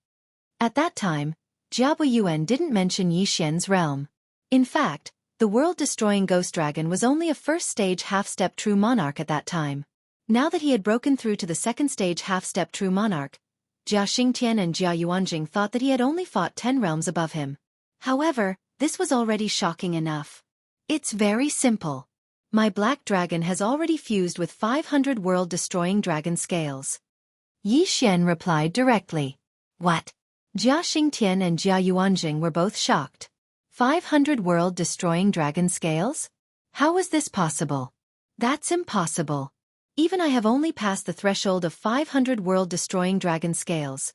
At that time, Jia Buiyuan didn't mention Yi Xian's realm. In fact, the world-destroying ghost dragon was only a first-stage half-step true monarch at that time. Now that he had broken through to the second-stage half-step true monarch, Jia Xingtian and Jia Yuanjing thought that he had only fought 10 realms above him. However, this was already shocking enough. It's very simple. My black dragon has already fused with 500 world-destroying dragon scales. Yi Xian replied directly. What? Jia Xingtian and Jia Yuanjing were both shocked. 500 world-destroying dragon scales? How is this possible? That's impossible. Even I have only passed the threshold of 500 world-destroying dragon scales.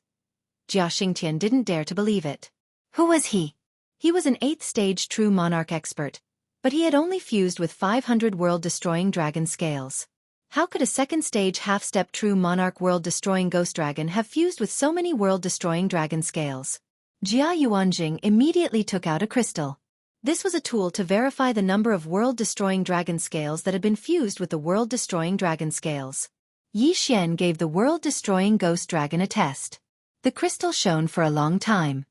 Jia Xingtian didn't dare to believe it. Who was he? He was an 8th stage true monarch expert, but he had only fused with 500 world-destroying dragon scales. How could a 2nd stage half-step true monarch world-destroying ghost dragon have fused with so many world-destroying dragon scales? Jia Yuanjing immediately took out a crystal. This was a tool to verify the number of world-destroying dragon scales that had been fused with the world-destroying dragon scales. Yi Xian gave the world-destroying ghost dragon a test. The crystal shone for a long time.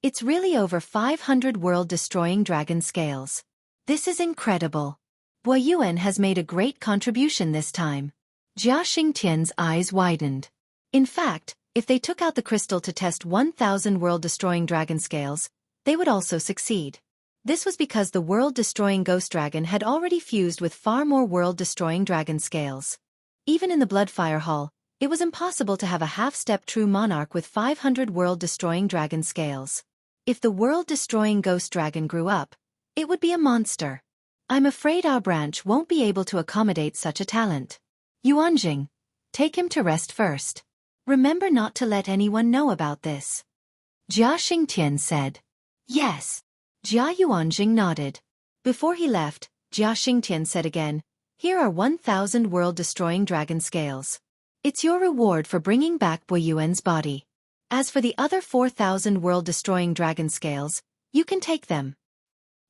It's really over 500 world-destroying dragon scales. This is incredible. Bo Yuan has made a great contribution this time. Jia Xingtian's eyes widened. In fact, if they took out the crystal to test 1,000 world-destroying dragon scales, they would also succeed. This was because the world-destroying ghost dragon had already fused with far more world-destroying dragon scales. Even in the Bloodfire Hall, it was impossible to have a half-step true monarch with 500 world-destroying dragon scales. If the world-destroying ghost dragon grew up, it would be a monster. I'm afraid our branch won't be able to accommodate such a talent. Yuanjing, take him to rest first. Remember not to let anyone know about this. Jia Xingtian said. Yes. Jia Yuanjing nodded. Before he left, Jia Xingtian said again, here are 1,000 world-destroying dragon scales. It's your reward for bringing back Bo Yuan's body. As for the other 4,000 world-destroying dragon scales, you can take them.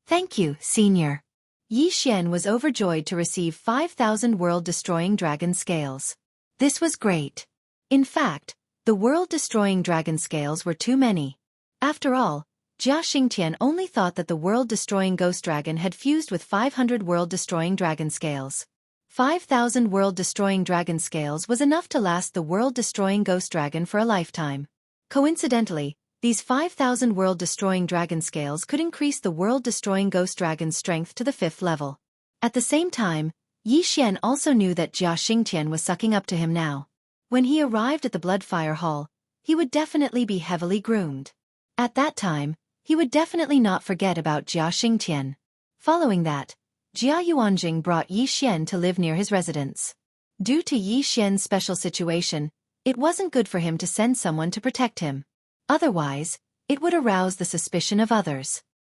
Thank you, Senior. Yi Xian was overjoyed to receive 5,000 world-destroying dragon scales. This was great. In fact, the world-destroying dragon scales were too many. After all, Jia Xingtian only thought that the world-destroying ghost dragon had fused with 500 world-destroying dragon scales. 5,000 world-destroying dragon scales was enough to last the world-destroying ghost dragon for a lifetime. Coincidentally, these 5,000 world-destroying dragon scales could increase the world-destroying ghost dragon's strength to the 5th level. At the same time, Yi Xian also knew that Jia Xingtian was sucking up to him now. When he arrived at the Bloodfire Hall, he would definitely be heavily groomed. At that time, he would definitely not forget about Jia Xingtian. Following that, Jia Yuanjing brought Yi Xian to live near his residence. Due to Yi Xian's special situation, it wasn't good for him to send someone to protect him. Otherwise, it would arouse the suspicion of others.